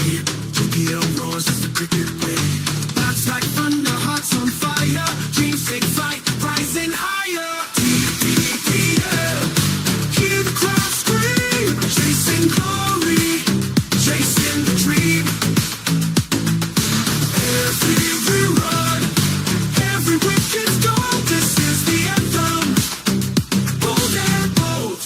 Tokyo roars as the cricket play. Bats like thunder, hearts on fire. Dreams take flight, rising higher. Hear the crowd scream, chasing glory, chasing the dream. Every run, every wicket's goal. This is the anthem, bold and bold.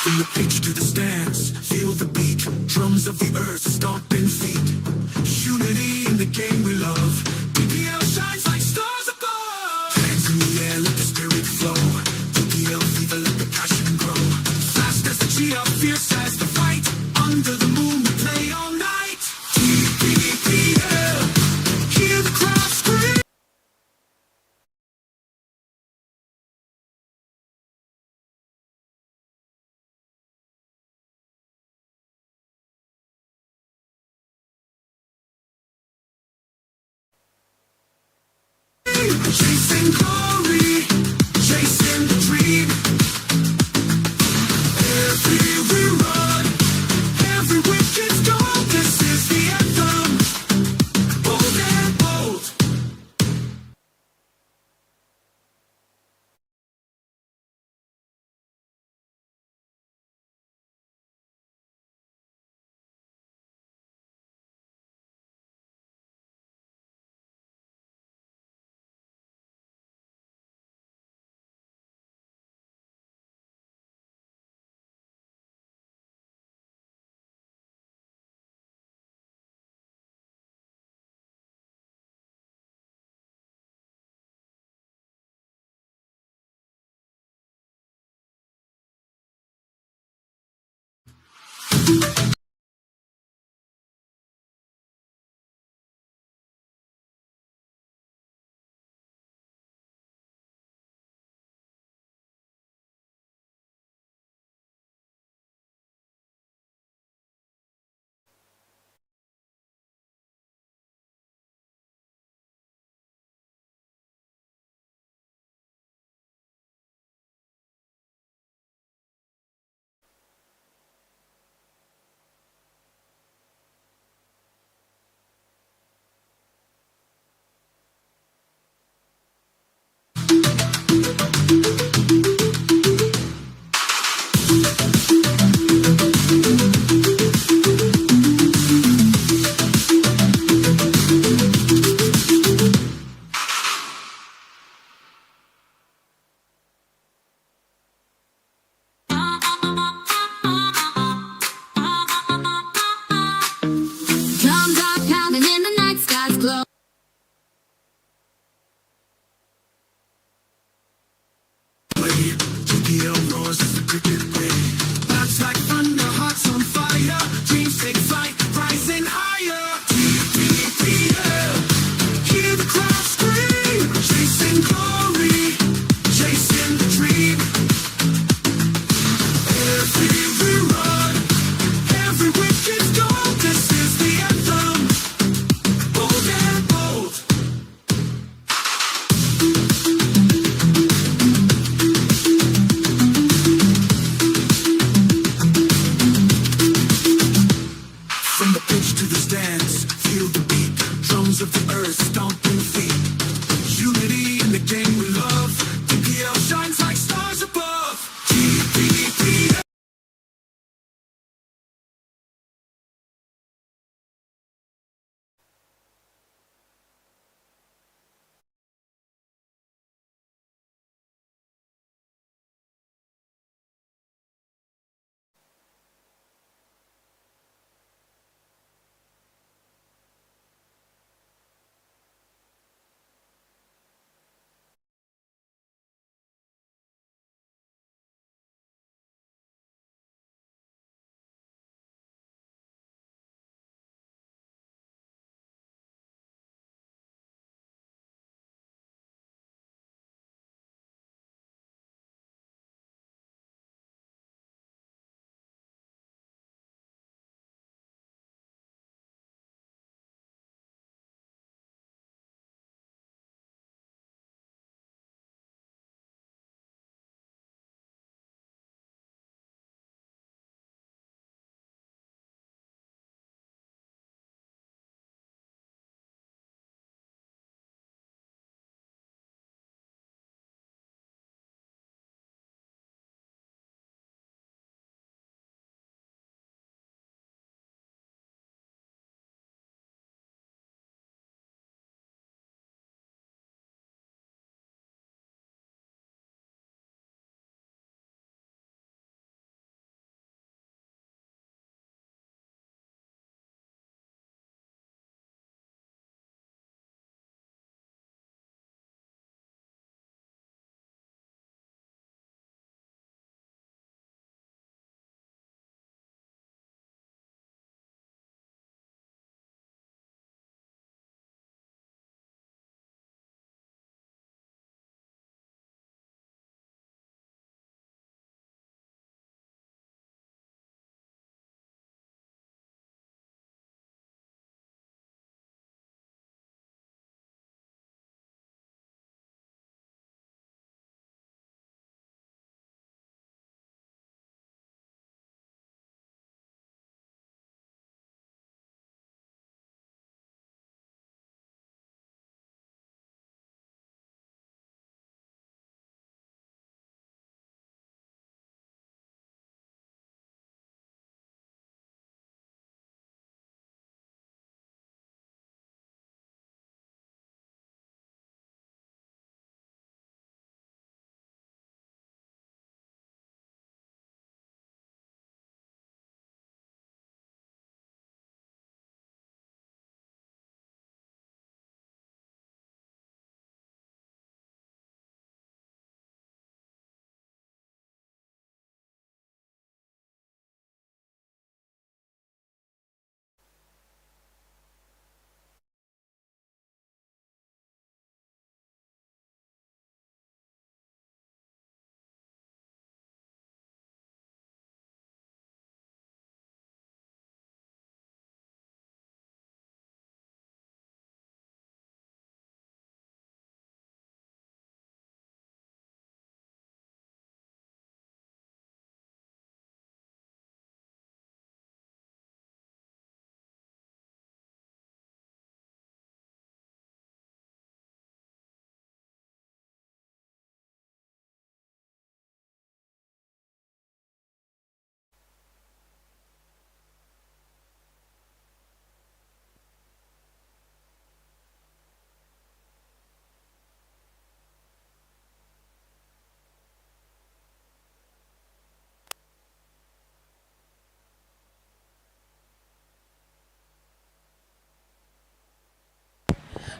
From the pitch to the stands, feel the beat. Drums of the earth stomping feet. Unity in the game we love. PPL shines like stars above. Hands in the air, let the spirit flow. PPL fever, let the passion grow. Fast as the Gia, fierce as the fight. Under the moon we play all night. PPL, hear the crowd scream. Chasing glory, chasing the dream. Every run, every wicket's goal. This is the anthem, bold and bold.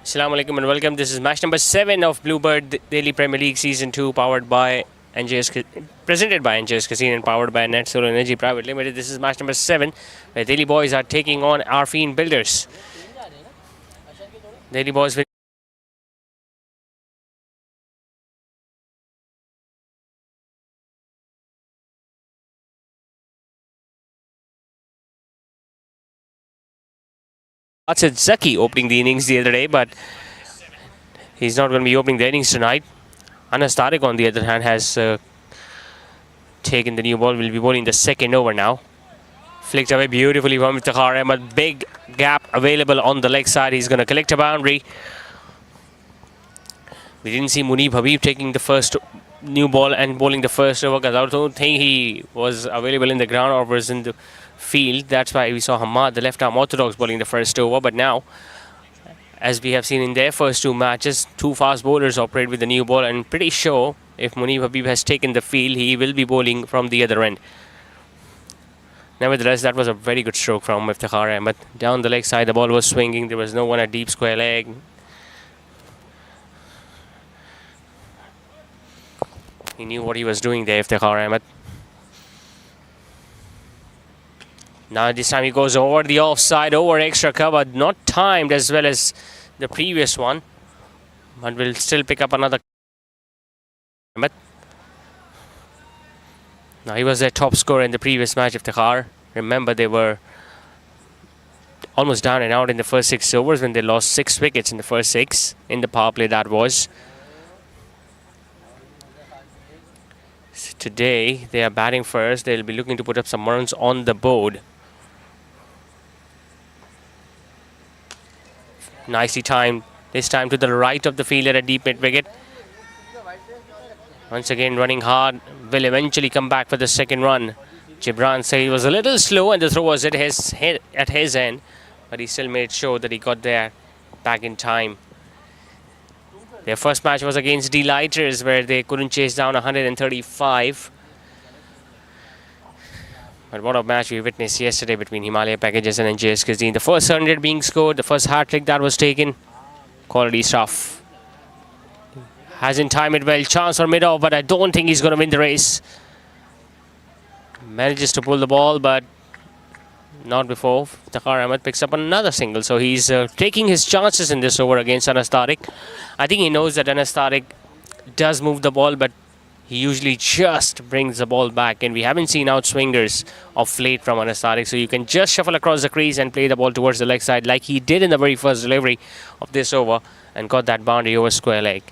Assalamu alaikum and welcome. This is match number 7 of Bluebird Daily Premier League Season 2, presented by NJS Casino and powered by Net Solar Energy Private Limited. This is match number 7, where Daily Boys are taking on Arfeen Builders. Daily Boys will Asad Zaki opening the innings the other day, but he's not going to be opening the innings tonight. Anas Tariq, on the other hand, has taken the new ball, will be bowling the second over now. Flicked away beautifully from Iftikhar Ahmed. Big gap available on the leg side. He's going to collect a boundary. We didn't see Munib Habib taking the first new ball and bowling the first over because I don't think he was available in the ground or was in the field. That's why we saw Hamad, the left-arm orthodox, bowling the first over. But now, as we have seen in their first two matches, two fast bowlers operate with the new ball, and pretty sure if Munib Habib has taken the field, he will be bowling from the other end. Nevertheless, that was a very good stroke from Iftikhar Ahmed. Down the leg side, the ball was swinging. There was no one at deep square leg. He knew what he was doing there, Iftikhar Ahmed. Now this time he goes over the offside, over extra cover. Not timed as well as the previous one, but will still pick up another. Now he was their top scorer in the previous match, Iftikhar. Remember, they were almost down and out in the first 6 overs when they lost 6 wickets in the first 6 in the power play, that was. So today they are batting first. They'll be looking to put up some runs on the board. Nicely timed, this time to the right of the fielder at deep mid wicket. Once again running hard, will eventually come back for the second run. Gibran said he was a little slow and the throw was at his end, but he still made sure that he got there back in time. Their first match was against Delighters, where they couldn't chase down 135. But what a match we witnessed yesterday between Himalaya Packages and NJS Casino. The first 100 being scored, the first hat-trick that was taken. Quality stuff. Hasn't timed it well. Chance for mid-off, but I don't think he's going to win the race. Manages to pull the ball, but not before Iftikhar Ahmed picks up another single. So he's taking his chances in this over against Anas Tariq. I think he knows that Anas Tariq does move the ball, but he usually just brings the ball back, and we haven't seen outswingers of late from Anas Tariq. So you can just shuffle across the crease and play the ball towards the leg side like he did in the very first delivery of this over and got that boundary over square leg.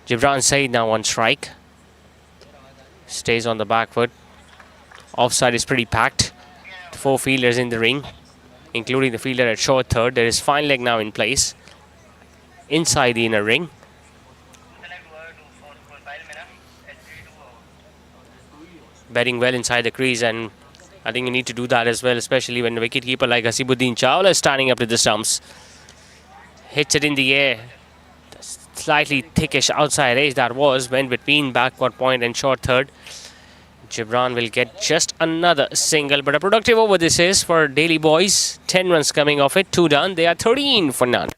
Gibran Said now on strike. Stays on the back foot. Offside is pretty packed. 4 fielders in the ring, including the fielder at short third. There is fine leg now in place inside the inner ring. Batting well inside the crease, and I think you need to do that as well, especially when the wicketkeeper like Hasibuddin Chawla is standing up to the stumps. Hits it in the air. Slightly thickish outside edge that was, went between backward point and short third. Gibran will get just another single, but a productive over this is for Daily Boys. 10 runs coming off it, 2 done. They are 13 for none.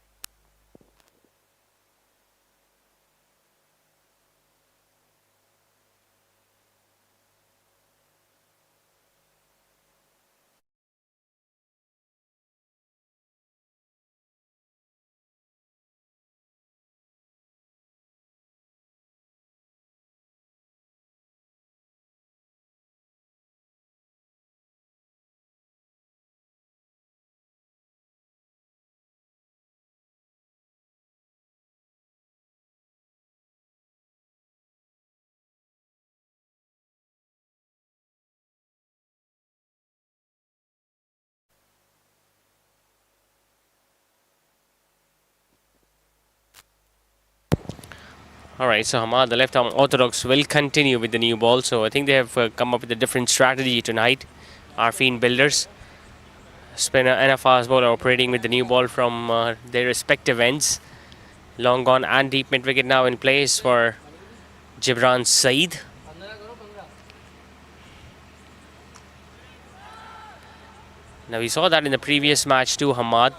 Alright, so Hamad, the left-arm orthodox, will continue with the new ball. So I think they have come up with a different strategy tonight. Arfeen Builders, spinner and a fast bowler operating with the new ball from their respective ends. Long gone and deep mid-wicket now in place for Gibran Said. Now we saw that in the previous match too, Hamad.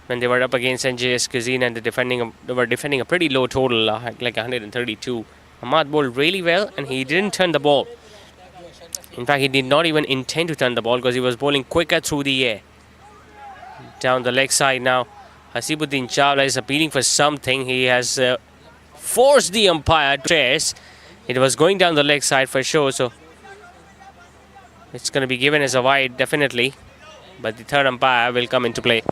when they were up against NJS Cuisine and they were defending a pretty low total, like 132. Ahmad bowled really well and he didn't turn the ball. In fact, he did not even intend to turn the ball because he was bowling quicker through the air. Down the leg side now, Hasibuddin Chawla is appealing for something. He has forced the umpire to chairs. It was going down the leg side for sure, so it's going to be given as a wide definitely. But the third umpire will come into play.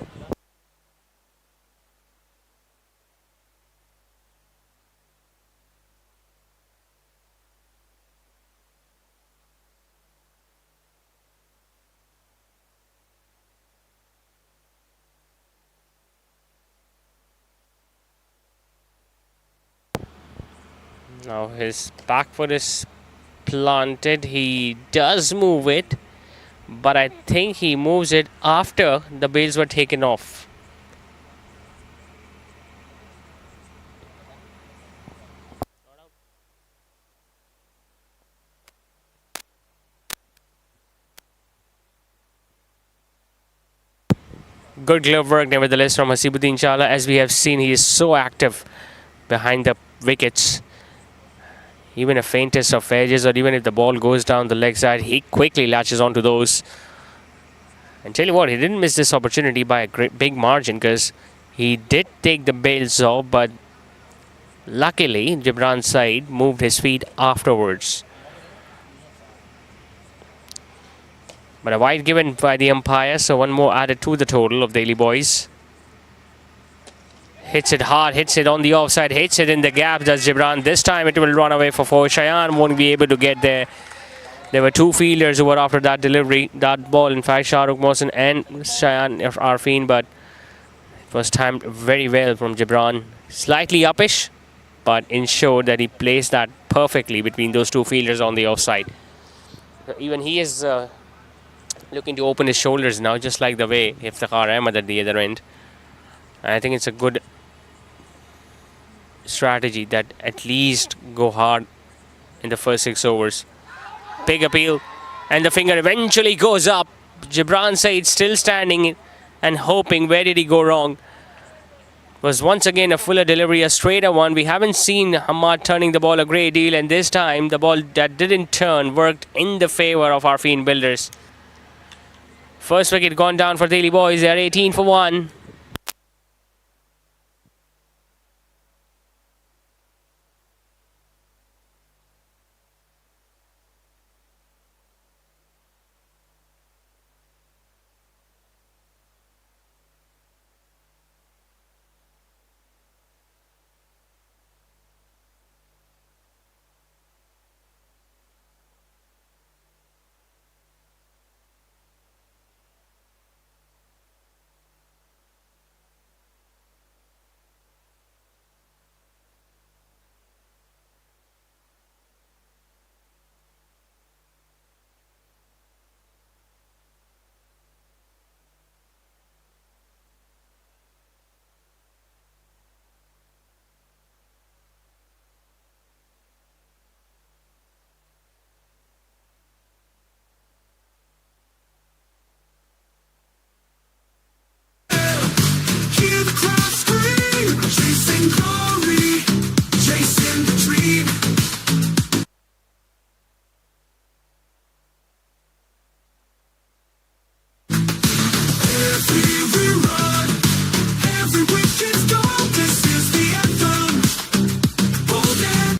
Now his back foot is planted. He does move it, but I think he moves it after the bails were taken off. Good glove work nevertheless from Hasibuddin Chawla. As we have seen, he is so active behind the wickets. Even a faintest of edges, or even if the ball goes down the leg side, he quickly latches onto those. And tell you what, he didn't miss this opportunity by a big margin because he did take the bails off, but luckily Gibran Said moved his feet afterwards. But a wide given by the umpire, so one more added to the total of Daily Boys. Hits it hard, hits it on the offside, hits it in the gap, does Gibran. This time it will run away for 4. Shayan won't be able to get there. There were 2 fielders who were after that delivery, that ball, in fact, Shahrukh Mohsin and Shayan Arfeen, but it was timed very well from Gibran. Slightly uppish, but ensured that he placed that perfectly between those 2 fielders on the offside. Even he is looking to open his shoulders now, just like the way Iftikhar Ahmed at the other end. I think it's a good strategy that at least go hard in the first 6 overs. Big appeal, and the finger eventually goes up. Gibran Said still standing and hoping. Where did he go wrong? It was once again a fuller delivery, a straighter one. We haven't seen Hamad turning the ball a great deal, and this time the ball that didn't turn worked in the favour of Arfeen Builders. First wicket gone down for Daily Boys. They are 18 for 1. Hear the crowd scream, chasing glory, chasing the dream. Every run, every wicket's gone. This is the anthem. Bold and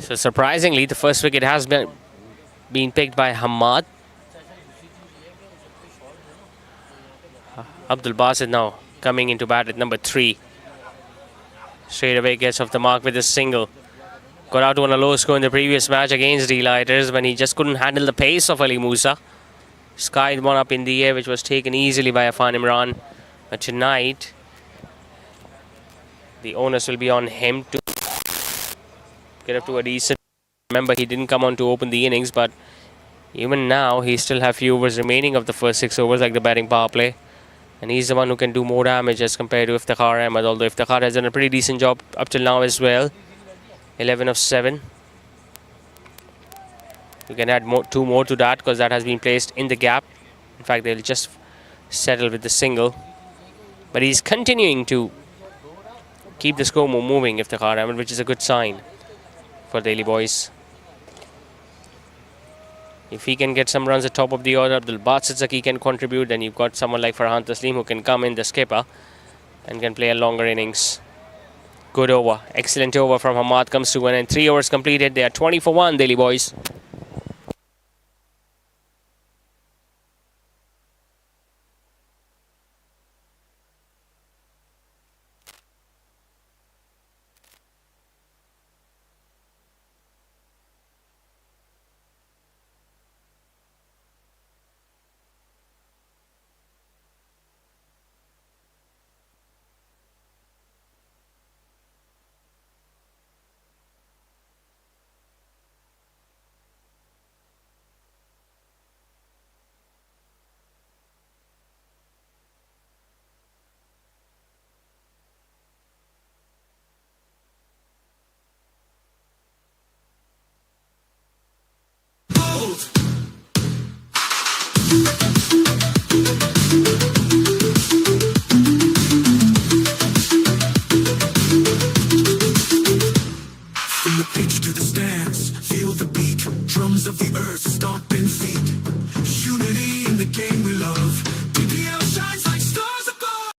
So surprisingly, the first wicket has been picked by Hamad. Abdul Basit now coming into bat at number 3. Straight away gets off the mark with a single. Got out on a low score in the previous match against Delighters when he just couldn't handle the pace of Ali Musa. Skied one up in the air, which was taken easily by Afan Imran. But tonight, the onus will be on him to get up to a decent. Remember, he didn't come on to open the innings, but even now, he still have few overs remaining of the first 6 overs, like the batting power play. And he's the one who can do more damage as compared to Iftikhar Ahmed, although Iftikhar has done a pretty decent job up till now as well. 11 of 7. You can add 2 more to that because that has been placed in the gap. In fact, they'll just settle with the single. But he's continuing to keep the score moving, Iftikhar Ahmed, which is a good sign for Delhi boys. If he can get some runs at top of the order, Abdul Basit Zaki can contribute. Then you've got someone like Farhan Taslim who can come in, the skipper, and can play a longer innings. Good over. Excellent over from Hamad comes to an end. 3 overs completed. They are 20 for 1, Delhi boys. From the pitch to the stands, feel the beat. Drums of the earth stomping feet. Unity in the game we love. DPL shines like stars above.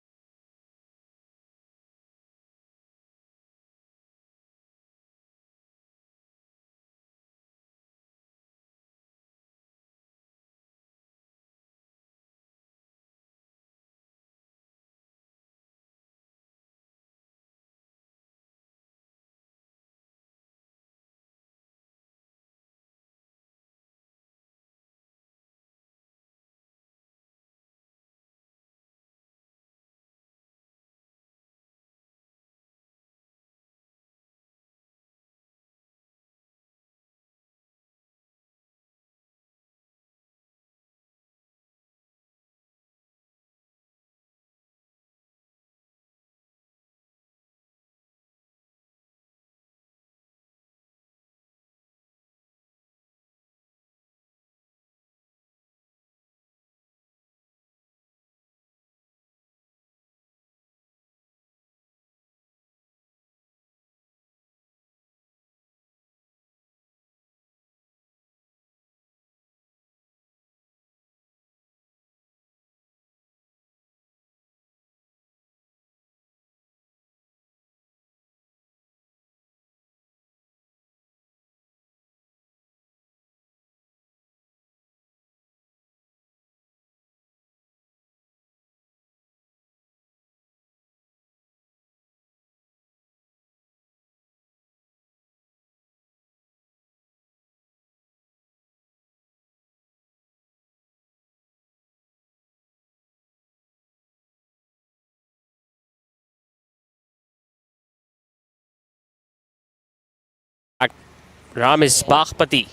Ramiz Baghpati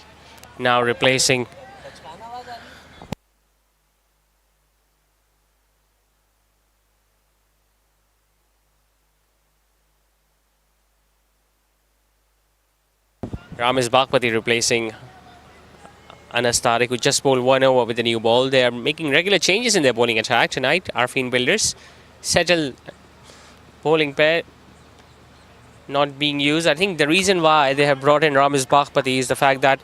now replacing Anas Tariq, who just bowled 1 over with the new ball. They are making regular changes in their bowling attack tonight. Arfeen Builders settle bowling pair not being used. I think the reason why they have brought in Ramiz Baghpati is the fact that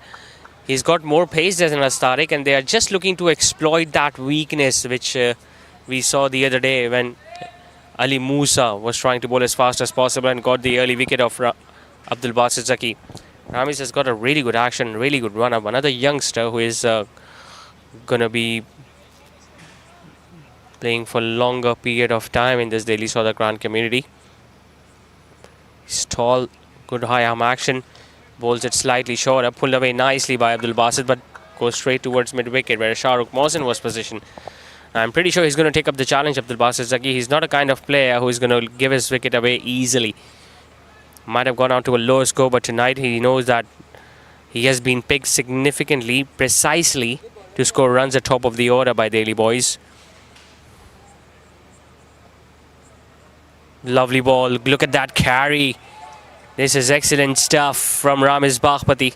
he's got more pace than Anas Tariq, and they are just looking to exploit that weakness which we saw the other day when Ali Musa was trying to bowl as fast as possible and got the early wicket of Abdul Basit Zaki. Ramiz has got a really good action, really good run-up. Another youngster who is going to be playing for a longer period of time in this Delhi Southern Grand community. He's tall, good high arm action. Bowls it slightly shorter, pulled away nicely by Abdul Basit, but goes straight towards mid-wicket where Shahrukh Mohsin was positioned. I'm pretty sure he's going to take up the challenge, Abdul Basit Zaki. He's not a kind of player who is going to give his wicket away easily. Might have gone on to a lower score, but tonight he knows that he has been picked significantly, precisely, to score runs at top of the order by Delhi boys. Lovely ball. Look at that carry. This is excellent stuff from Ramiz Baghpati.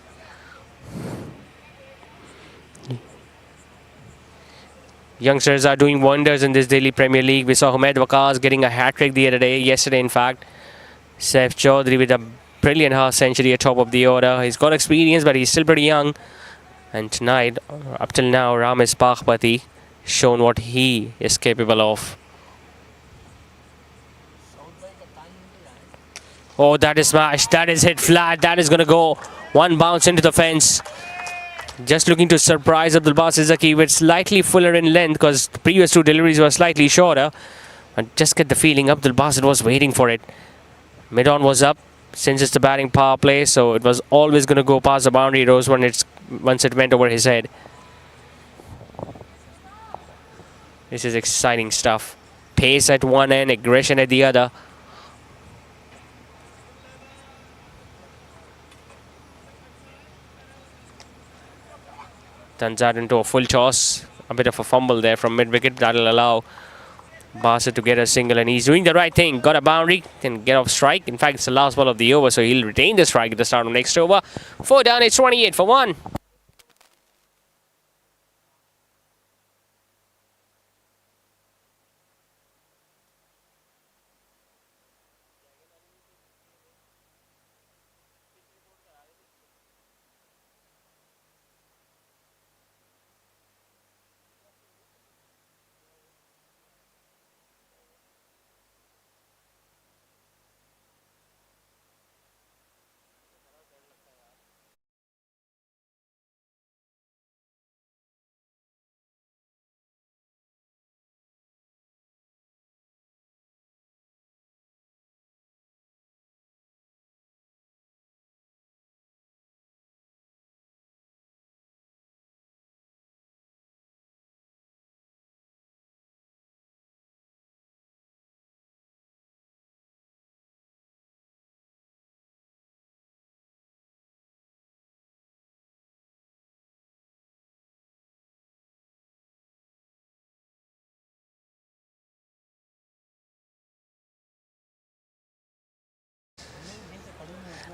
Youngsters are doing wonders in this Delhi Premier League. We saw Hamed Waqas getting a hat-trick the other day, yesterday in fact. Saif Chaudhary with a brilliant half century at top of the order. He's got experience, but he's still pretty young. And tonight, up till now, Ramesh Pakhpati shown what he is capable of. Oh, that is smashed. That is hit flat. That is going to go one bounce into the fence. Just looking to surprise Abdul Basit Zaki with slightly fuller in length because the previous two deliveries were slightly shorter. And just get the feeling Abdul Basit was waiting for it. Mid-on was up since it's the batting power play, so it was always going to go past the boundary rows once it went over his head. This is exciting stuff. Pace at one end, aggression at the other. Turns out into a full toss. A bit of a fumble there from mid-wicket. That'll allow Basit to get a single, and he's doing the right thing. Got a boundary, can get off strike. In fact, it's the last ball of the over, so he'll retain the strike at the start of next over. 4 down, it's 28 for 1.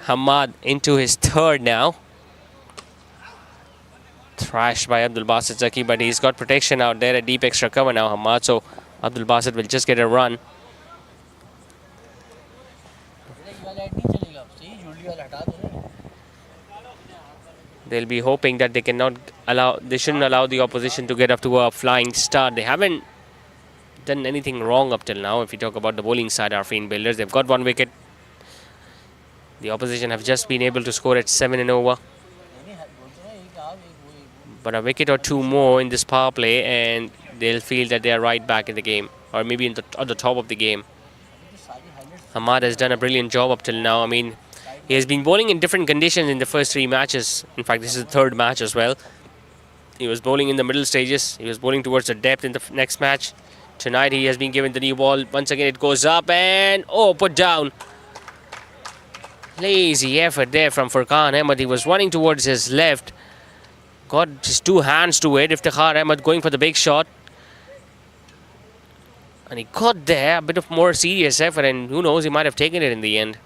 Hamad into his third now. Thrashed by Abdul Basit Zaki, but he's got protection out there, a deep extra cover now, Hamad. So Abdul Basit will just get a run. They'll be hoping that they shouldn't allow the opposition to get up to a flying start. They haven't done anything wrong up till now. If you talk about the bowling side, Arfeen Builders, they've got 1 wicket. The opposition have just been able to score at 7 and over. But a wicket or two more in this power play and they'll feel that they are right back in the game, or maybe at the top of the game. Hamad has done a brilliant job up till now. I mean, he has been bowling in different conditions in the first 3 matches. In fact, this is the 3rd match as well. He was bowling in the middle stages. He was bowling towards the depth in the next match. Tonight he has been given the new ball. Once again it goes up and put down. Lazy effort there from Furqan Ahmed. He was running towards his left. Got his 2 hands to it. Iftikhar Ahmed going for the big shot. And he got there. A bit of more serious effort, and who knows, he might have taken it in the end.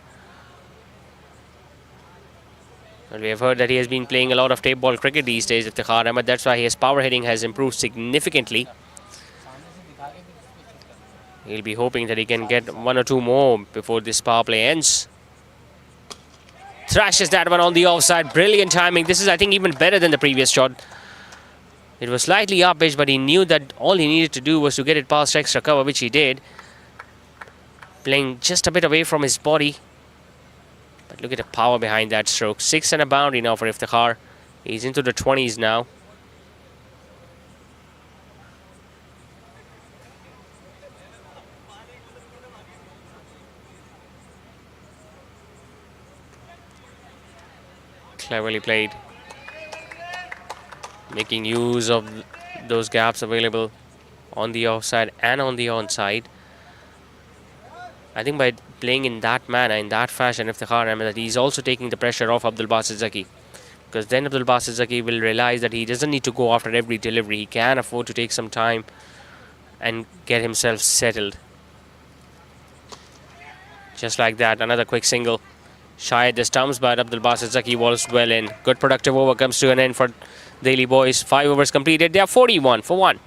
And we have heard that he has been playing a lot of tape ball cricket these days, Iftikhar Ahmed. That's why his power hitting has improved significantly. He'll be hoping that he can get 1 or 2 more before this power play ends. Thrashes that one on the offside. Brilliant timing. This is, I think, even better than the previous shot. It was slightly up pitch, but he knew that all he needed to do was to get it past extra cover, which he did. Playing just a bit away from his body. But look at the power behind that stroke. 6 and a boundary now for Iftikhar. He's into the 20s now. Cleverly played, making use of those gaps available on the offside and on the onside. I think by playing in that manner, in that fashion, Iftikhar Ahmed, that he's also taking the pressure off Abdul Basit Zaki, because then Abdul Basit Zaki will realize that he doesn't need to go after every delivery. He can afford to take some time and get himself settled. Just like that, another quick single. Shy at the stumps, but Abdul Basit Zaki was well in. Good productive over comes to an end for Delhi boys. 5 overs completed. They are 41 for 1.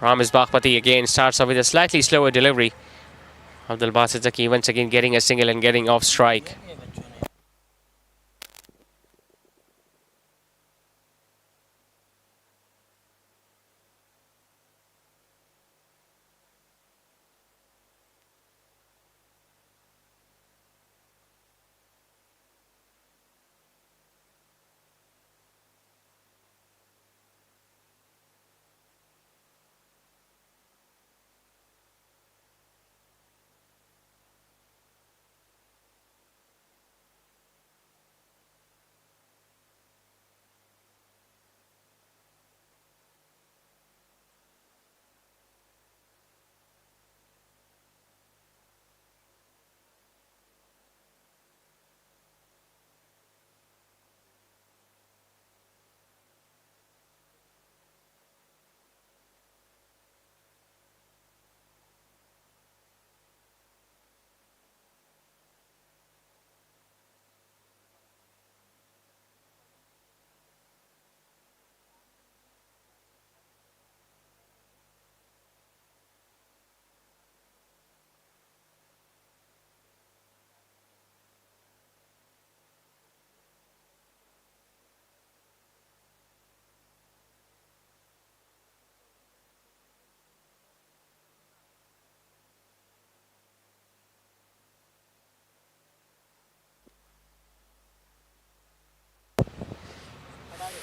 Ramesh Baghpati again starts off with a slightly slower delivery. Abdul Basit Zaki once again getting a single and getting off strike.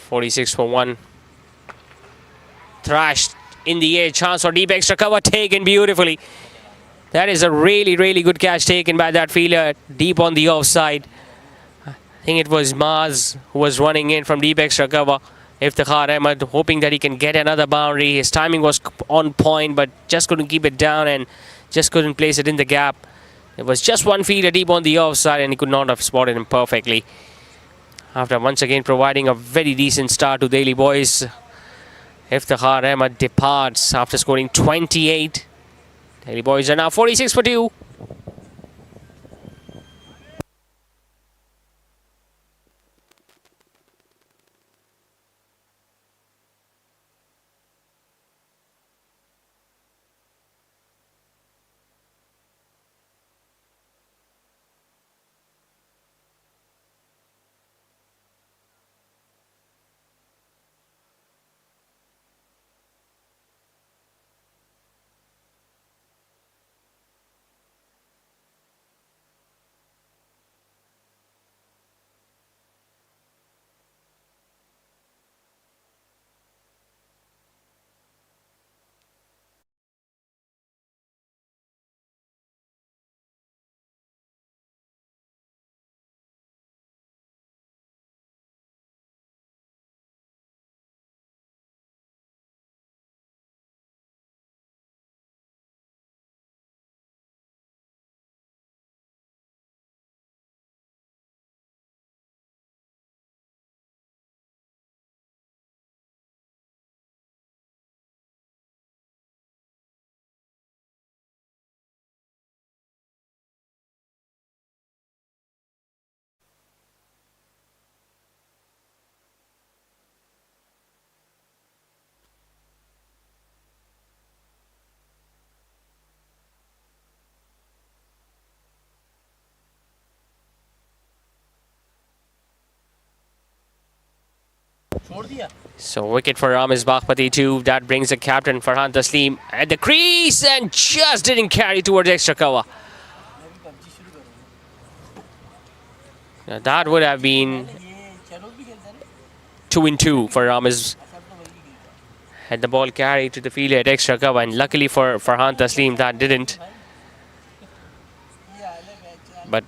.46 for 1. Thrashed in the air. Chance for deep extra cover taken beautifully. That is a really good catch taken by that fielder deep on the offside. I think it was Maz who was running in from deep extra cover. Iftikhar Ahmed hoping that he can get another boundary. His timing was on point, but just couldn't keep it down and just couldn't place it in the gap. It was just one fielder deep on the offside and he could not have spotted him perfectly. After once again providing a very decent start to Delhi boys, Iftikhar Ahmed departs after scoring 28. Delhi boys are now 46 for 2. So wicket for Ramesh Baghpati too. That brings the captain Farhan Taslim at the crease and just didn't carry towards extra cover. Now that would have been 2 in 2 for Ramesh. Had the ball carried to the fielder at extra cover, and luckily for Farhan Taslim that didn't. But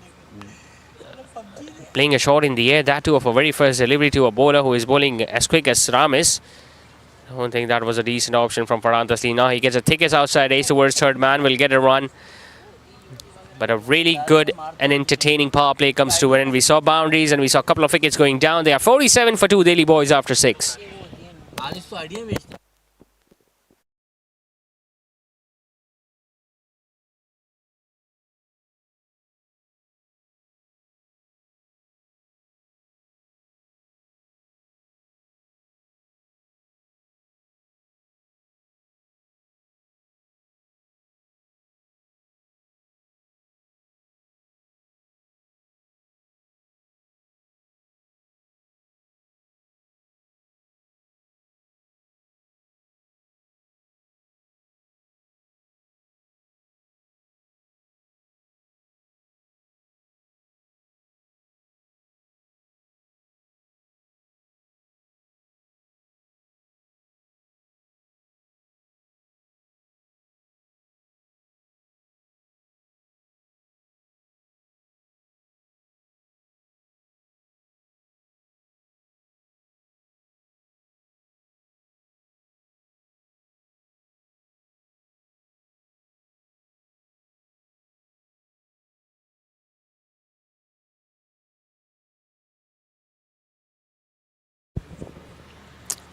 playing a shot in the air, that too of a very first delivery to a bowler who is bowling as quick as Ramesh. I don't think that was a decent option from Farhan Taslim. Now he gets a thickest outside ace towards third man, will get a run. But a really good and entertaining power play comes to it, and we saw boundaries and we saw a couple of wickets going down. They are 47 for 2 Delhi boys after 6.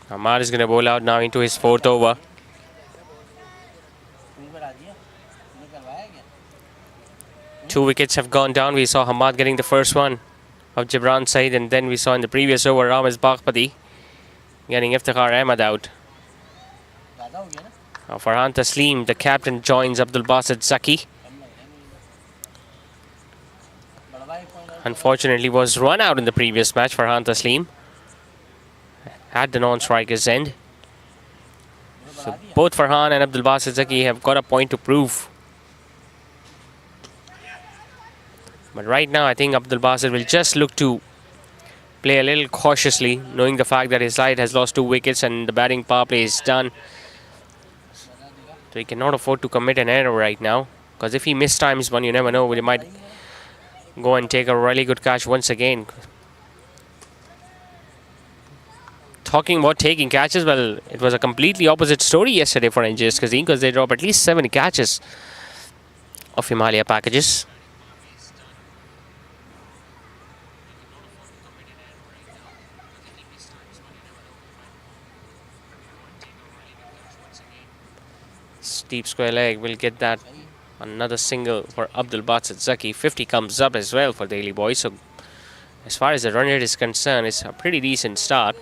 Hamad is going to bowl out now into his 4th over. Two wickets have gone down. We saw Hamad getting the first one of Gibran's side, and then we saw in the previous over Ramiz Baghpati getting Iftikhar Ahmed out. Now Farhan Taslim, the captain, joins Abdul Basit Zaki. Unfortunately was run out in the previous match. Farhan Taslim at the non-striker's end. So both Farhan and Abdul Basit Zaki have got a point to prove. But right now I think Abdul Basit will just look to play a little cautiously, knowing the fact that his side has lost 2 wickets and the batting power play is done. So he cannot afford to commit an error right now, because if he mistimes one, you never know, he might go and take a really good catch once again. Talking about taking catches, well, it was a completely opposite story yesterday for NJS Kazim, because they dropped at least 7 catches of Himalaya packages. Deep square leg will get that. Another single for Abdul Basit Zaki. 50 comes up as well for Daily Boys. So as far as the run rate is concerned, it's a pretty decent start.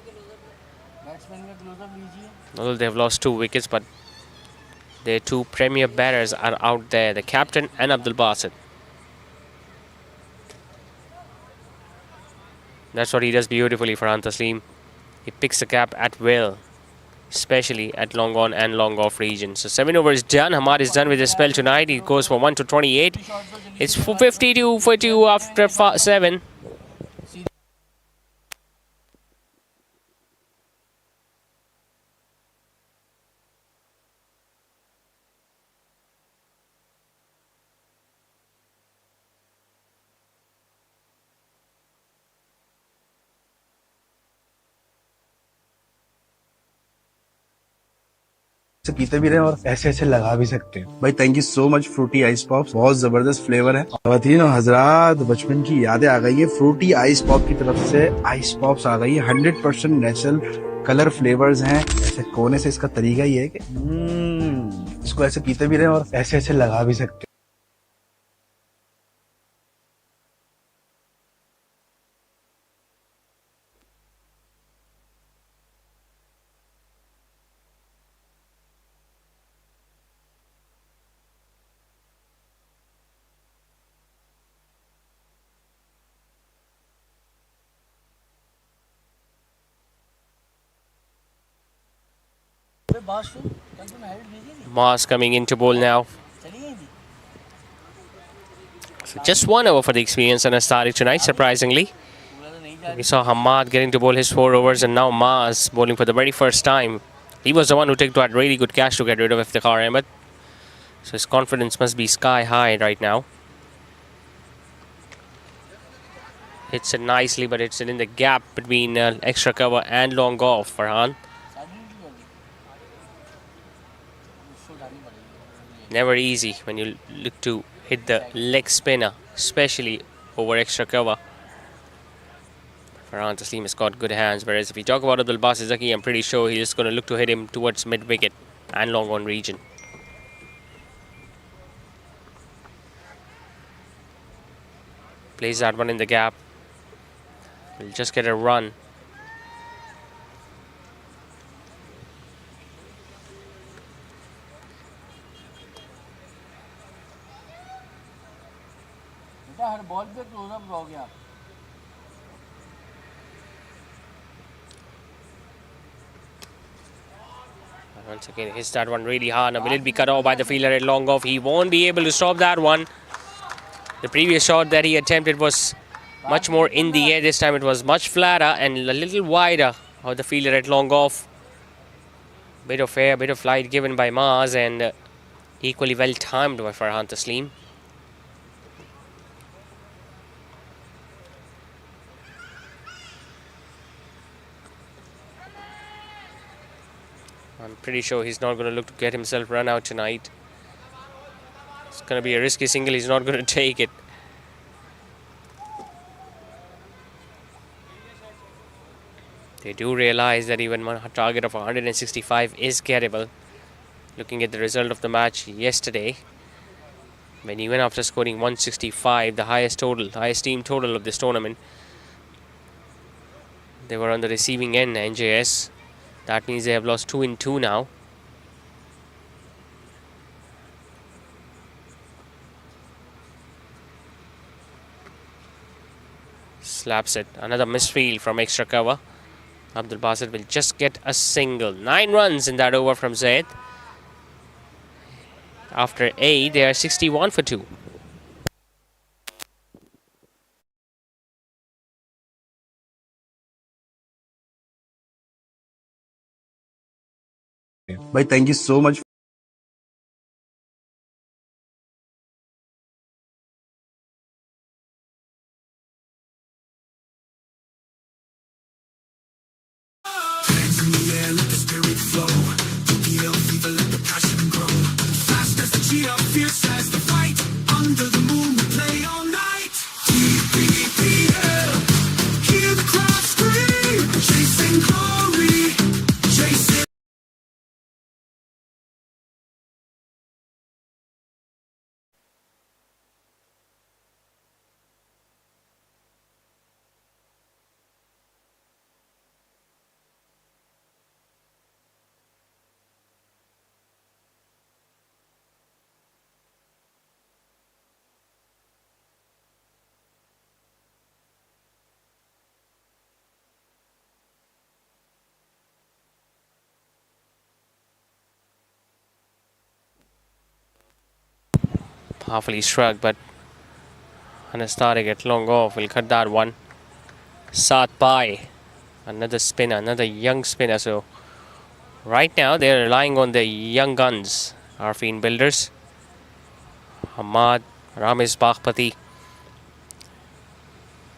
Although they've lost 2 wickets, but their 2 premier batters are out there, the captain and Abdul Basit. That's what he does beautifully for Taslim. He picks the cap at will, especially at long on and long off region. So 7 overs done. Hamad is done with his spell tonight. He goes for 1 to 28. It's 52 for 2 after 7. से पीते भी रहे और ऐसे ऐसे लगा भी सकते हैं। भाई thank you so much Frooti ice pops, बहुत जबरदस्त फ्लेवर है। खवातीन और हजरात, बचपन की यादें आ गई है। फ्रूटी आइस पॉप की तरफ से आइस पॉप्स आ गई है। 100% नेचुरल कलर फ्लेवर्स हैं। ऐसे कोने से इसका तरीका ये है कि इसको ऐसे पीते भी रहे और ऐसे ऐसे लगा भी सकते हैं। Moss coming in to bowl now. So just 1 over for the experience and a started tonight, surprisingly. We saw Hamad getting to bowl his 4 overs, and now Maz bowling for the very first time. He was the one who took that really good catch to get rid of Iftikhar Ahmed. So his confidence must be sky high right now. Hits it nicely, but it's in the gap between extra cover and long off, Farhan. Never easy when you look to hit the leg spinner, especially over extra cover. Farhan Taslim has got good hands, whereas if we talk about Abdul Basit Zaki, I'm pretty sure he's going to look to hit him towards mid-wicket and long on region. Plays that one in the gap. We'll just get a run. Once again, hits that one really hard. Now, will it be cut off by the fielder at long off? He won't be able to stop that one. The previous shot that he attempted was much more in the air. This time it was much flatter and a little wider of the fielder at long off. Bit of air, bit of flight given by Maz, and equally well timed by Farhan Taslim. I'm pretty sure he's not going to look to get himself run out tonight. It's going to be a risky single. He's not going to take it. They do realize that even a target of 165 is gettable. Looking at the result of the match yesterday, when even after scoring 165, the highest team total of this tournament, they were on the receiving end, NJS. That means they have lost 2 in 2 now. Slaps it. Another misfield from extra cover. Abdul Basit will just get a single. 9 runs in that over from Zaid. After 8, they are 61 for 2. Bhai, thank you so much. Hands in the air, let the spirit flow. DPL fever, let the passion grow. Fast as the cheetah, fierce as the fight. Under the moon, we play all night. DPL, hear the crowd scream. Chasing glory, chasing. Powerfully struck, but Anastatic at long off will cut that one. Sat Pai, another spinner, another young spinner. So right now they're relying on the young guns, Arfeen Builders, Ahmad, Ramesh Baghpati.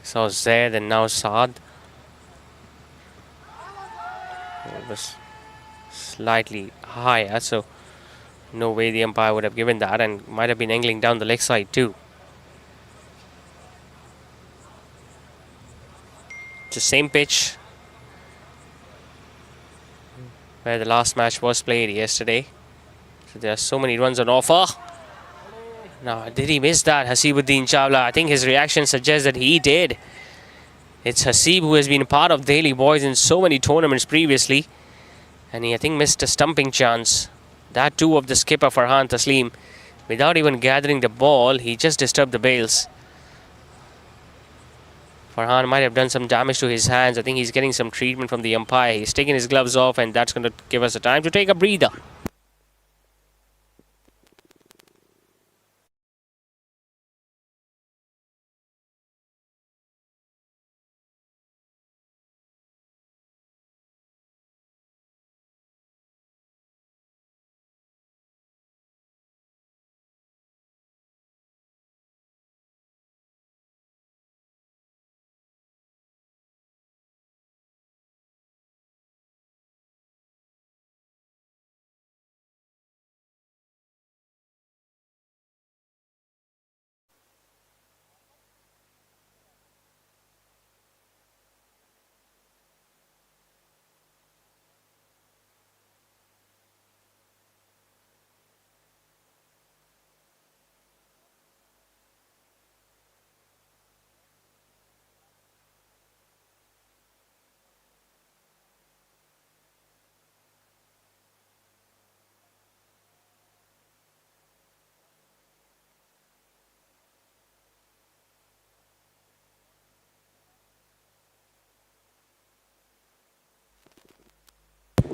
So Zaid and now Saad. It was slightly higher, so no way the umpire would have given that, and might have been angling down the leg side too. It's the same pitch where the last match was played yesterday. So there are so many runs on offer. Now, did he miss that, Hasibuddin Chawla? I think his reaction suggests that he did. It's Hasib who has been a part of Delhi boys in so many tournaments previously, and he, I think, missed a stumping chance. That too of the skipper Farhan Taslim. Without even gathering the ball, he just disturbed the bails. Farhan might have done some damage to his hands. I think he's getting some treatment from the umpire. He's taking his gloves off, and that's going to give us a time to take a breather.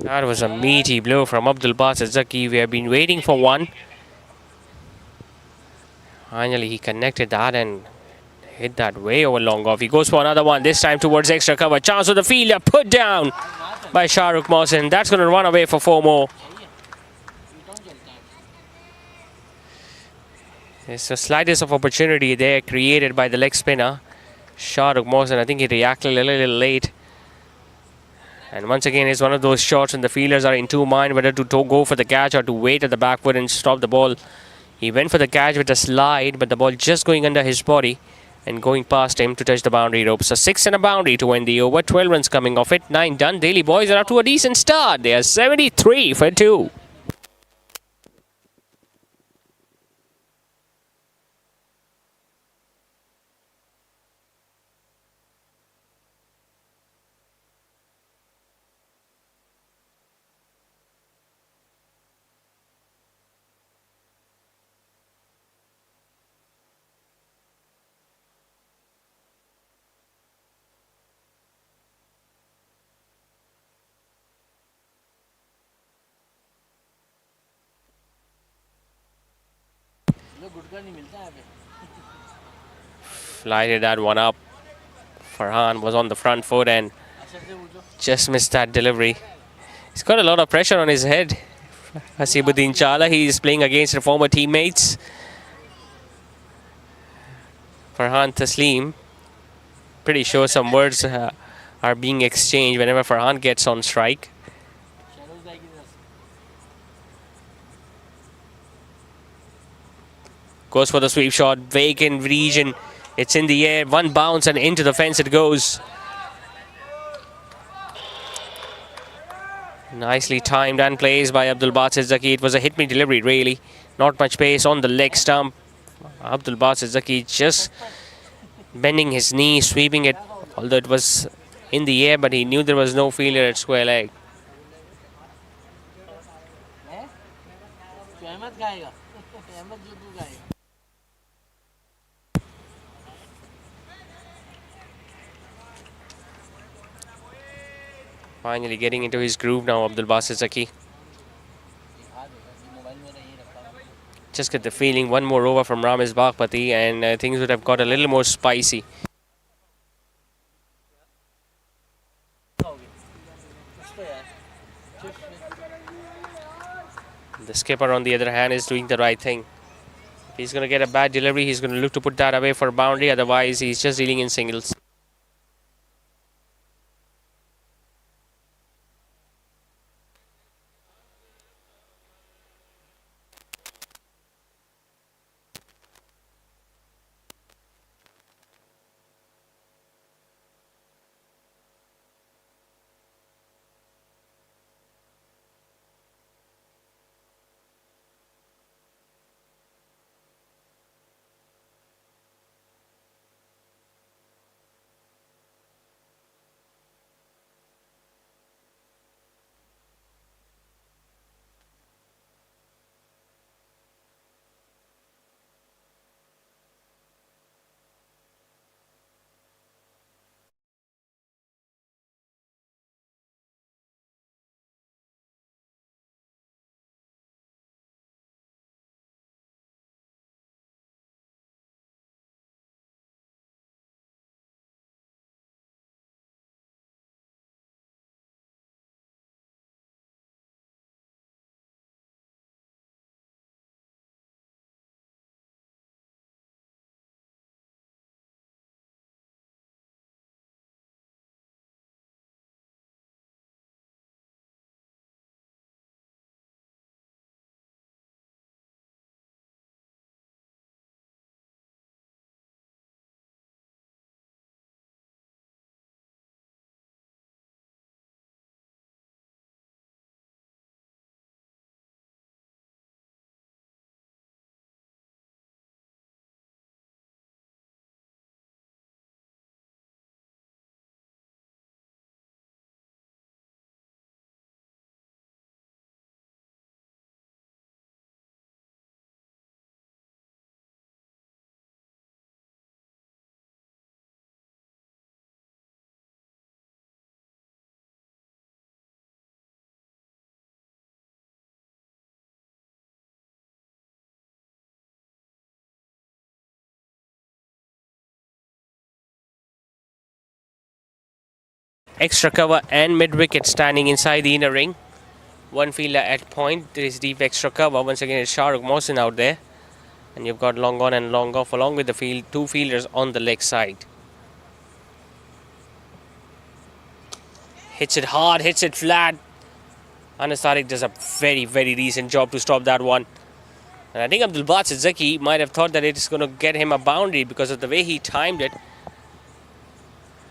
That was a meaty blow from Abdul Basit Zaki. We have been waiting for one. Finally, he connected that and hit that way over long off. He goes for another one, this time towards extra cover. Chance of the fielder, put down by Shahrukh Mohsin. That's going to run away for 4 more. There's the slightest of opportunity there created by the leg spinner, Shahrukh Mohsin. I think he reacted a little late. And once again, it's one of those shots and the fielders are in two minds whether to go for the catch or to wait at the back foot and stop the ball. He went for the catch with a slide, but the ball just going under his body. and going past him to touch the boundary ropes. A 6 and a boundary to end the over. 12 runs coming off it. 9 done. Delhi boys are up to a decent start. They are 73 for 2. Lighted that one up. Farhan was on the front foot and just missed that delivery. He's got a lot of pressure on his head. Hasibuddin Chala, he is playing against his former teammates. Farhan Taslim, pretty sure some words are being exchanged whenever Farhan gets on strike. Goes for the sweep shot, vacant region. It's in the air, one bounce and into the fence it goes. Nicely timed and placed by Abdul Basit Zaki. It was a hit-me delivery really. Not much pace on the leg stump. Abdul Basit Zaki just bending his knee, sweeping it. Although it was in the air, but he knew there was no failure at square leg. Finally getting into his groove now, Abdul Basit Zaki. Just get the feeling one more over from Ramesh Bagpati and things would have got a little more spicy. The skipper on the other hand is doing the right thing. If he's going to get a bad delivery, he's going to look to put that away for a boundary. Otherwise, he's just dealing in singles. Extra cover and mid-wicket standing inside the inner ring. One fielder at point. There is deep extra cover. Once again, it's Shahrukh Mohsin out there. And you've got long on and long off along with the two fielders on the leg side. Hits it hard, hits it flat. Anas Tariq does a very, very decent job to stop that one. And I think Abdul Basit Zaki might have thought that it's going to get him a boundary because of the way he timed it.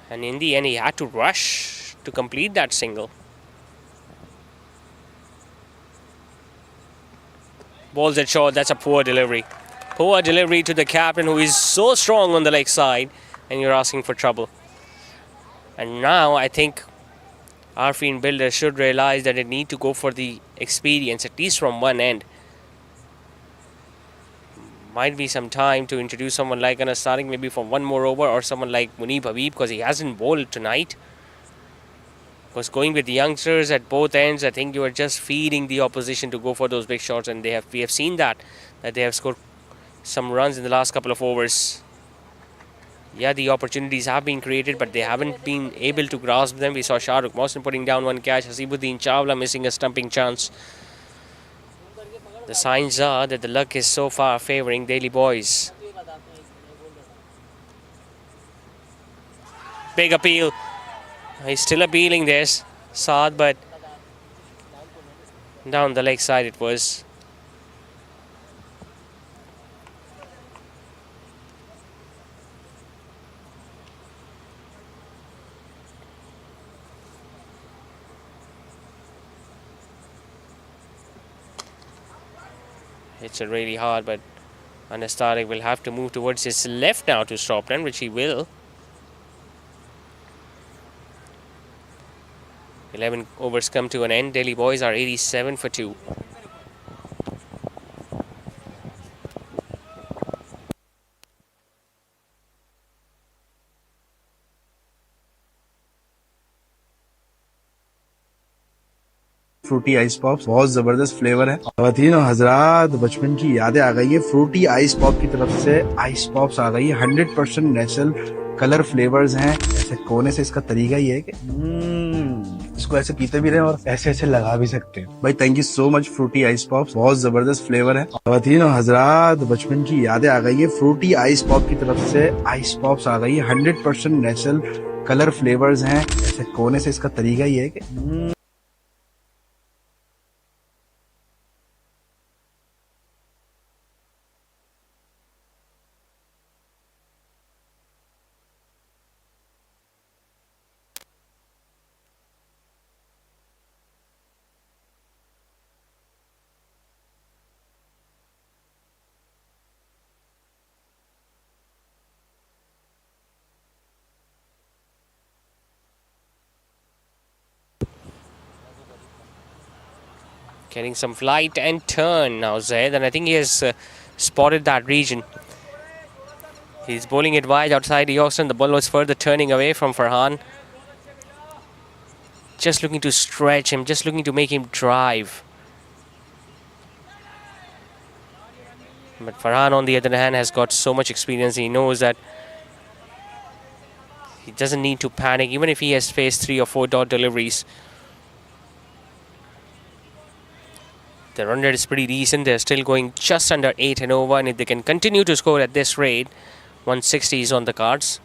And in the end, he had to rush to complete that single. Balls at short, that's a poor delivery. Poor delivery to the captain, who is so strong on the leg side, and you're asking for trouble. And now I think Arfeen Builders should realize that they need to go for the experience, at least from one end. Might be some time to introduce someone like Anas starting maybe for one more over, or someone like Munib Habib, because he hasn't bowled tonight. Because going with the youngsters at both ends, I think you are just feeding the opposition to go for those big shots, and we have seen that they have scored some runs in the last couple of overs. Yeah, the opportunities have been created, but they haven't been able to grasp them. We saw Shah Rukh Mohsin putting down one catch, Hasibuddin Chawla missing a stumping chance. The signs are that the luck is so far favouring Delhi boys. Big appeal. He's still appealing this, Saad, but down the leg side it was. It's a really hard, but Anas Tariq will have to move towards his left now to stop run, which he will. 11 overs come to an end. Delhi boys are 87 for 2. Frooti ice pops बहुत जबरदस्त flavour है। ख़वातीन और हजरात, बचपन की यादें आ गई है। फ्रूटी आइस पॉप की तरफ से आइस पॉप्स आ गई है। 100% नेचुरल कलर फ्लेवर्स हैं। ऐसे कोने से इसका तरीका ही है कि इसको ऐसे पीते भी रहे और ऐसे ऐसे लगा भी सकते हैं। भाई thank you so much Frooti ice pops, बहुत जबरदस्त फ्लेवर है। ख़वातीन और हजरात, बचपन की यादें आ गई है। फ्रूटी आइस पॉप की तरफ से आइस पॉप्स आ गई है। 100% नेचुरल कलर फ्लेवर्स हैं। ऐसे कोने से इसका तरीका ही है कि Getting some flight and turn now, Zaid, and I think he has spotted that region. He's bowling it wide outside the oxen. The ball was further turning away from Farhan. Just looking to stretch him, just looking to make him drive. But Farhan, on the other hand, has got so much experience. He knows that he doesn't need to panic, even if he has faced 3 or 4 dot deliveries. The run rate is pretty decent. They're still going just under 8 and over, and if they can continue to score at this rate, 160 is on the cards.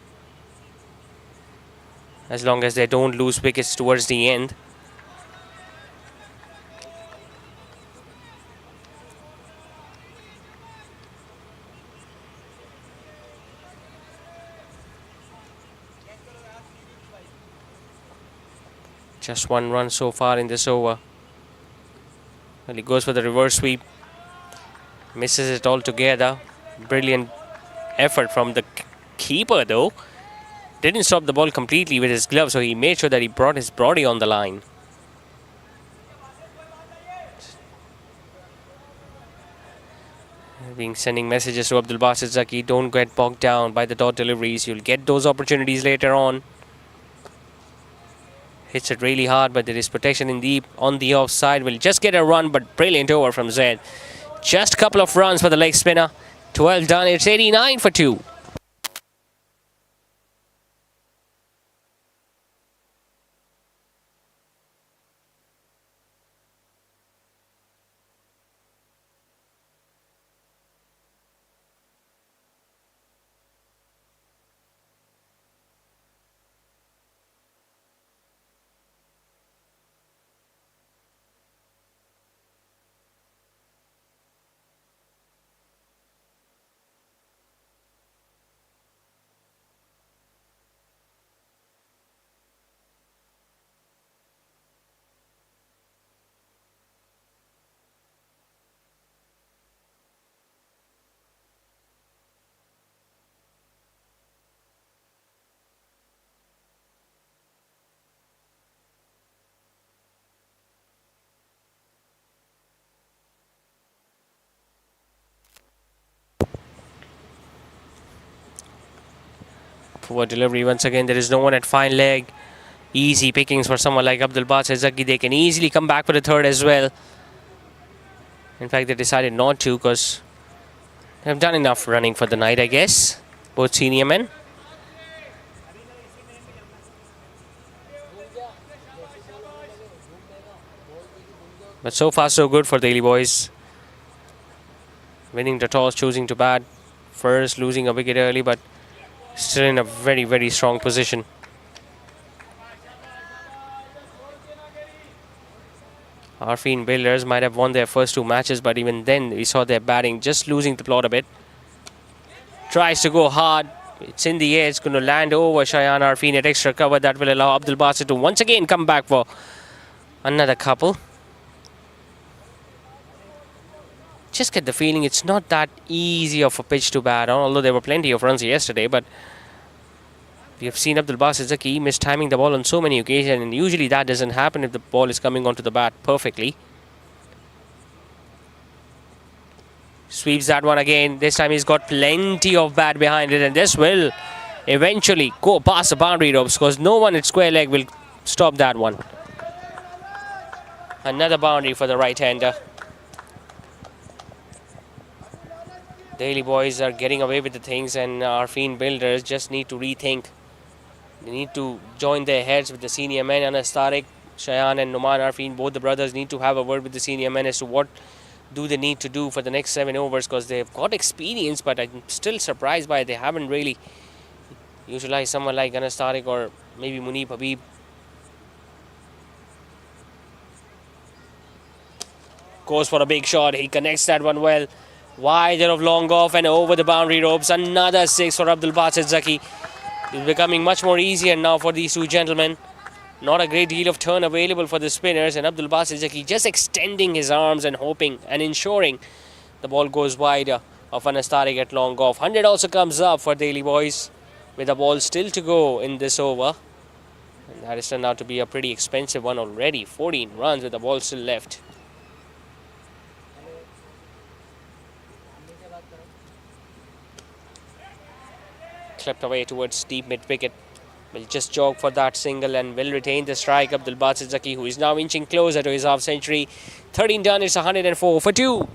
As long as they don't lose wickets towards the end. Just 1 run so far in this over. Well, he goes for the reverse sweep. Misses it altogether. Brilliant effort from the keeper though. Didn't stop the ball completely with his glove, so he made sure that he brought his body on the line. Being sending messages to Abdul Basit Zaki, don't get bogged down by the dot deliveries. You'll get those opportunities later on. Hits it really hard, but there is protection in the on the offside. Will just get a run, but brilliant over from Zaid. Just a couple of runs for the leg spinner. 12 done. It's 89 for 2. Poor delivery once again. There is no one at fine leg. Easy pickings for someone like Abdul Basit Zaki. They can easily come back for the third as well. In fact, they decided not to because they have done enough running for the night, I guess. Both senior men. But so far so good for Delhi boys. Winning the toss, choosing to bat first, losing a wicket early, but still in a very, very strong position. Arfeen Builders might have won their first two matches, but even then we saw their batting just losing the plot a bit. Tries to go hard. It's in the air. It's going to land over Shayan Arfeen at extra cover. That will allow Abdul Basit to once again come back for another couple. Just get the feeling it's not that easy of a pitch to bat on, although there were plenty of runs yesterday, but we have seen Abdul Basit Zaki mistiming the ball on so many occasions, and usually that doesn't happen if the ball is coming onto the bat perfectly. Sweeps that one again. This time he's got plenty of bat behind it, and this will eventually go past the boundary ropes because no one at square leg will stop that one. Another boundary for the right-hander. Delhi boys are getting away with the things, and Arfeen Builders just need to rethink. They need to join their heads with the senior men. Anas Tariq, Shayan and Numan Arfeen, both the brothers need to have a word with the senior men as to what do they need to do for the next 7 overs, because they've got experience, but I'm still surprised by they haven't really utilized someone like Anas Tariq or maybe Munib Habib. Goes for a big shot. He connects that one well. Wide of long off and over the boundary ropes. Another 6 for Abdul Basit Zaki. It's becoming much more easier now for these two gentlemen. Not a great deal of turn available for the spinners, and Abdul Basit Zaki just extending his arms and hoping and ensuring the ball goes wide of Anas Tariq at long off. 100 also comes up for Delhi boys with the ball still to go in this over. And that has turned out to be a pretty expensive one already. 14 runs with the ball still left. Clipped away towards deep mid-wicket. Will just jog for that single and will retain the strike. Abdul Basit Zaki, who is now inching closer to his half century. 13 done, it's 104 for 2.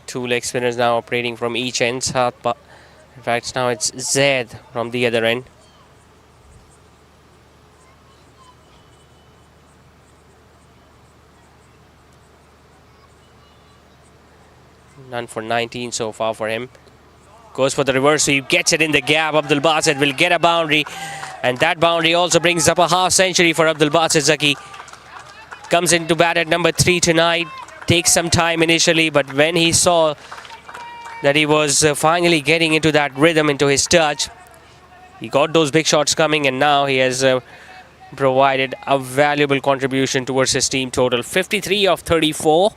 Two leg spinners now operating from each end. In fact, now it's Zaid from the other end. None for 19 so far for him. Goes for the reverse sweep, gets it in the gap. Abdul Basit will get a boundary, and that boundary also brings up a half century for Abdul Basit Zaki. Comes into bat at number 3 tonight. Takes some time initially, but when he saw that he was finally getting into that rhythm, into his touch, he got those big shots coming, and now he has provided a valuable contribution towards his team total. 53 of 34,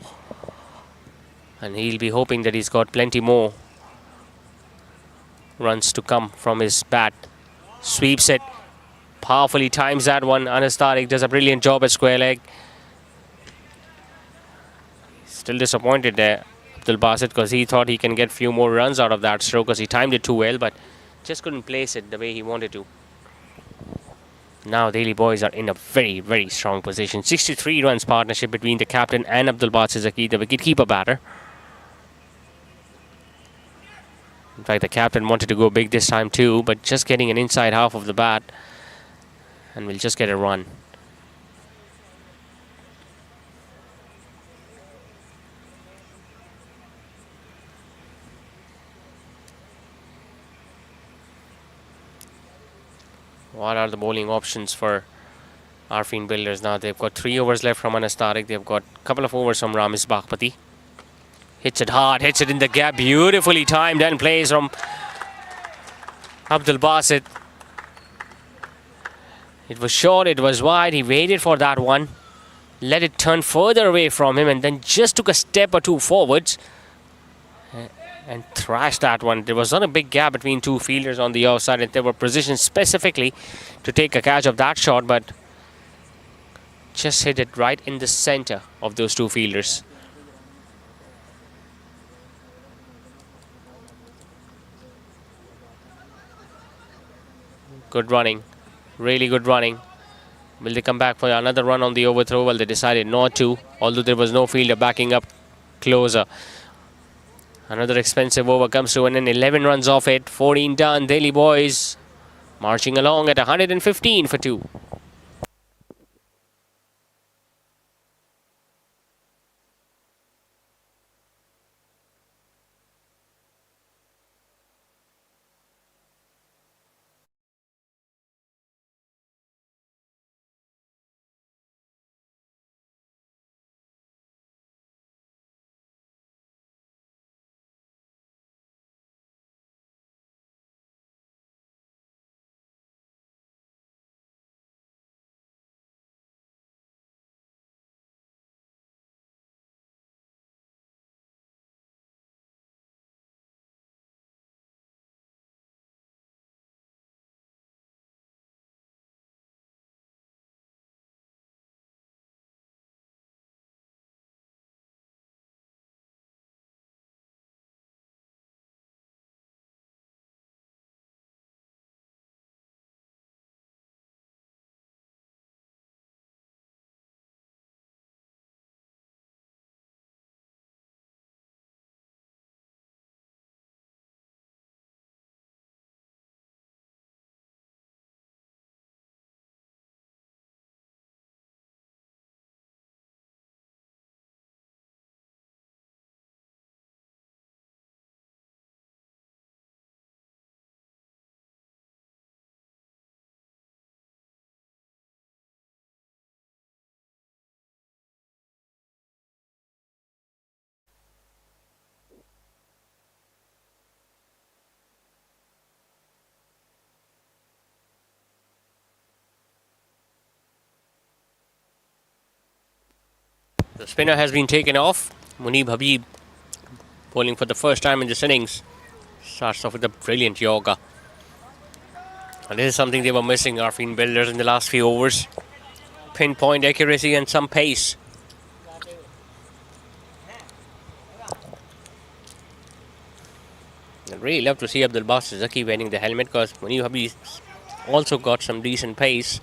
and he'll be hoping that he's got plenty more runs to come from his bat. Sweeps it, powerfully times that one. Anas Tariq does a brilliant job at square leg. Still disappointed there, Abdul Basit, because he thought he can get few more runs out of that stroke because he timed it too well, but just couldn't place it the way he wanted to. Now Delhi boys are in a very, very strong position. 63 runs partnership between the captain and Abdul Basit Zaki, the wicket-keeper batter. In fact, the captain wanted to go big this time too, but just getting an inside half of the bat, and we'll just get a run. What are the bowling options for Arfeen Builders now? They've got 3 overs left from Anas Tariq. They've got a couple of overs from Ramis Baghpati. Hits it hard, hits it in the gap. Beautifully timed and plays from Abdul Basit. It was short, it was wide. He waited for that one. Let it turn further away from him and then just took a step or two forwards and thrashed that one. There was not a big gap between 2 fielders on the outside, and they were positioned specifically to take a catch of that shot, but just hit it right in the center of those 2 fielders. Good running, really good running. Will they come back for another run on the overthrow? Well, they decided not to, although there was no fielder backing up closer. Another expensive over comes to an end. 11 runs off it, 14 done. Delhi boys marching along at 115 for 2. The spinner has been taken off. Munib Habib bowling for the first time in this innings. Starts off with a brilliant Yorker. And this is something they were missing, Arfeen Builders, in the last few overs. Pinpoint accuracy and some pace. I'd really love to see Abdul Basit Zaki wearing the helmet, because Munib Habib also got some decent pace.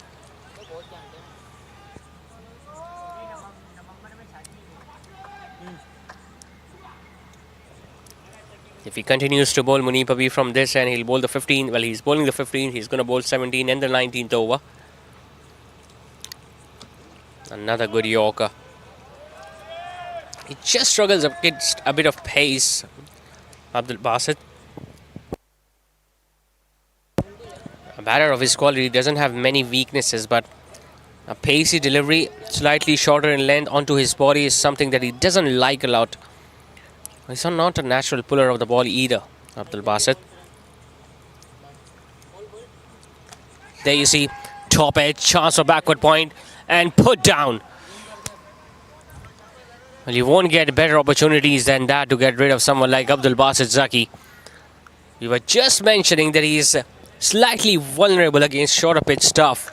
If he continues to bowl Munib Habib from this and he'll bowl the 15, well, he's bowling the 15, he's going to bowl 17 and the 19th over. Another good Yorker. He just struggles against a bit of pace, Abdul Basit. A batter of his quality doesn't have many weaknesses, but a pacey delivery, slightly shorter in length onto his body, is something that he doesn't like a lot. He's not a natural puller of the ball either, Abdul Basit. There you see, top edge, chance for backward point, and put down. Well, you won't get better opportunities than that to get rid of someone like Abdul Basit Zaki. We were just mentioning that he's slightly vulnerable against shorter pitch stuff,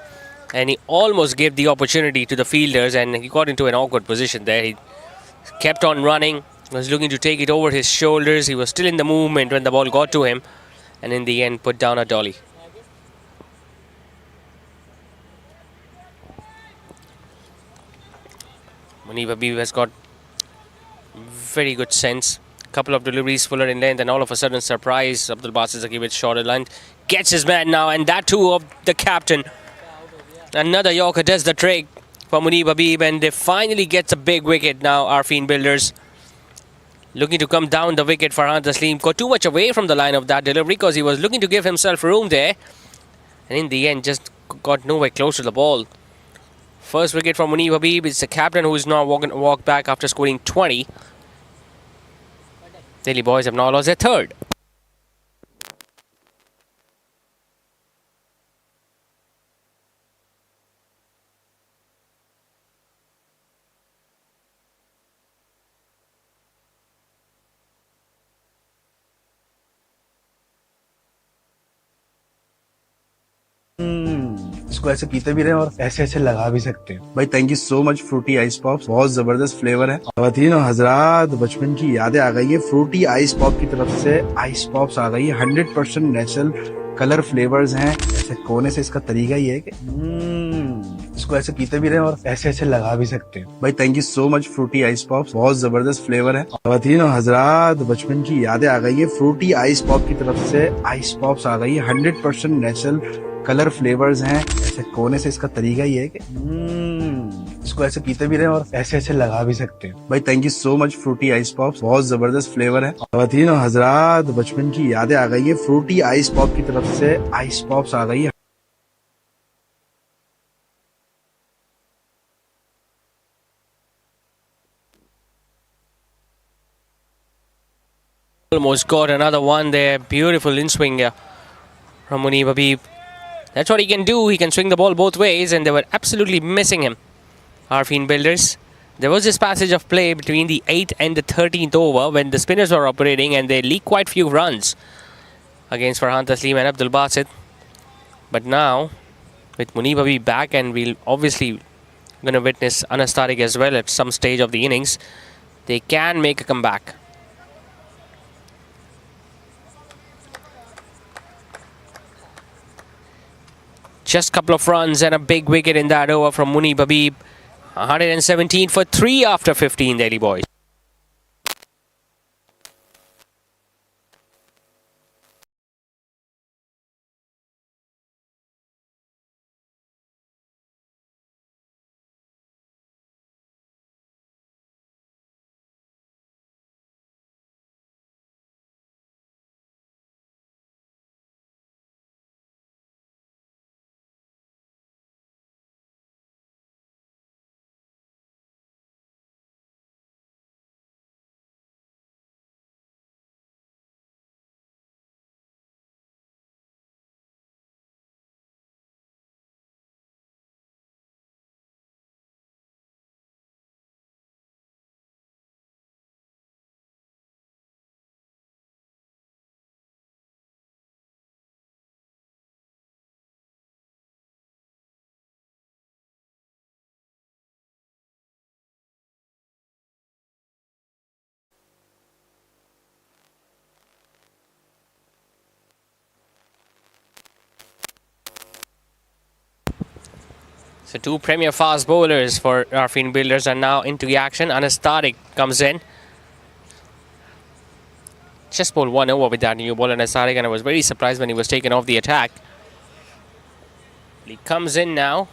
and he almost gave the opportunity to the fielders, and he got into an awkward position there. He kept on running, was looking to take it over his shoulders. He was still in the movement when the ball got to him, and in the end put down a dolly. Munib Habib has got very good sense. Couple of deliveries fuller in length, and all of a sudden surprise Abdul Basit Zaki with shorter length. Gets his man now, and that too of the captain. Another Yorker does the trick for Munib Habib, and they finally gets a big wicket now, Arfeen Builders. Looking to come down the wicket. Farhan Taslim got too much away from the line of that delivery because he was looking to give himself room there. and in the end just got nowhere close to the ball. First wicket from Munib Habib. It's the captain who is now walked back after scoring 20. Delhi boys have now lost their third. इसको ऐसे पीते भी रहे और ऐसे ऐसे लगा भी सकते हैं। भाई thank you so much Frooti ice pops, बहुत जबरदस्त फ्लेवर है। ख़वातीन और हजरात, बचपन की यादें आ गई है। फ्रूटी आइस पॉप की तरफ से आइस पॉप्स आ गई है। 100% नेचुरल कलर फ्लेवर्स हैं। ऐसे कोने से इसका तरीका ही है कि इसको ऐसे पीते भी रहे और ऐसे ऐसे लगा भी सकते हैं। भाई thank you so much Frooti ice pops, बहुत जबरदस्त फ्लेवर है। ख़वातीन और हजरात, बचपन की यादें आ गई है। फ्रूटी आइस पॉप की तरफ से आइस पॉप्स आ गई है। 100% नेचुरल कलर फ्लेवर्स हैं। ऐसे कोने से इसका तरीका ही है कि इसको ऐसे पीते भी रहे और ऐसे ऐसे लगा भी सकते हैं। भाई thank you so much Frooti ice pops, बहुत जबरदस्त फ्लेवर है। ख़वातीन और हजरात, बचपन की यादें आ गई है। फ्रूटी आइस पॉप की तरफ से आइस पॉप्स आ गई है। Almost got another one there. Beautiful in swing from Munib Habib. That's what he can do. He can swing the ball both ways, and they were absolutely missing him. Arfeen Builders. There was this passage of play between the 8th and the 13th over when the spinners were operating, and they leaked quite few runs against Farhan Taslim and Abdul Basit. But now, with Munib Habib back, and we'll obviously going to witness Anas Tariq as well at some stage of the innings, they can make a comeback. Just a couple of runs and a big wicket in that over from Munib Habib. 117 for 3 after 15, Delhi boys. So two premier fast bowlers for Arfeen Builders are now into the action. Anas Tariq comes in. Just bowled 1 over with that new ball, Anas Tariq, and I was very surprised when he was taken off the attack. He comes in now.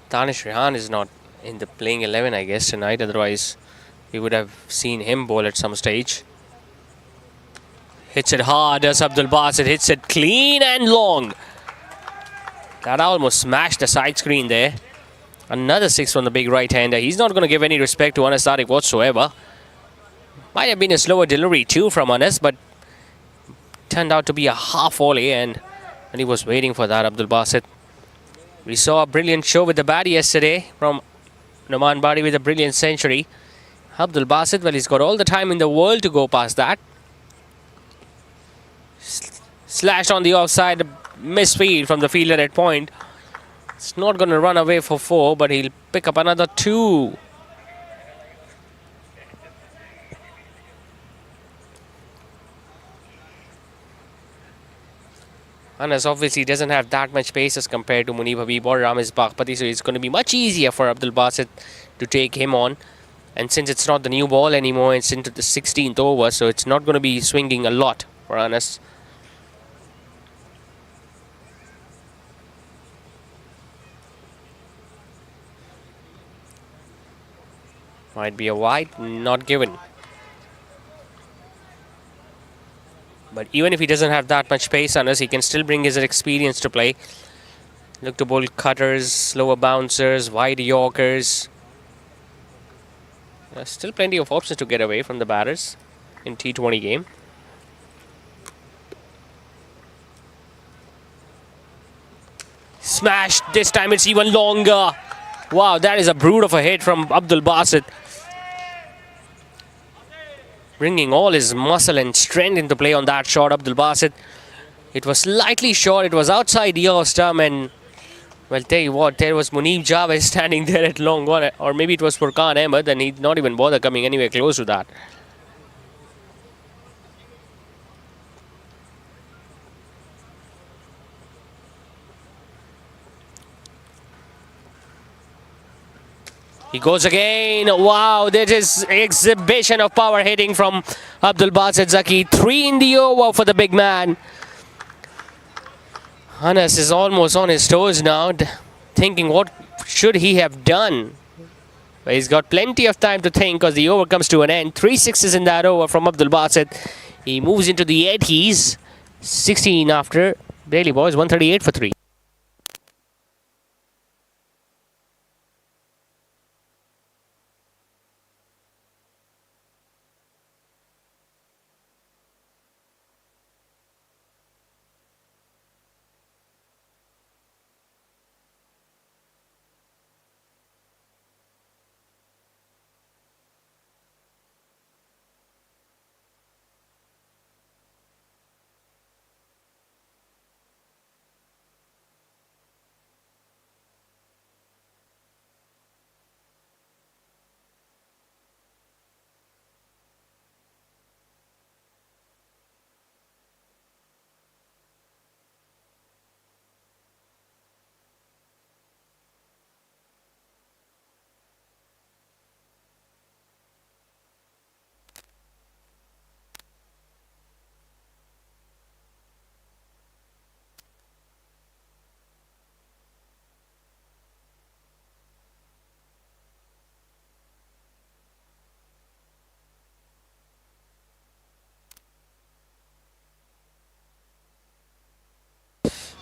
Danish Rehan is not in the playing 11, I guess, tonight. Otherwise, we would have seen him bowl at some stage. Hits it hard as Abdul Basit hits it clean and long. That almost smashed the side screen there. Another 6 from the big right-hander. He's not going to give any respect to Anas Tariq whatsoever. Might have been a slower delivery too from Anas, but turned out to be a half volley, and he was waiting for that, Abdul Basit. We saw a brilliant show with the bat yesterday from Noman Badi with a brilliant century. Abdul Basit, well, he's got all the time in the world to go past that. Slashed on the offside, misfield from the fielder at point. It's not going to run away for 4, but he'll pick up another 2. Anas obviously doesn't have that much pace as compared to Munib Habib or Ramiz Baghpati, so it's going to be much easier for Abdul Basit to take him on. And since it's not the new ball anymore, it's into the 16th over, so it's not going to be swinging a lot for Anas. Might be a wide, not given. But even if he doesn't have that much pace on us, he can still bring his experience to play. Look to bowl cutters, slower bouncers, wide yorkers. There's still plenty of options to get away from the batters in T20 game. Smashed. This time it's even longer. Wow, that is a brute of a hit from Abdul Basit. Bringing all his muscle and strength into play on that shot, Abdul Basit. It was slightly short. It was outside the stump, and well, tell you what, there was Muneeb Javed standing there at long one, or maybe it was Furqan Ahmed, and he'd not even bother coming anywhere close to that. He goes again. Wow, that is exhibition of power hitting from Abdul Basit Zaki. 3 in the over for the big man. Anas is almost on his toes now, thinking what should he have done. But he's got plenty of time to think because the over comes to an end. 3 sixes in that over from Abdul Basit. He moves into the 80s. 16 after. Daily boys, 138 for 3.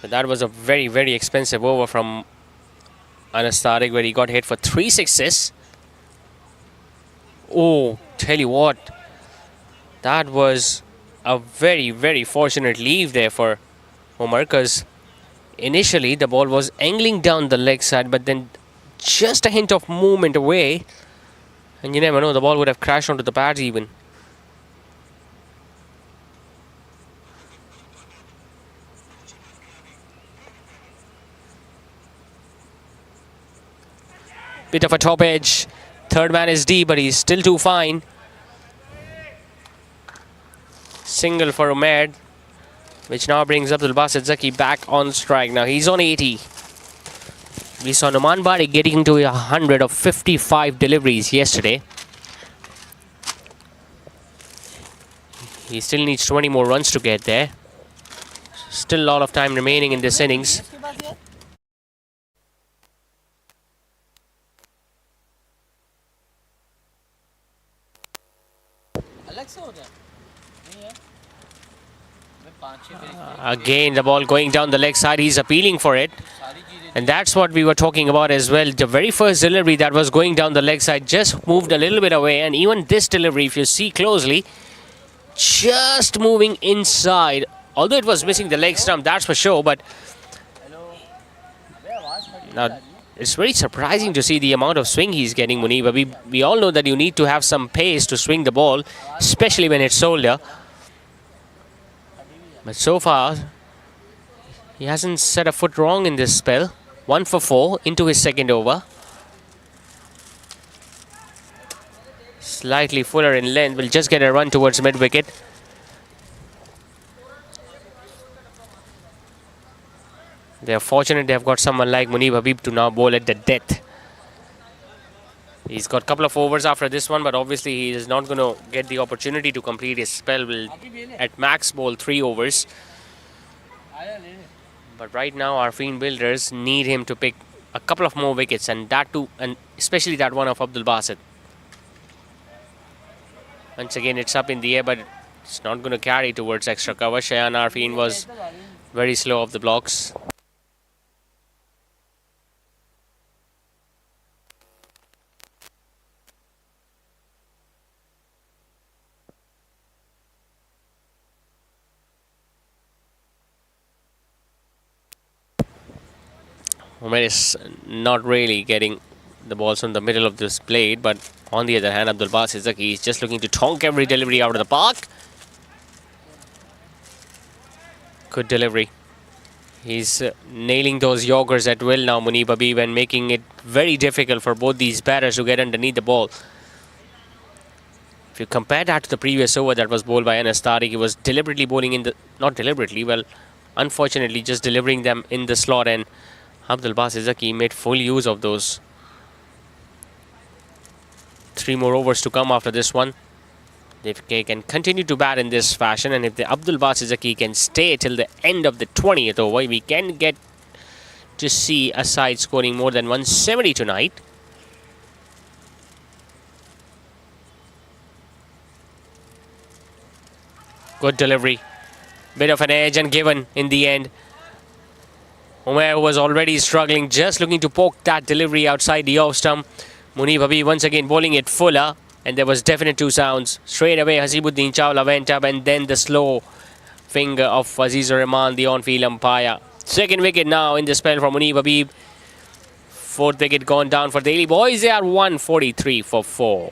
But that was a very, very expensive over from Anas Tariq, where he got hit for 3 sixes. Oh, tell you what, that was a very, very fortunate leave there for Omar, because initially the ball was angling down the leg side, but then just a hint of movement away, and you never know, the ball would have crashed onto the pads even. Bit of a top edge. Third man is D, but he's still too fine. Single for Umair, which now brings Abdul Basit Zaki back on strike. Now he's on 80. We saw Numan Bari getting to 100 of 55 deliveries yesterday. He still needs 20 more runs to get there. Still a lot of time remaining in this innings. Again, the ball going down the leg side. He's appealing for it. And that's what we were talking about as well. The very first delivery that was going down the leg side just moved a little bit away. And even this delivery, if you see closely, just moving inside. Although it was missing the leg stump, that's for sure. But now it's very surprising to see the amount of swing he's getting, Munib. We all know that you need to have some pace to swing the ball, especially when it's shoulder. But so far, he hasn't set a foot wrong in this spell. 1 for 4 into his second over. Slightly fuller in length. Will just get a run towards mid-wicket. They're fortunate they've got someone like Munib Habib to now bowl at the death. He's got a couple of overs after this one, but obviously he is not going to get the opportunity to complete his spell. Will at max bowl 3 overs. But right now, Arfeen Builders need him to pick a couple of more wickets, and that too, and especially that one of Abdul Basit. Once again, it's up in the air, but it's not going to carry towards extra cover. Shayan Arfeen was very slow off the blocks. Umer is not really getting the balls from the middle of this blade, but on the other hand, Abdul Basit Zaki is just looking to tonk every delivery out of the park. Good delivery. He's nailing those Yorkers at will now, Munib Habib, and making it very difficult for both these batters to get underneath the ball. If you compare that to the previous over that was bowled by Anas Tariq, he was deliberately bowling in the... not deliberately, well, unfortunately just delivering them in the slot, and Abdul Basit Zaki made full use of those. 3 more overs to come after this one. If they can continue to bat in this fashion, and if the Abdul Basit Zaki can stay till the end of the 20th over, we can get to see a side scoring more than 170 tonight. Good delivery. Bit of an edge and given in the end. Umer was already struggling, just looking to poke that delivery outside the off stump. Munib Habib once again bowling it fuller, and there was definite 2 sounds. Straight away, Hasibuddin Chawla went up, and then the slow finger of Azizur Rahman, the on-field umpire. Second wicket now in the spell from Munib Habib. 4th wicket gone down for Delhi boys. They are 143 for 4.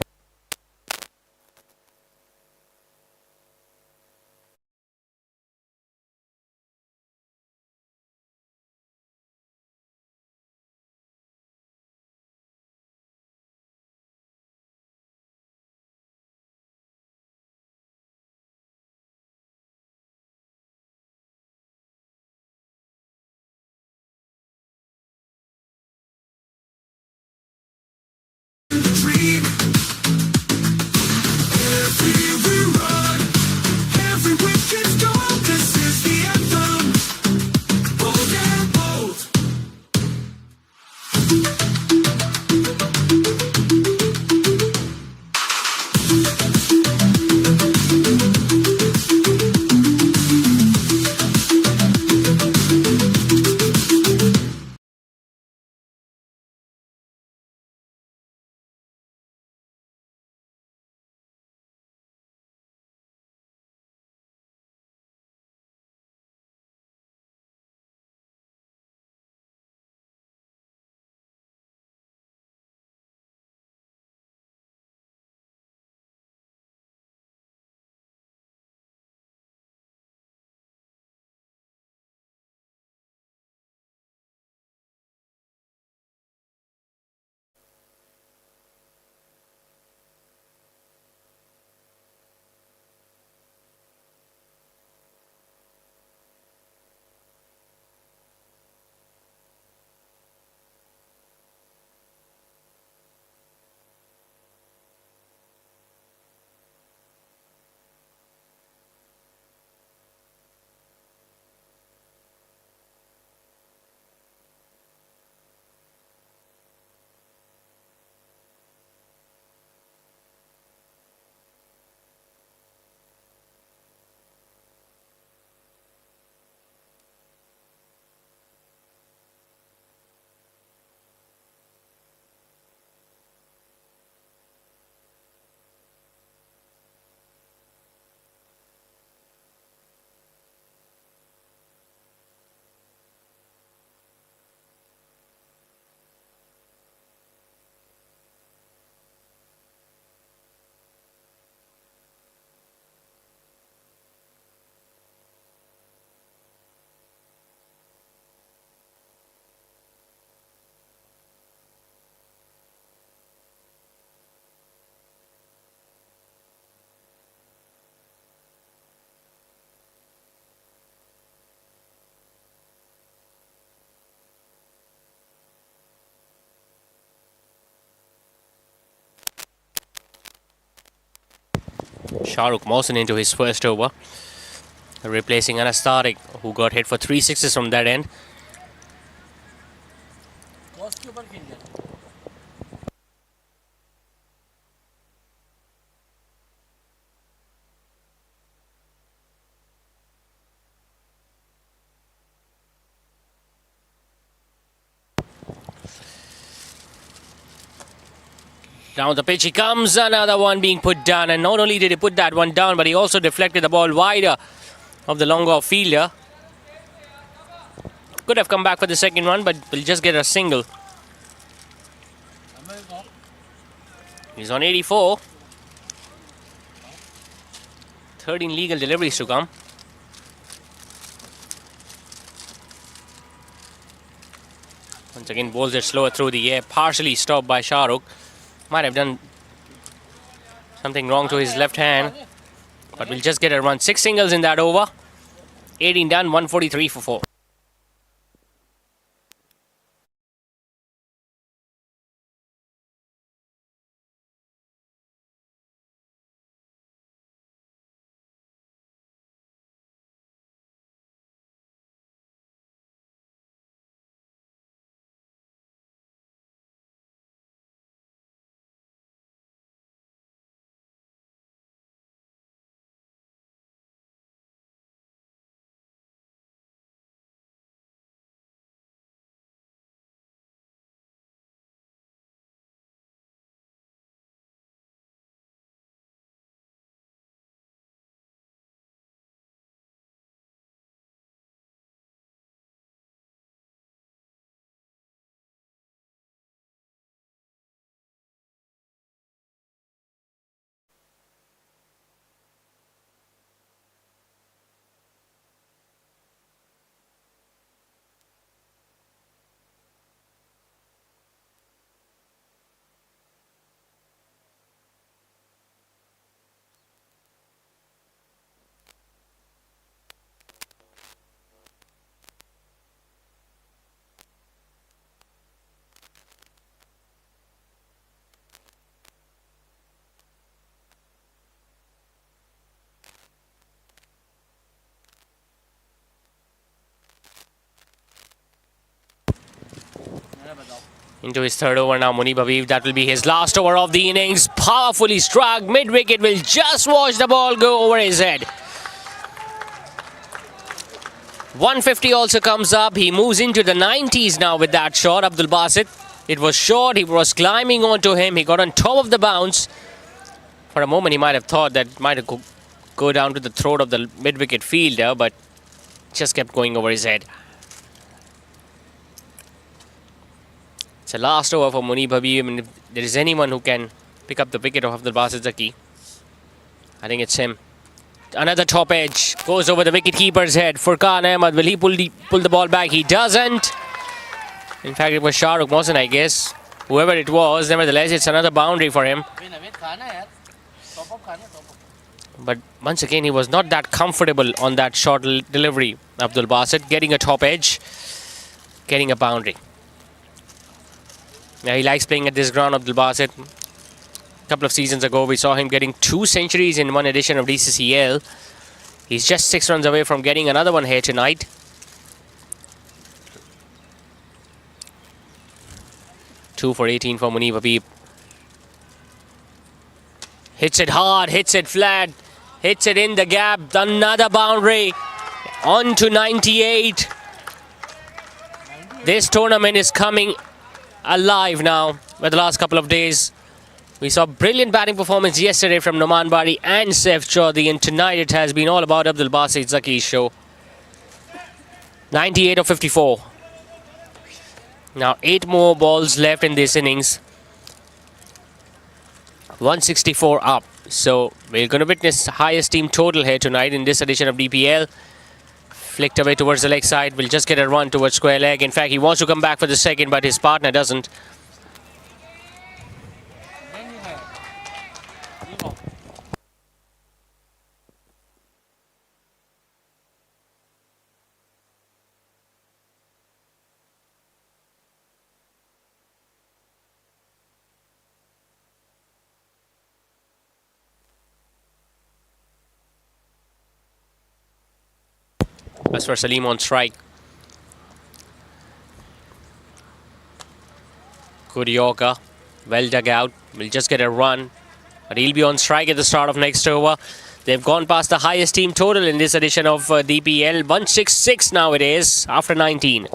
Dream. Every run, every wicket's gold. This is the anthem. Bold and bold. Shahrukh Mohsin into his first over, replacing Anas Tariq, who got hit for 3 sixes from that end. Down the pitch he comes, another one being put down, and not only did he put that one down, but he also deflected the ball wider of the longer fielder. Could have come back for the second one, but will just get a single. He's on 84. 13 legal deliveries to come. Once again, bowls it slower through the air, partially stopped by Shahrukh. Might have done something wrong to his left hand, but we'll just get a run. 6 singles in that over. 18 done, 143 for 4. Into his third over now, Munib Habib. That will be his last over of the innings. Powerfully struck. Mid-wicket will just watch the ball go over his head. 150 also comes up. He moves into the 90s now with that shot, Abdul Basit. It was short. He was climbing onto him. He got on top of the bounce. For a moment, he might have thought that might have go down to the throat of the mid-wicket fielder, but just kept going over his head. It's a last over for Munib Habib, and if there is anyone who can pick up the wicket of Abdul Basit Zaki, I think it's him. Another top edge goes over the wicket-keeper's head. Furqan Ahmed, will he pull the ball back? He doesn't. In fact, it was Shahrukh, wasn't I guess? Whoever it was, nevertheless, it's another boundary for him. But once again, he was not that comfortable on that short delivery. Abdul Basit getting a top edge, getting a boundary. Yeah, he likes playing at this ground, Abdul Basit. A couple of seasons ago, we saw him getting 2 centuries in one edition of DCCL. He's just 6 runs away from getting another one here tonight. Two for 18 for Munib Habib. Hits it hard, hits it flat, hits it in the gap. Another boundary. On to 98. This tournament is coming alive now with the last couple of days. We saw brilliant batting performance yesterday from Noman Bari and Saif Chaudhary, and tonight it has been all about Abdul Basit Zaki's show. 98 of 54. Now 8 more balls left in this innings. 164 up. So we're going to witness highest team total here tonight in this edition of DPL. Flicked away towards the leg side. Will just get a run towards square leg. In fact, he wants to come back for the second, but his partner doesn't. As for Salim on strike. Good Yorker. Well dug out. Will just get a run. But he'll be on strike at the start of next over. They've gone past the highest team total in this edition of DPL. 166 now it is after 19.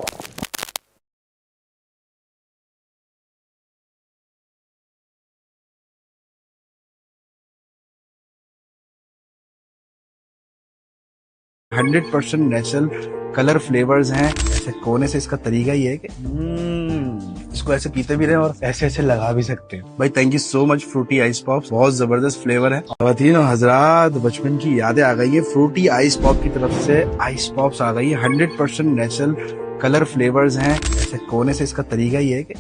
100% natural colour flavours हैं। ऐसे कोने से इसका तरीका ही है कि इसको ऐसे पीते भी रहे और ऐसे ऐसे लगा भी सकते हैं। भाई thank you so much Frooti ice pops, बहुत जबरदस्त फ्लेवर है। ख़वातीन और हजरात, बचपन की यादें आ गई है। फ्रूटी आइस पॉप की तरफ से आइस पॉप्स आ गई है। 100% नेचुरल कलर फ्लेवर्स हैं। ऐसे कोने से इसका तरीका ही है कि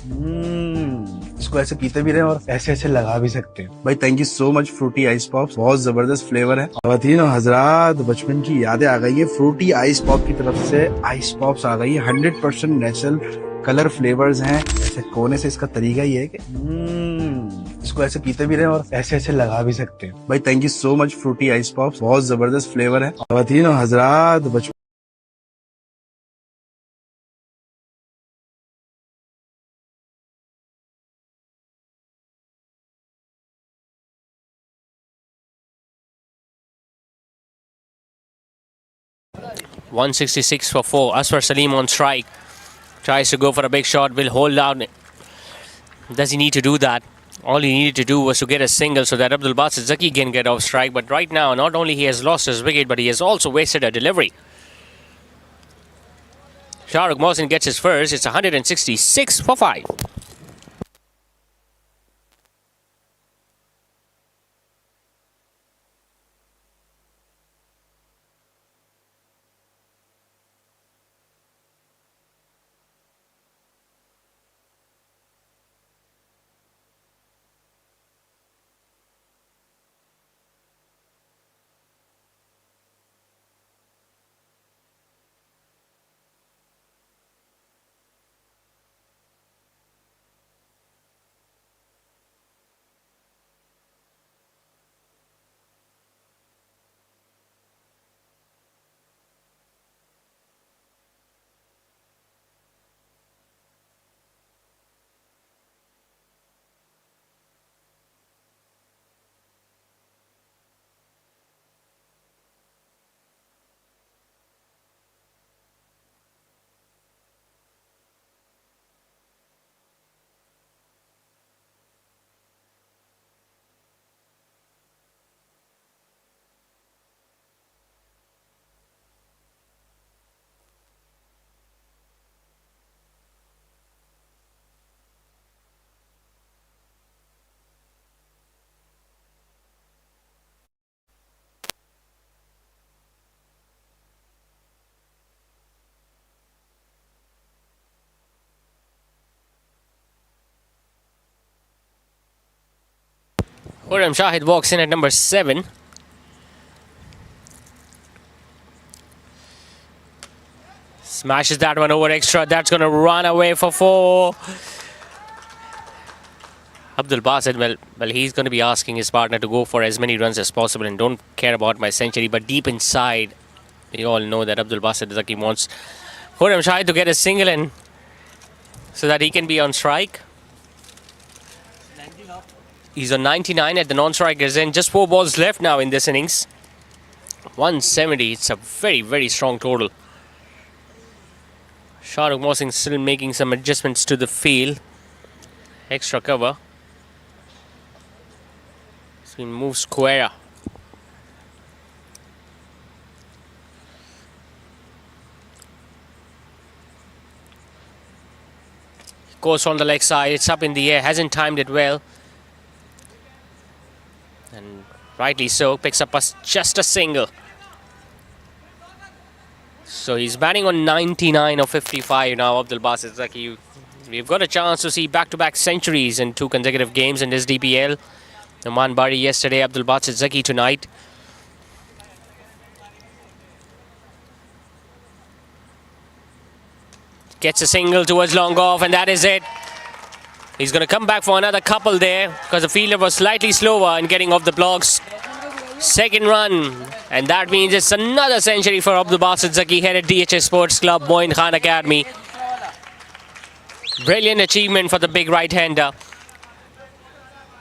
इसको ऐसे पीते भी रहे और ऐसे ऐसे लगा भी सकते हैं। भाई thank you so much Frooti ice pops, बहुत जबरदस्त फ्लेवर है। ख़वातीन और हजरात, बचपन की यादें आ गई है। फ्रूटी आइस पॉप की तरफ से आइस पॉप्स आ गई है। 100% नेचुरल कलर फ्लेवर्स हैं। ऐसे कोने से इसका तरीका ही है कि इसको ऐसे पीते भी रहे और ऐसे ऐसे लगा भी सकते हैं। भाई thank you so much Frooti ice pops, बहुत जबरदस्त फ्लेवर है। ख़वातीन और हजरात, बचपन 166 for 4. Aswar Salim on strike. Tries to go for a big shot. Will hold down. Does he need to do that? All he needed to do was to get a single so that Abdul Basit Zaki can get off strike. But right now, not only he has lost his wicket, but he has also wasted a delivery. Shahrukh Mohsin gets his first. It's 166 for 5. Khurram Shahid walks in at number 7. Smashes that one over extra. That's going to run away for 4. Abdul Basit, well, he's going to be asking his partner to go for as many runs as possible and don't care about my century. But deep inside, we all know that Abdul Basit Zaki wants Khurram Shahid to get a single in so that he can be on strike. He's on 99 at the non-strikers end. Just 4 balls left now in this innings. 170. It's a very, very strong total. Shahrukh Mohsin still making some adjustments to the field. Extra cover. It's been moved square. Goes on the leg side. It's up in the air. Hasn't timed it well. And rightly so, picks up just a single. So he's batting on 99 of 55 now, Abdul Basit Zaki. We've got a chance to see back-to-back centuries in 2 consecutive games in this DPL. Oman Bari yesterday, Abdul Basit Zaki tonight. Gets a single towards long off, and that is it. He's going to come back for another couple there because the fielder was slightly slower in getting off the blocks. Second run, and that means it's another century for Abdul Basit Zaki here at DHS Sports Club, Moin Khan Academy. Brilliant achievement for the big right-hander.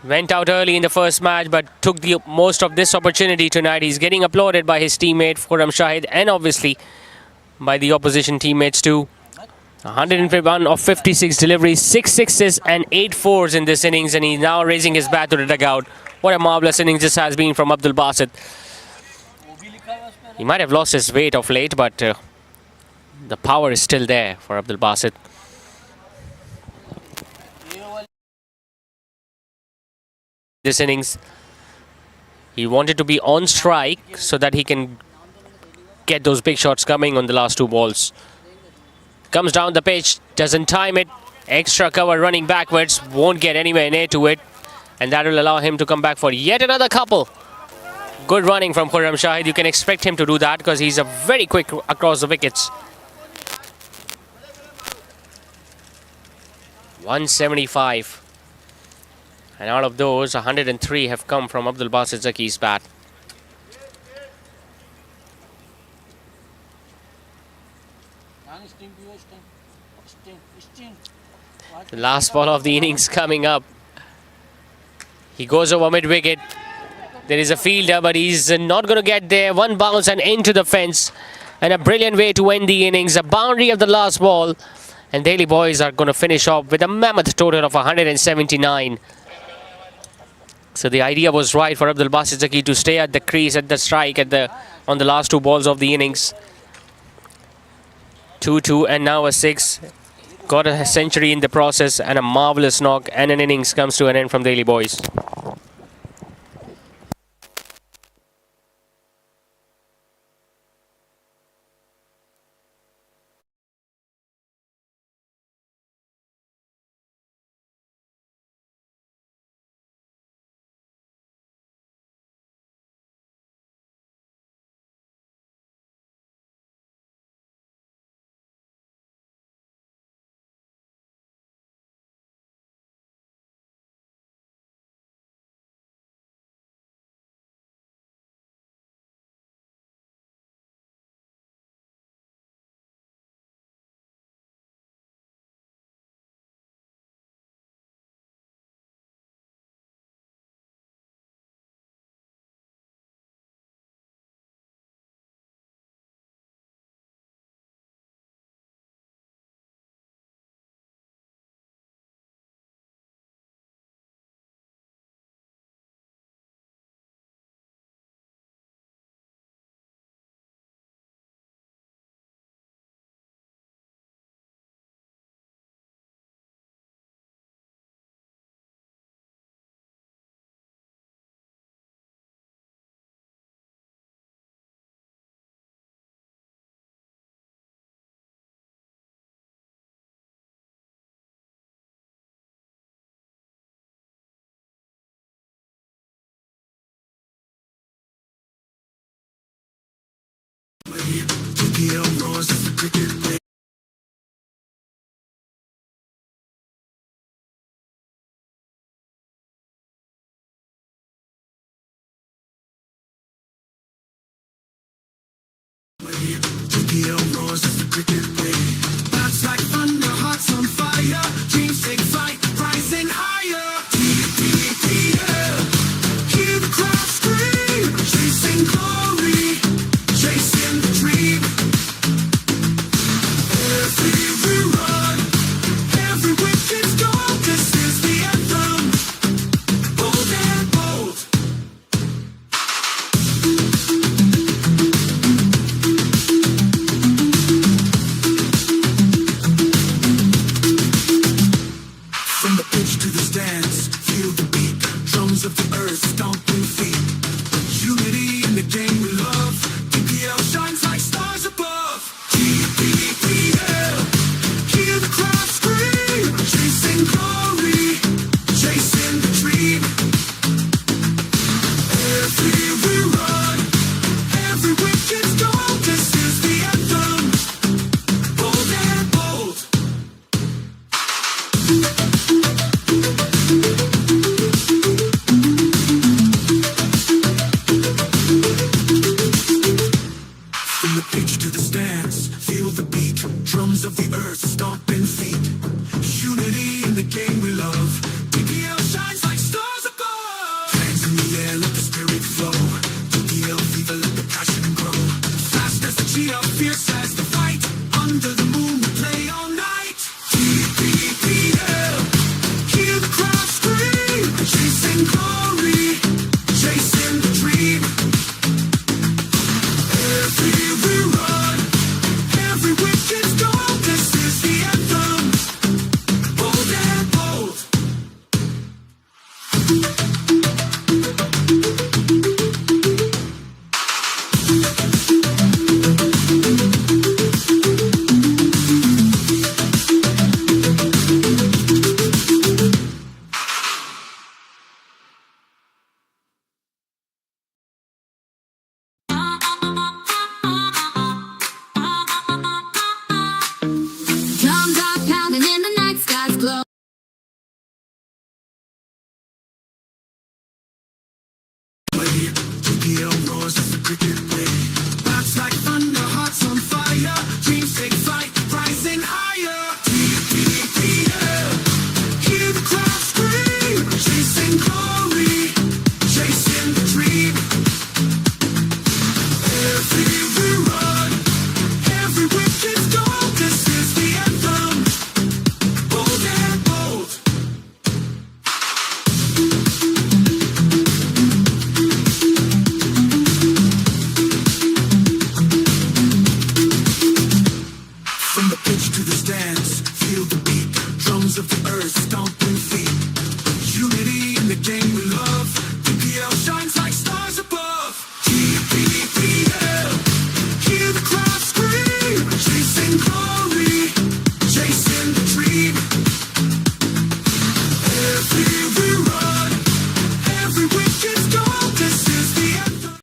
Went out early in the first match but took the most of this opportunity tonight. He's getting applauded by his teammate Khurram Shahid and obviously by the opposition teammates too. 151 of 56 deliveries, 6 sixes and 8 fours in this innings, and he's now raising his bat to the dugout. What a marvellous innings this has been from Abdul Basit. He might have lost his weight of late, but the power is still there for Abdul Basit. This innings, he wanted to be on strike so that he can get those big shots coming on the last 2 balls. Comes down the pitch, doesn't time it. Extra cover running backwards, won't get anywhere near to it. And that will allow him to come back for yet another couple. Good running from Khurram Shahid. You can expect him to do that because he's a very quick across the wickets. 175. And out of those, 103 have come from Abdul Basit Zaki's bat. The last ball of the innings coming up. He goes over mid-wicket. There is a fielder, but he's not going to get there. One bounce and into the fence. And a brilliant way to end the innings. A boundary of the last ball. And Delhi boys are going to finish off with a mammoth total of 179. So the idea was right for Abdul Basit Zaki to stay at the crease, at the strike, on the last 2 balls of the innings. 2-2 and now a 6. Got a century in the process and a marvellous knock, and an innings comes to an end from Delhi boys. That's like thunder, hearts on fire. Dreams take flight, rising higher. Hear the crowd scream, chasing glory, chasing the dream. Every run, every wicket's goal. This is the anthem, bold and bold. From the pitch to the stands, feel the beat. Drums of the earth, stomping feet. Unity in the game we love. DPL shines like stars above. DPL, hear the crowd scream. Chasing glory, chasing the dream. Every run, every wicket's goal. This is the anthem, bold and bold. From the pitch to the stands, feel the beat. Drums of the earth, stomping feet. Unity in the game we love. DPL shines like stars above. Hands in the air, let the spirit flow. DPL fever, let the passion grow. Fast as the cheetah, fierce as the fight. Under the moon, we play all night. DPL, hear the crowd scream. Chasing glory, chasing the dream. wicked way. Bats like thunder, hearts on fire. Dreams take flight, rising higher. PPPL, hear the crowd scream. Chasing glory, chasing the dream. Every we run, every wicked goal. This is the anthem, bold and bold. From the pitch to the stands, feel the beat. Drums of the earth, stomping feet. Unity in the game we love. PPL shines like stars above. PPL, hear the crowd scream. Chasing glory, chasing the dream. Every we run, every wicked goal. This is the anthem.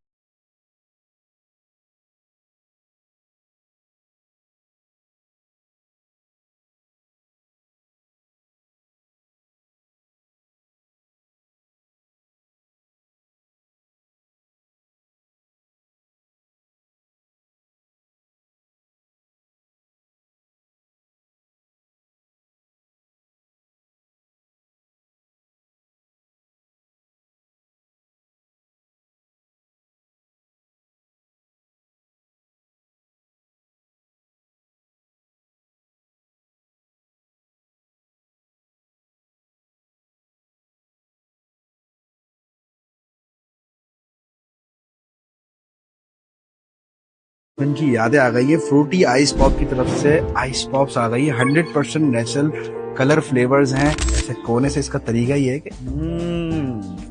बचपन की यादें आ गई है Frooti ice pop की तरफ से। Ice pops आ गई है 100% नेचुरल कलर फ्लेवर्स हैं। ऐसे कोने से इसका तरीका ही है कि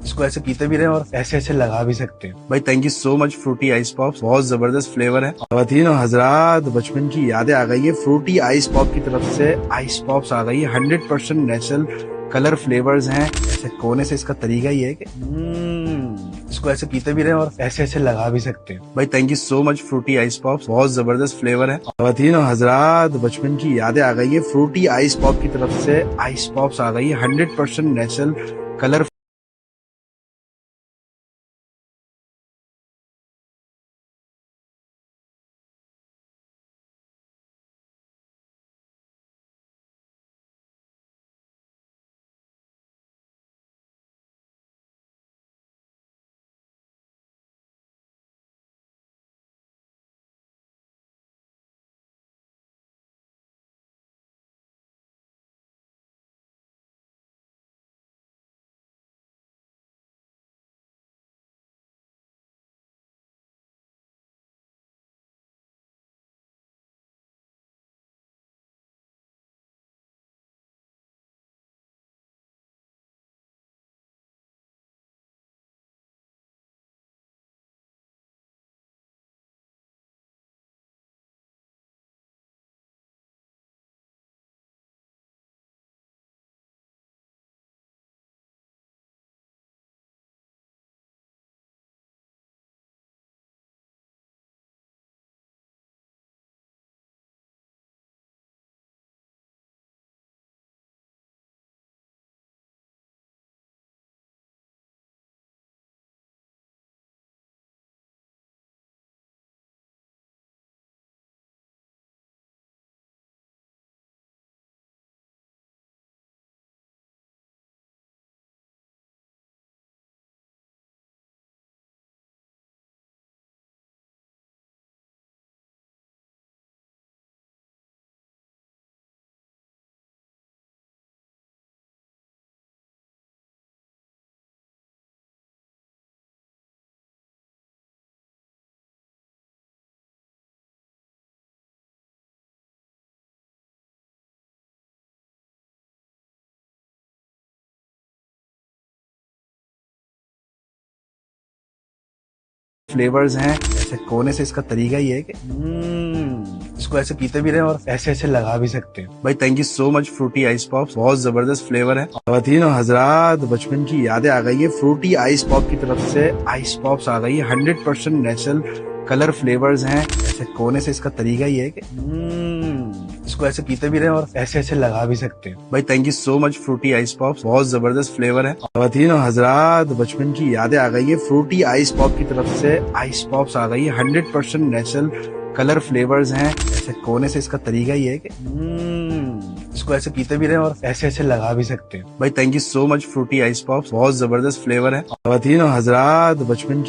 इसको ऐसे पीते भी रहे और ऐसे ऐसे लगा भी सकते हैं। भाई thank you so much Frooti ice pops, बहुत जबरदस्त फ्लेवर है। खवातीन और हजरात, बचपन की यादें आ गई है फ्रूटी आइस पॉप की तरफ से। आइस पॉप्स आ गई है 100% नेचुरल कलर फ्लेवर्स हैं। ऐसे कोने से इसका तरीका ही है कि इसको ऐसे पीते भी रहे और ऐसे ऐसे लगा भी सकते हैं। भाई thank you so much Frooti ice pops, बहुत जबरदस्त फ्लेवर है। खवातीन और हजरात, बचपन की यादें आ गई है फ्रूटी आइस पॉप की तरफ से। आइस पॉप्स आ गई है 100% नेचुरल कलर फ्लेवर्स हैं। ऐसे कोने से इसका तरीका ही है कि इसको ऐसे पीते भी रहे और ऐसे ऐसे लगा भी सकते हैं। भाई thank you so much Frooti ice pops, बहुत जबरदस्त फ्लेवर है। खवातीन और हजरात, बचपन की यादें आ गई है फ्रूटी आइस पॉप की तरफ से। आइस पॉप्स आ गई है 100% नेचुरल कलर फ्लेवर्स हैं। ऐसे कोने से इसका तरीका ही है कि इसको ऐसे पीते भी रहे और ऐसे ऐसे लगा भी सकते हैं। भाई thank you so much Frooti ice pops, बहुत जबरदस्त फ्लेवर है। खवातीन और हजरात, बचपन की यादें आ गई है। फ्रूटी आइस पॉप की तरफ से आइस पॉप्स आ गई है। 100% नेचुरल कलर फ्लेवर्स हैं। ऐसे कोने से इसका तरीका ये है कि इसको ऐसे पीते भी रहे और ऐसे ऐसे लगा भी सकते हैं। भाई thank you so much Frooti ice pops, बहुत जबरदस्त फ्लेवर है। खवातीन और हजरात, बचपन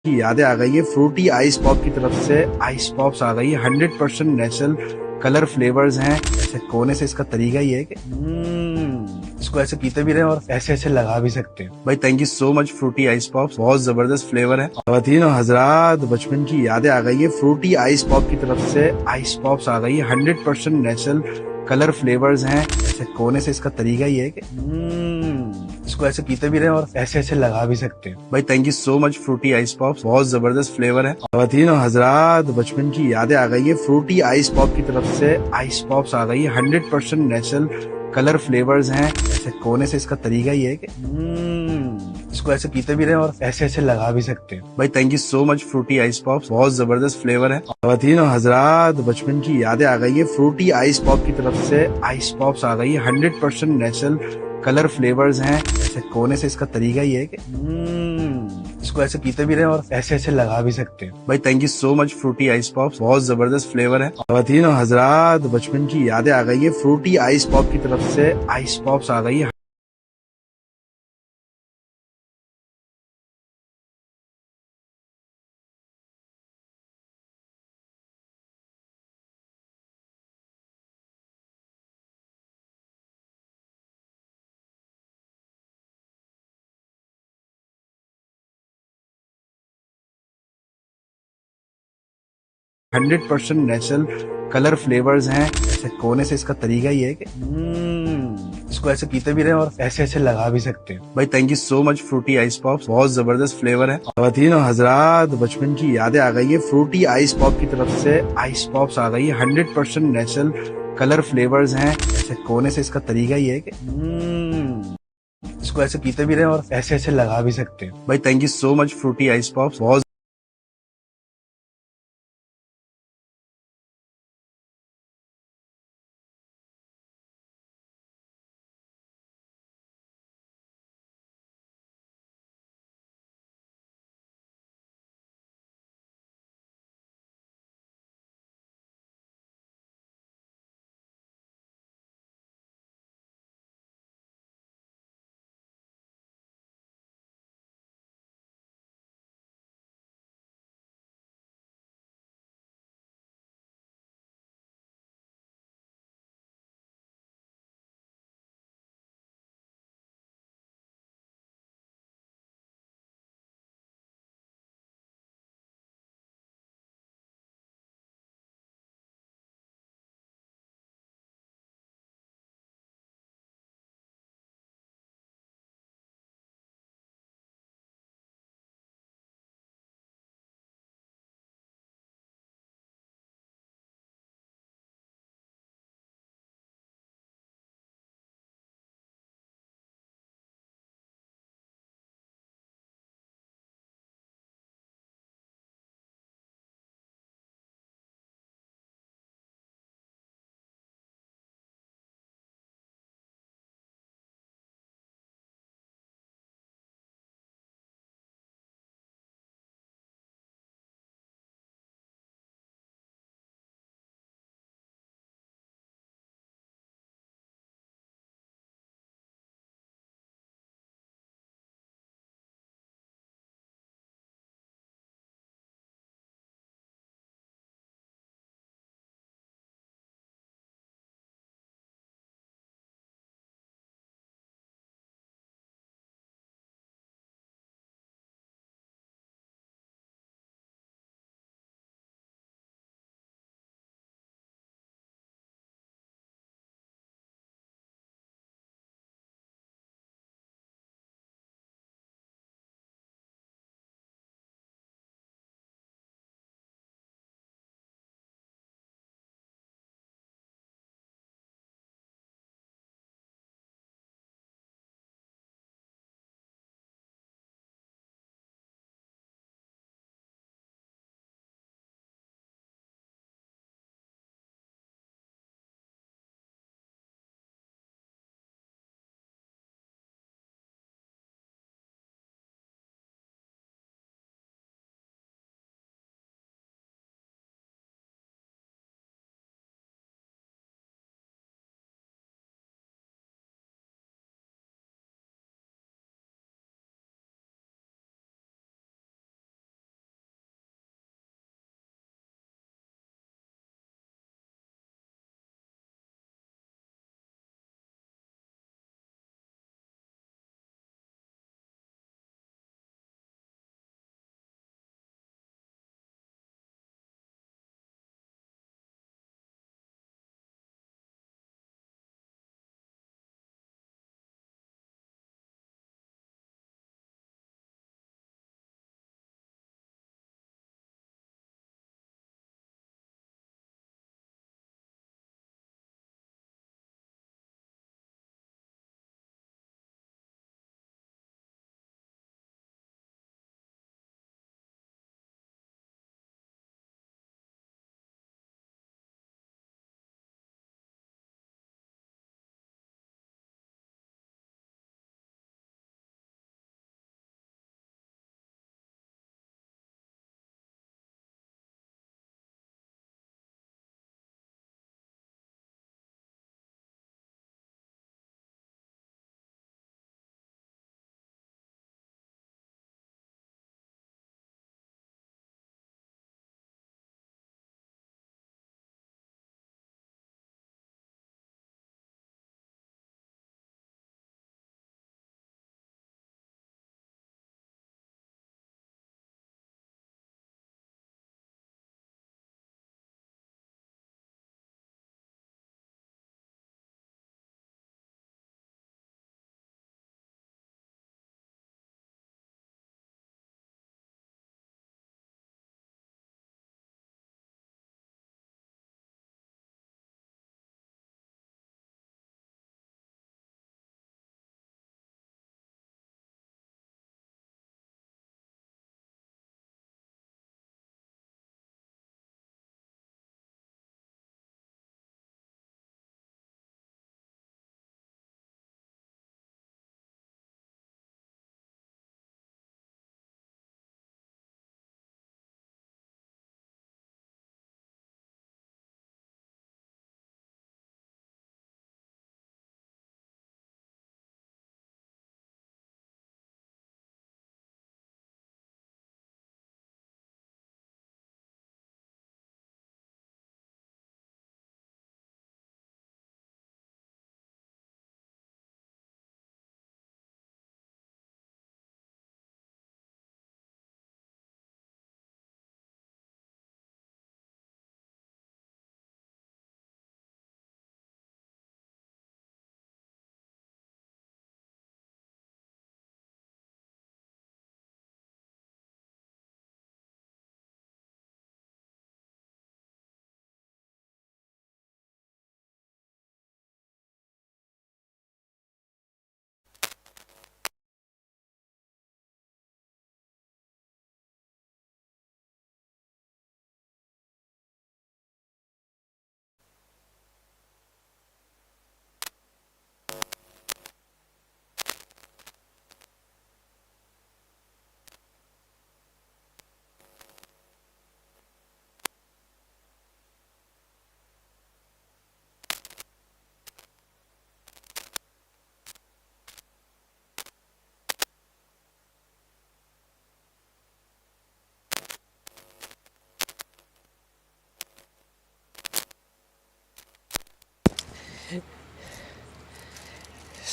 की यादें आ गई है। फ्रूटी आइस पॉप की तरफ से आइस पॉप्स आ गई है। 100% नेचुरल कलर फ्लेवर्स हैं। ऐसे कोने से इसका तरीका ये है कि इसको ऐसे पीते भी रहे और ऐसे ऐसे लगा भी सकते हैं। भाई thank you so much Frooti ice pops, बहुत जबरदस्त फ्लेवर है। खवातीन और हजरात, बचपन की यादें आ गई है। फ्रूटी आइस पॉप की तरफ से आइस पॉप्स आ गई है। 100% नेचुरल कलर फ्लेवर्स हैं। ऐसे कोने से इसका तरीका ये है कि इसको ऐसे पीते भी रहे और ऐसे ऐसे लगा भी सकते हैं। भाई thank you so much Frooti ice pops, बहुत जबरदस्त फ्लेवर है। खवातीन और हजरात, बचपन की यादें आ गई है। फ्रूटी आइस पॉप की तरफ से आइस पॉप्स आ गई है। 100% नेचुरल कलर फ्लेवर्स हैं। ऐसे कोने से इसका तरीका ये है कि इसको ऐसे पीते भी रहे और ऐसे ऐसे लगा भी सकते हैं। भाई thank you so much Frooti ice pops, बहुत जबरदस्त फ्लेवर है। खवातीन और हजरात, बचपन की यादें आ गई है। फ्रूटी आइस पॉप की तरफ से आइस पॉप्स आ गई है। 100% नेचुरल कलर फ्लेवर्स हैं। ऐसे कोने से इसका तरीका ये है कि इसको ऐसे पीते भी रहे और ऐसे ऐसे लगा भी सकते हैं। भाई thank you so much Frooti ice pops, बहुत जबरदस्त फ्लेवर है। खवातीन और हजरात, बचपन की यादें आ गई है। फ्रूटी आइस पॉप की तरफ से आइस पॉप्स आ गई है। Hundred percent natural colour flavours हैं। ऐसे कोने से इसका तरीका ये है कि इसको ऐसे पीते भी रहे और ऐसे ऐसे लगा भी सकते हैं। भाई thank you so much Frooti ice pops, बहुत जबरदस्त फ्लेवर है। खवातीन और हजरात, बचपन की यादें आ गई है। फ्रूटी आइस पॉप की तरफ से आइस पॉप्स आ गई है। 100% नेचुरल कलर फ्लेवर्स हैं। ऐसे कोने से इसका तरीका ये है कि इसको ऐसे पीते भी रहे और ऐसे ऐसे लगा भी सकते हैं। भाई thank you so much Frooti ice pops, बहुत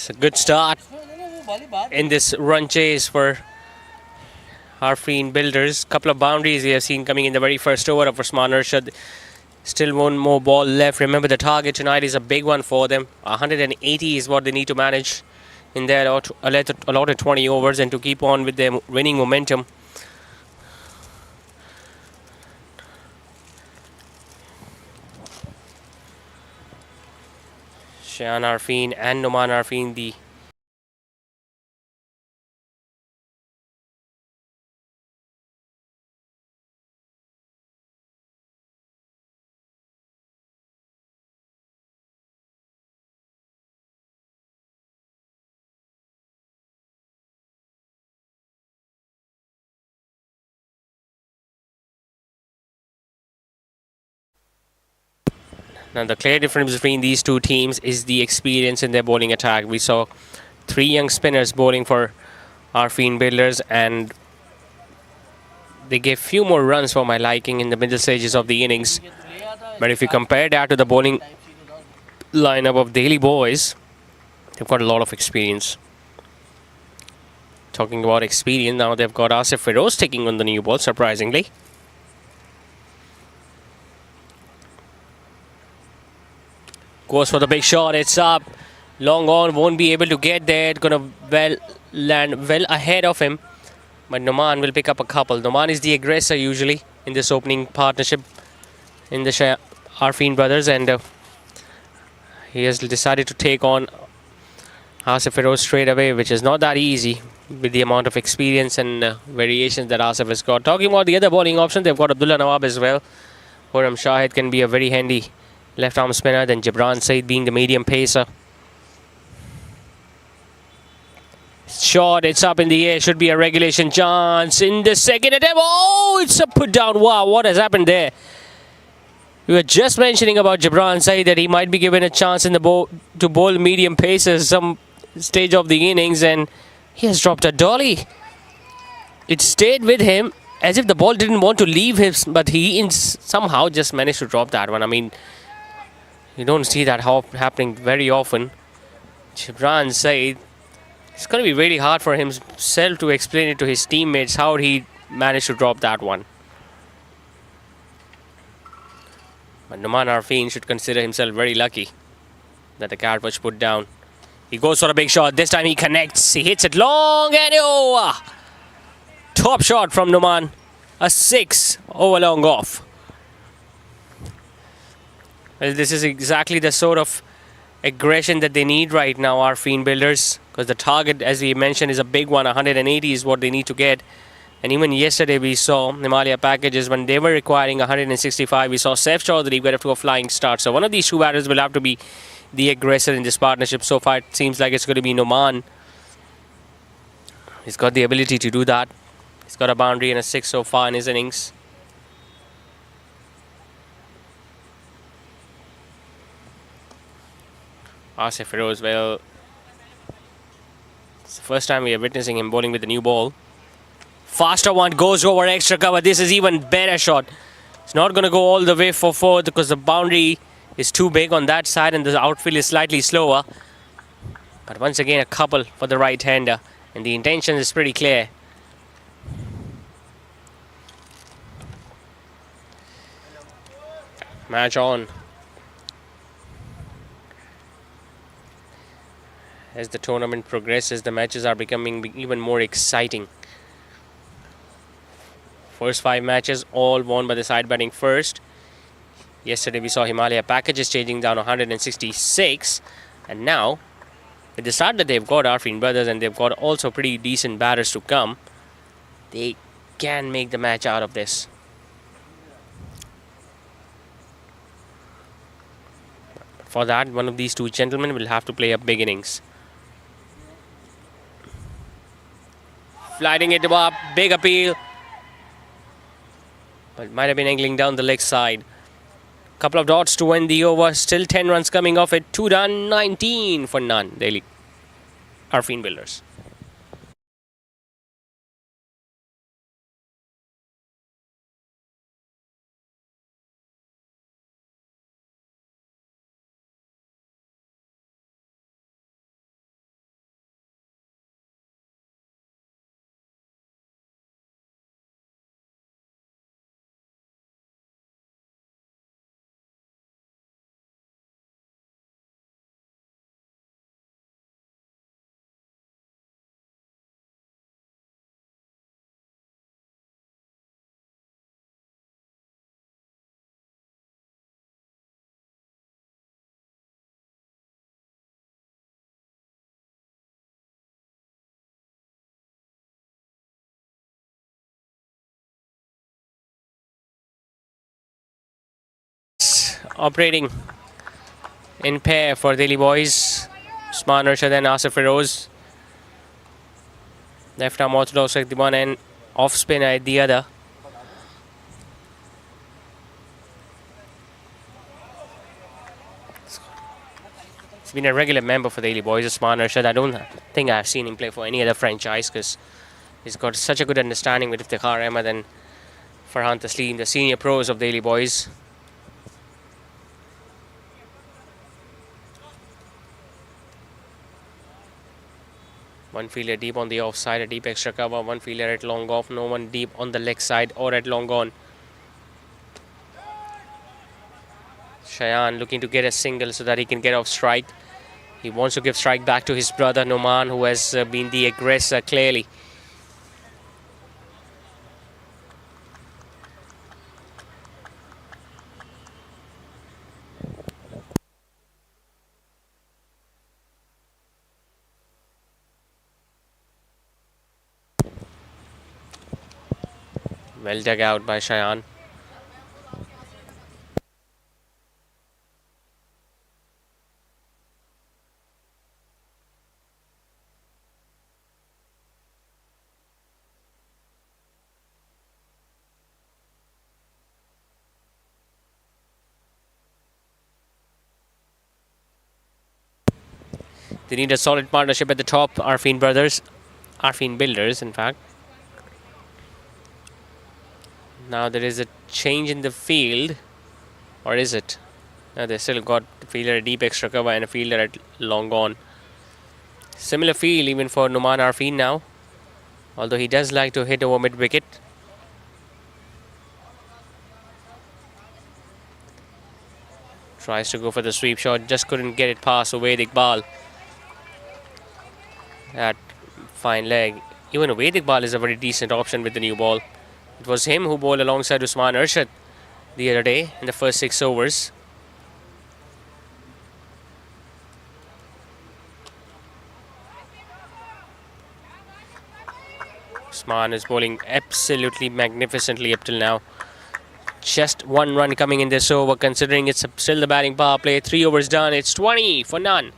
It's a good start in this run chase for Arfeen Builders. Couple of boundaries we have seen coming in the very first over of Usman Arshad. Still one more ball left. Remember, the target tonight is a big one for them. 180 is what they need to manage in their allotted 20 overs and to keep on with their winning momentum. Shayan Arfeen and Noman Arfeen, the now the clear difference between these two teams is the experience in their bowling attack. We saw 3 young spinners bowling for Arfeen Builders, and they gave few more runs for my liking in the middle stages of the innings. But if you compare that to the bowling lineup of Delhi boys, they've got a lot of experience. Talking about experience, now they've got Asif Feroz taking on the new ball, surprisingly. Goes for the big shot, it's up. Long on, won't be able to get there. It's going to land well ahead of him. But Noman will pick up a couple. Noman is the aggressor usually in this opening partnership in the Arfeen Brothers, and he has decided to take on Asif Feroz straight away, which is not that easy with the amount of experience and variations that Asif has got. Talking about the other bowling options, they've got Abdullah Nawab as well. Khurram Shahid can be a very handy left arm spinner, then Gibran Saeed being the medium pacer. Shot, it's up in the air, should be a regulation chance in the second attempt. Oh, it's a put down. Wow, what has happened there? We were just mentioning about Gibran Saeed that he might be given a chance in the to bowl medium paces some stage of the innings, and he has dropped a dolly. It stayed with him as if the ball didn't want to leave him, but he somehow just managed to drop that one. I mean, you don't see that happening very often. Gibran Saeed, it's going to be really hard for himself to explain it to his teammates how he managed to drop that one. But Noman Arfeen should consider himself very lucky that the cat was put down. He goes for a big shot. This time he connects. He hits it long and over. Top shot from Noman. A 6 over long off. Well, this is exactly the sort of aggression that they need right now, Arfeen Builders, because the target, as we mentioned, is a big one. 180 is what they need to get. And even yesterday we saw Himalaya packages when they were requiring 165. We saw Saif Chaudhary get up to a flying start. So one of these two batters will have to be the aggressor in this partnership. So far it seems like it's going to be Noman. He's got the ability to do that. He's got a boundary and a 6 so far in his innings. Asif Feroz, well, it's the first time we are witnessing him bowling with the new ball. Faster one, goes over extra cover. This is even better shot. It's not going to go all the way for 4th because the boundary is too big on that side and the outfield is slightly slower. But once again, a couple for the right-hander, and the intention is pretty clear. Match on. As the tournament progresses, the matches are becoming even more exciting. First 5 matches all won by the side batting first. Yesterday we saw Himalaya packages changing down 166, and now with the start that they've got, Arfeen Brothers, and they've got also pretty decent batters to come, they can make the match out of this. For that, one of these two gentlemen will have to play a big innings. Flighting it up, big appeal. But might have been angling down the leg side. Couple of dots to end the over. Still 10 runs coming off it. 2 done, 19 for none. Delhi Arfeen Builders. operating in pair for Delhi boys. Usman Arshad and Asif Feroz. Left arm orthodox at the one and off spin at the other. He's been a regular member for the Delhi boys, Usman Arshad. I don't think I've seen him play for any other franchise because he's got such a good understanding with Iftikhar Ahmed and Farhan Taslim, the senior pros of the Delhi boys. One fielder deep on the offside, a deep extra cover. One fielder at long off, no one deep on the leg side or at long on. Shayan looking to get a single so that he can get off strike. He wants to give strike back to his brother Noman, who has been the aggressor clearly. Well dug out by Shayan. They need a solid partnership at the top. Arfeen Builders, in fact. Now there is a change in the field, or is it? No, they still got a fielder at deep extra cover and a fielder at long on. Similar field even for Numan Arfeen now, although he does like to hit over mid wicket. Tries to go for the sweep shot, just couldn't get it past Ubaid Iqbal. That fine leg. Even Ubaid Iqbal is a very decent option with the new ball. It was him who bowled alongside Usman Arshad the other day in the first 6 overs. Usman is bowling absolutely magnificently up till now. Just 1 run coming in this over, considering it's still the batting power play. 3 overs done. It's 20 for none.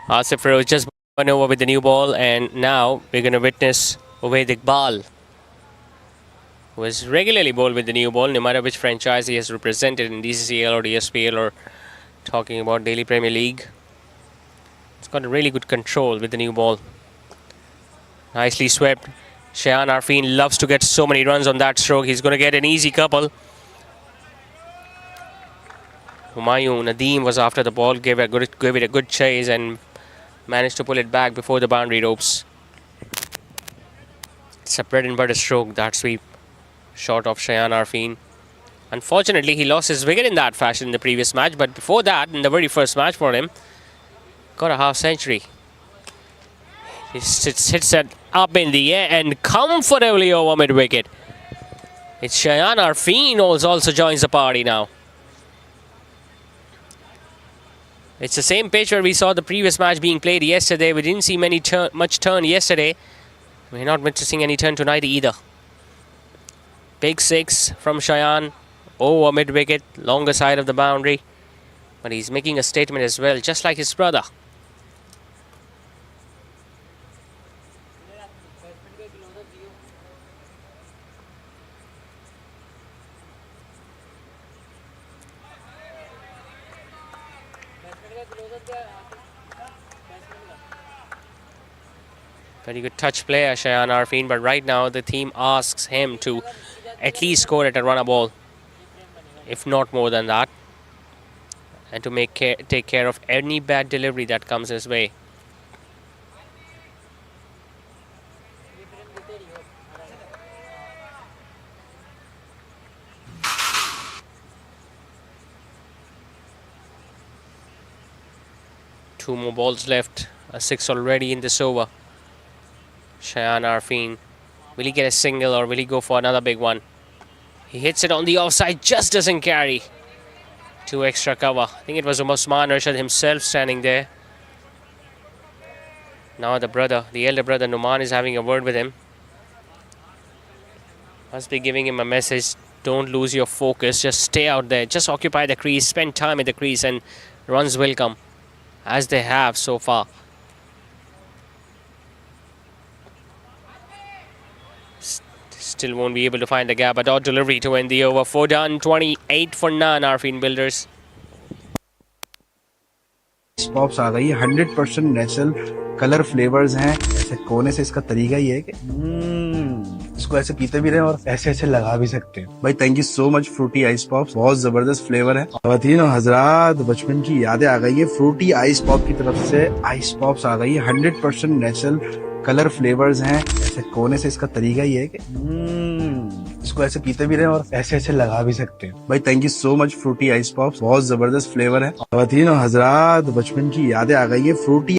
Asif Feroz just went over with the new ball, and now we're going to witness Ubaid Iqbal, who has regularly bowled with the new ball, no matter which franchise he has represented in DCCL or DSPL or talking about Delhi Premier League. It's got a really good control with the new ball. Nicely swept. Shayan Arfeen loves to get so many runs on that stroke. He's going to get an easy couple. Humayun Nadeem was after the ball, gave it a good chase and managed to pull it back before the boundary ropes. It's a bread and butter stroke, that sweep. Short of Shayan Arfeen. Unfortunately, he lost his wicket in that fashion in the previous match, but before that, in the very first match for him, got a half century. He hits it up in the air and comfortably over mid wicket. It's Shayan Arfeen who also joins the party now. It's the same pitch where we saw the previous match being played yesterday. We didn't see much turn yesterday. We're not witnessing any turn tonight either. Big 6 from Shayan. Over mid wicket, longer side of the boundary. But he's making a statement as well, just like his brother. Very good touch player, Shayan Arfeen, but right now the team asks him to at least score at a runner ball, if not more than that, and to take care of any bad delivery that comes his way. Two more balls left, a 6 already in this over. Shayan Arfeen, will he get a single or will he go for another big one? He hits it on the offside, just doesn't carry. 2 extra cover. I think it was Usman Arshad himself standing there. Now the elder brother Numan is having a word with him. Must be giving him a message. Don't lose your focus. Just stay out there. Just occupy the crease. Spend time at the crease and runs will come. As they have so far. Still won't be able to find the gap. But odd delivery to end the over. 4 done. 28 for none. Arfeen Builders. Pops आ गई है 100% natural colour flavours हैं। ऐसे कोने से इसका तरीका ही है कि इसको ऐसे पीते भी रहे और ऐसे ऐसे लगा भी सकते हैं। भाई thank you so much Frooti ice pops, बहुत जबरदस्त फ्लेवर है। खवातीन और हजरात, बचपन की यादें आ गई है। फ्रूटी आइस पॉप की तरफ से आइस पॉप्स आ गई है 100% नेचुरल कलर फ्लेवर्स हैं। ऐसे कोने से इसका तरीका ही है कि इसको ऐसे पीते भी रहे और ऐसे ऐसे लगा भी सकते हैं। भाई thank you so much Frooti ice pops, बहुत जबरदस्त फ्लेवर है। खवातीन और हजरात, बचपन की यादें आ गई है। Frooti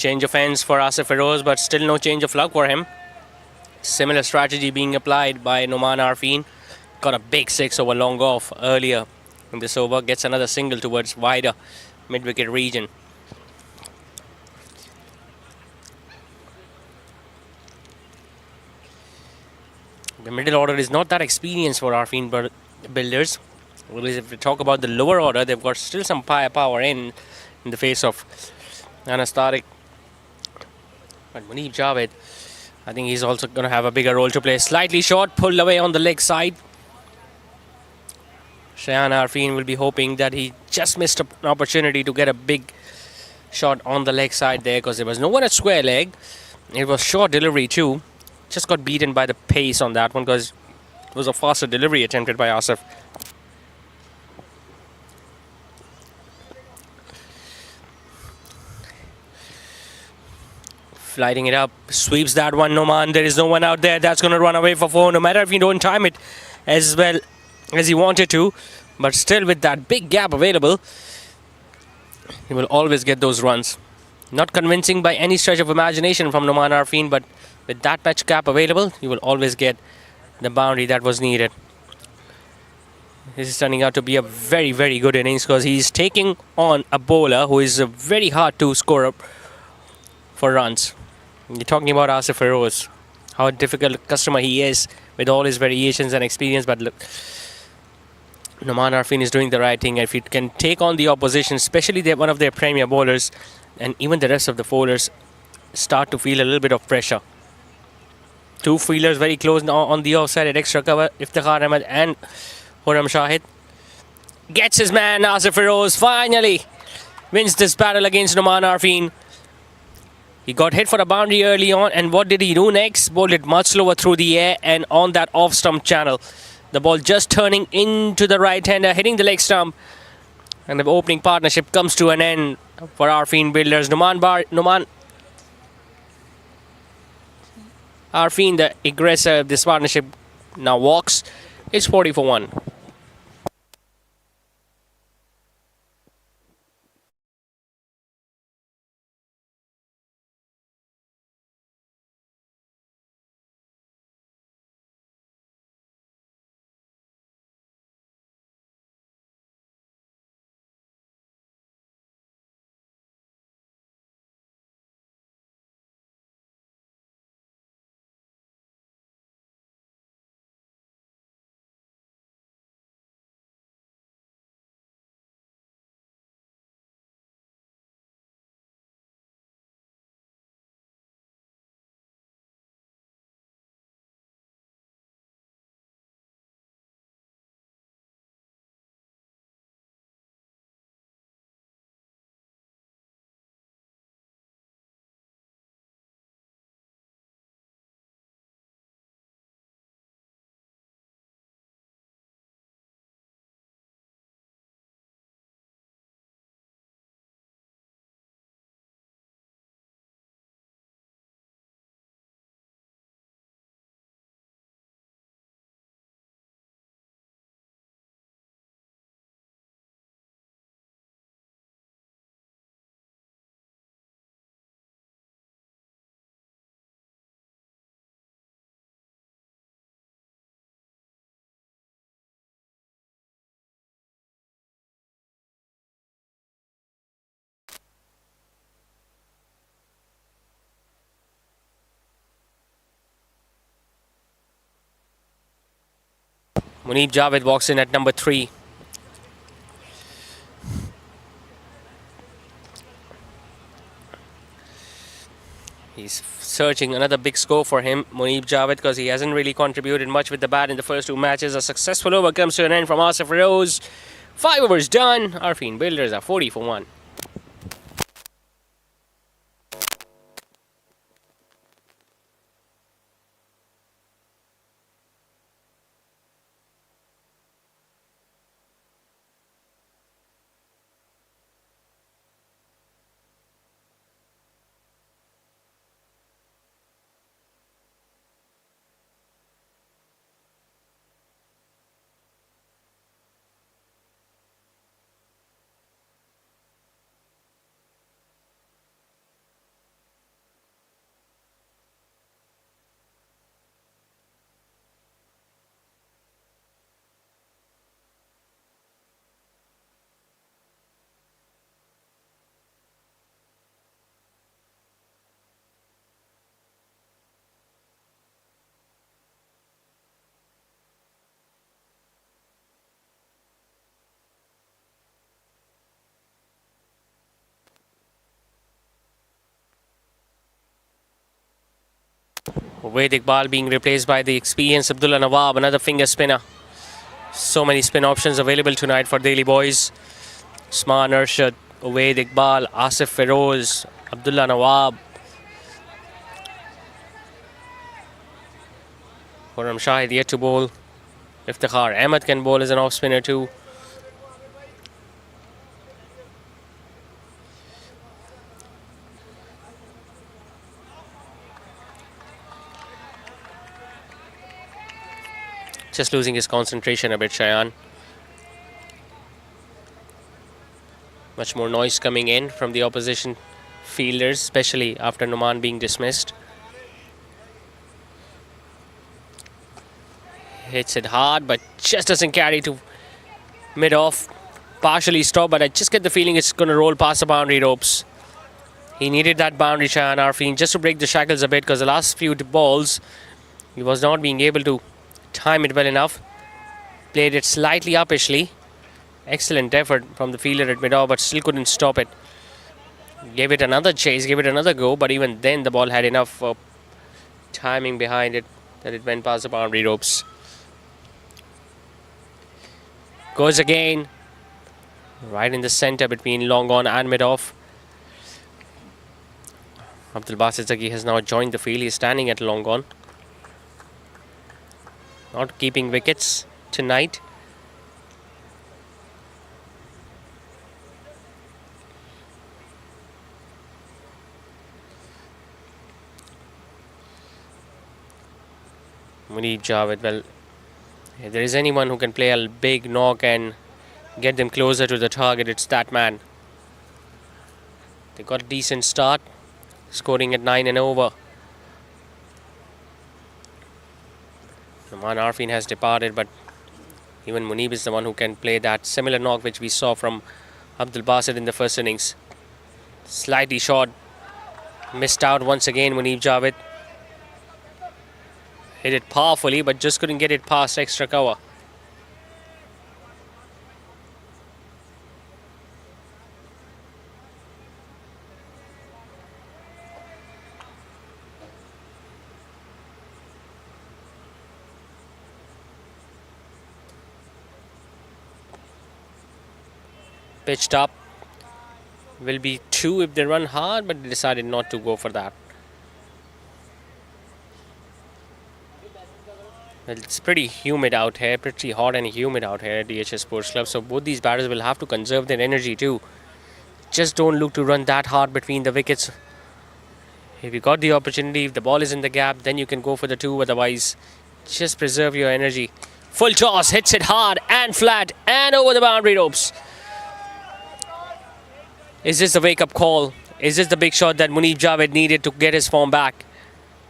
Change of ends for Asif Feroz, but still no change of luck for him. Similar strategy being applied by Numan Arfeen. Got a big 6 over long off earlier in this over. Gets another single towards wider mid-wicket region. The middle order is not that experienced for Arfeen Builders. Whereas if we talk about the lower order, they've got still some firepower in the face of Anas Tariq. But Munib Javed, I think he's also going to have a bigger role to play. Slightly short, pulled away on the leg side. Shayan Arfeen will be hoping that he just missed an opportunity to get a big shot on the leg side there, because there was no one at square leg. It was short delivery too. Just got beaten by the pace on that one, because it was a faster delivery attempted by Asif. Lighting it up, sweeps that one, Noman. There is no one out there. That's going to run away for 4. No matter if you don't time it as well as he wanted to, But still, with that big gap available, he will always get those runs. Not convincing by any stretch of imagination from Noman Arfeen, but with that much gap available, you will always get the boundary that was needed. This is turning out to be a very, very good innings because he's taking on a bowler who is very hard to score up for runs. You're talking about Asif Feroz, how difficult a customer he is with all his variations and experience, but look, Noman Arfeen is doing the right thing. If he can take on the opposition, especially one of their premier bowlers, and even the rest of the bowlers start to feel a little bit of pressure. Two fielders very close now on the offside at extra cover. Iftikhar Ahmed and Khurram Shahid. Gets his man, Asif Feroz finally wins this battle against Noman Arfeen. He got hit for a boundary early on, and what did he do next? Bowled it much slower through the air and on that off-stump channel. The ball just turning into the right-hander, hitting the leg stump. And the opening partnership comes to an end for Arfeen Builders. Noman Arfeen, the aggressor of this partnership, now walks. It's 40 for 1. Munib Javed walks in at number 3. He's searching another big score for him, Munib Javed, because he hasn't really contributed much with the bat in the first 2 matches. A successful over comes to an end from Asif Feroz. 5 overs done. Arfeen Builders are 40 for 1. Ubaid Iqbal being replaced by the experienced Abdullah Nawab, another finger spinner. So many spin options available tonight for Delhi boys. Usman Arshad, Ubaid Iqbal, Asif Feroz, Abdullah Nawab. Khurram Shahid yet to bowl. Iftikhar Ahmed can bowl as an off spinner too. Just losing his concentration a bit, Shayan. Much more noise coming in from the opposition fielders, especially after Numan being dismissed. Hits it hard, but just doesn't carry to mid-off. Partially stopped, but I just get the feeling it's going to roll past the boundary ropes. He needed that boundary, Shahan Arfeen, just to break the shackles a bit, because the last few balls, he was not being able to time it well enough. Played it slightly uppishly. Excellent effort from the fielder at mid-off, but still couldn't stop it. Gave it another chase, gave it another go, but even then the ball had enough timing behind it that it went past the boundary ropes. Goes again. Right in the centre between long on and mid-off. Abdul Basit Zaki has now joined the field. He's standing at long on. Not keeping wickets tonight. Munib Javed, well, if there is anyone who can play a big knock and get them closer to the target, it's that man. They got a decent start, scoring at 9 and over. Numan Arfeen has departed, but even Munib is the one who can play that similar knock which we saw from Abdul Basit in the first innings. Slightly short, missed out once again Munib Javed. Hit it powerfully, but just couldn't get it past extra cover. Pitched up. Will be 2 if they run hard, but they decided not to go for that. Well, it's pretty humid out here, pretty hot and humid out here at DHS Sports Club. So both these batters will have to conserve their energy too. Just don't look to run that hard between the wickets. If you got the opportunity, if the ball is in the gap, then you can go for the 2. Otherwise, just preserve your energy. Full toss, hits it hard and flat and over the boundary ropes. Is this the wake-up call? Is this the big shot that Munib Javed needed to get his form back?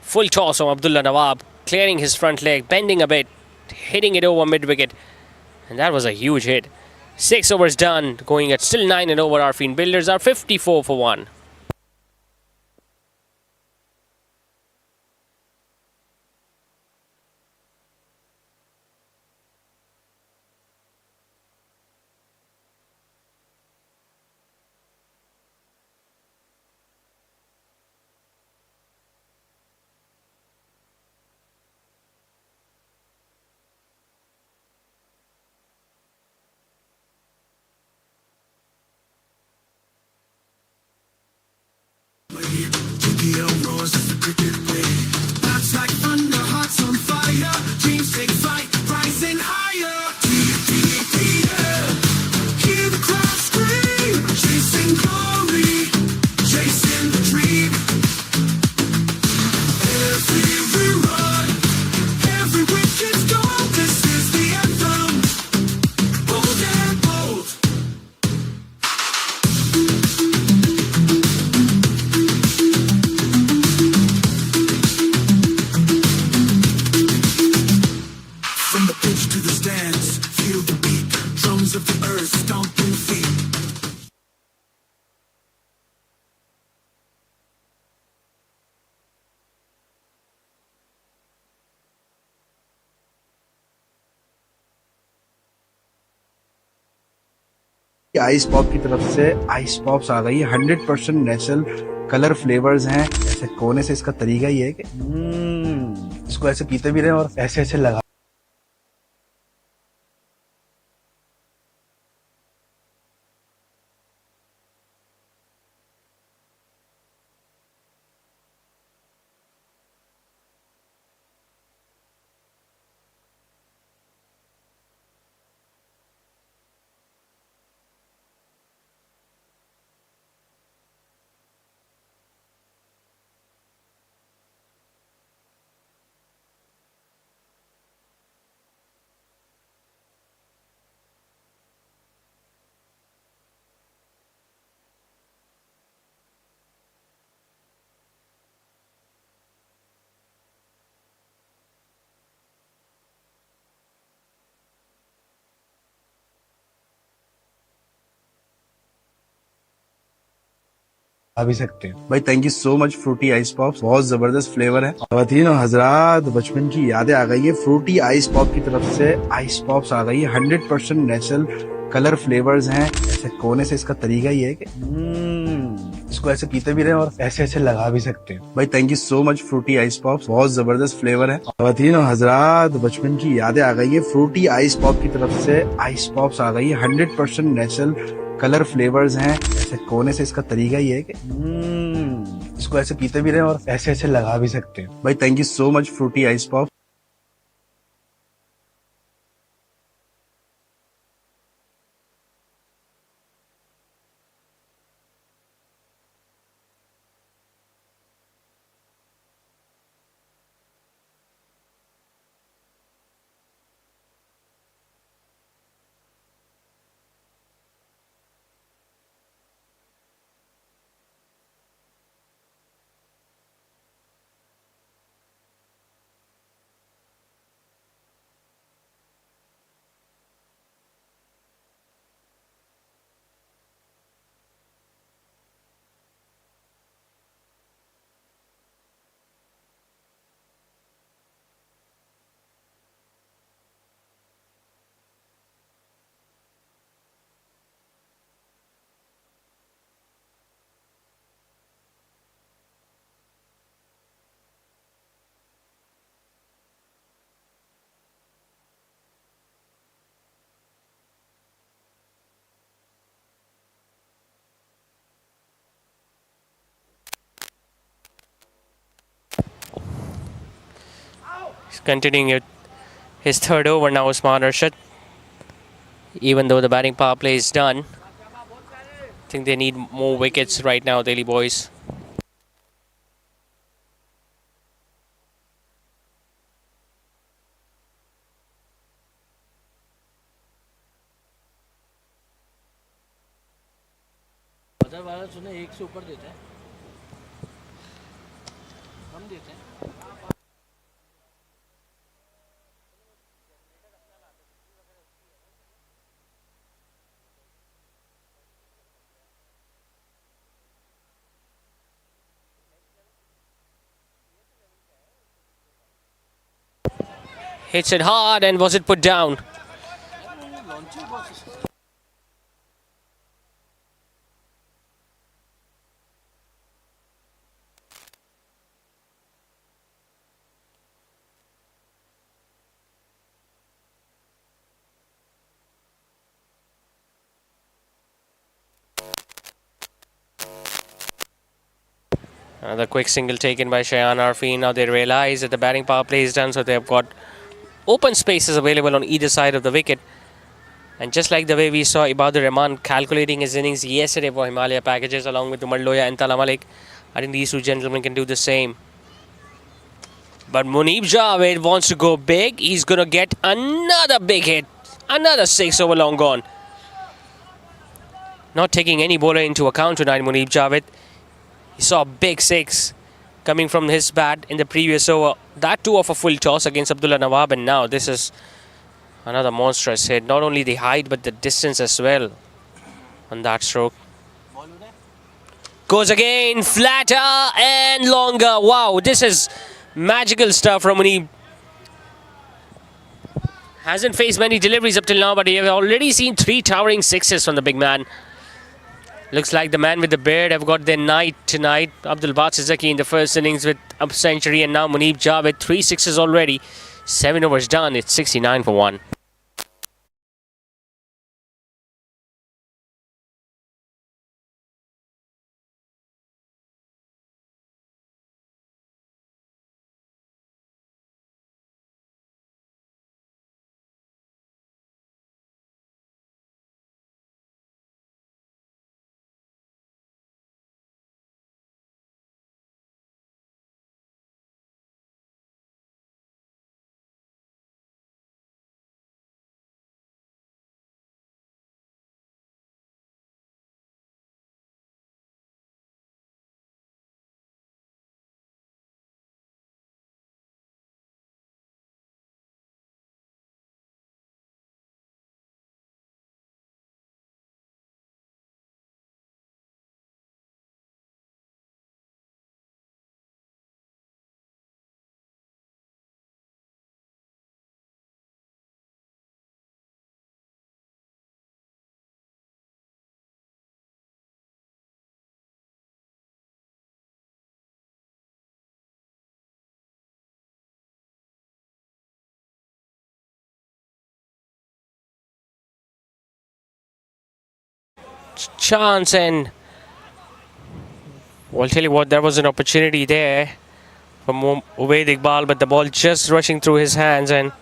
Full toss from Abdullah Nawab, clearing his front leg, bending a bit, hitting it over mid-wicket. And that was a huge hit. 6 overs done, going at still 9 and over. Arfeen Builders are 54 for 1. GPL roars as the cricket play. Bats like thunder, hearts on fire. Dreams take flight, rising higher. Hear the crowd scream, chasing glory, chasing the dream. Every run, every wicket's goal. This is the anthem, bold and bold. From the pitch to the stands, feel the beat, drums of the earth stomping feet. Ice pop की तरफ से ice pops आ गई है। 100% natural colour flavours हैं। ऐसे कोने से इसका तरीका ही है कि इसको ऐसे पीते भी रहे और ऐसे ऐसे लगा। भी सकते हैं भाई। Thank you so much Frooti ice pops, बहुत जबरदस्त फ्लेवर है। खवातीन और हजरात, बचपन की यादें आ गई है। फ्रूटी आइस पॉप की तरफ से आइस पॉप्स आ गई है। 100% नेचुरल कलर फ्लेवर्स हैं। ऐसे कोने से इसका तरीका ही है कि इसको ऐसे पीते भी रहे और ऐसे ऐसे लगा भी सकते हैं भाई। Thank you so much Frooti ice pops, बहुत जबरदस्त फ्लेवर है। खवातीन और हजरात, बचपन की यादें आ गई है। फ्रूटी आइस पॉप की तरफ से आइस पॉप्स आ गई है। 100% नेचुरल कलर फ्लेवर्स हैं। ऐसे कोने से इसका तरीका ही है कि इसको ऐसे पीते भी रहे और ऐसे ऐसे लगा भी सकते हैं भाई। Thank you so much Frooti ice pop. He's continuing it. His third over now, Usman Arshad. Even though the batting power play is done, I think they need more wickets right now, Delhi boys. Hits it hard, and was it put down? Another quick single taken by Shayan Arfeen. Now they realize that the batting power play is done, so they have got open spaces available on either side of the wicket. And just like the way we saw Ibadur Rahman calculating his innings yesterday for Himalaya packages along with Umar Loya and Tala Malik, I think these two gentlemen can do the same. But Muneeb Javed wants to go big. He's going to get another big hit. Another 6 over long gone. Not taking any bowler into account tonight, Muneeb Javed. He saw a big 6 coming from his bat in the previous over. That too off a full toss against Abdullah Nawab. And now this is another monstrous hit. Not only the height but the distance as well on that stroke. Goes again, flatter and longer. Wow, this is magical stuff from Muneeb. Hasn't faced many deliveries up till now, but we have already seen 3 towering 6s from the big man. Looks like the man with the beard have got their night tonight. Abdul Basit Zaki in the first innings with a century, and now Muneeb Javed 3 6s already. 7 overs done. It's 69 for 1. chance, and I'll tell you what, there was an opportunity there from Ubaid Iqbal, but the ball just rushing through his hands and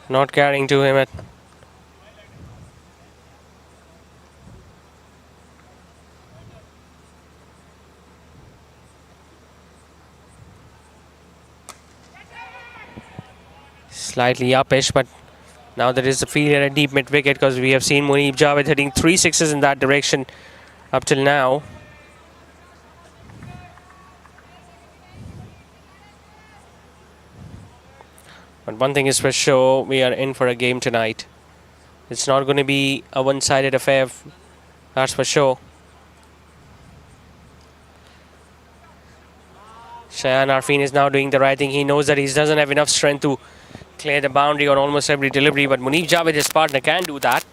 not carrying to him. Slightly uppish, but now there is a failure at deep mid wicket because we have seen Munib Javed hitting 3 sixes in that direction up till now. But one thing is for sure, we are in for a game tonight. It's not going to be a one-sided affair, that's for sure. Shayan Arfeen is now doing the right thing. He knows that he doesn't have enough strength to clear the boundary on almost every delivery, but Munib Javed, his partner, can do that.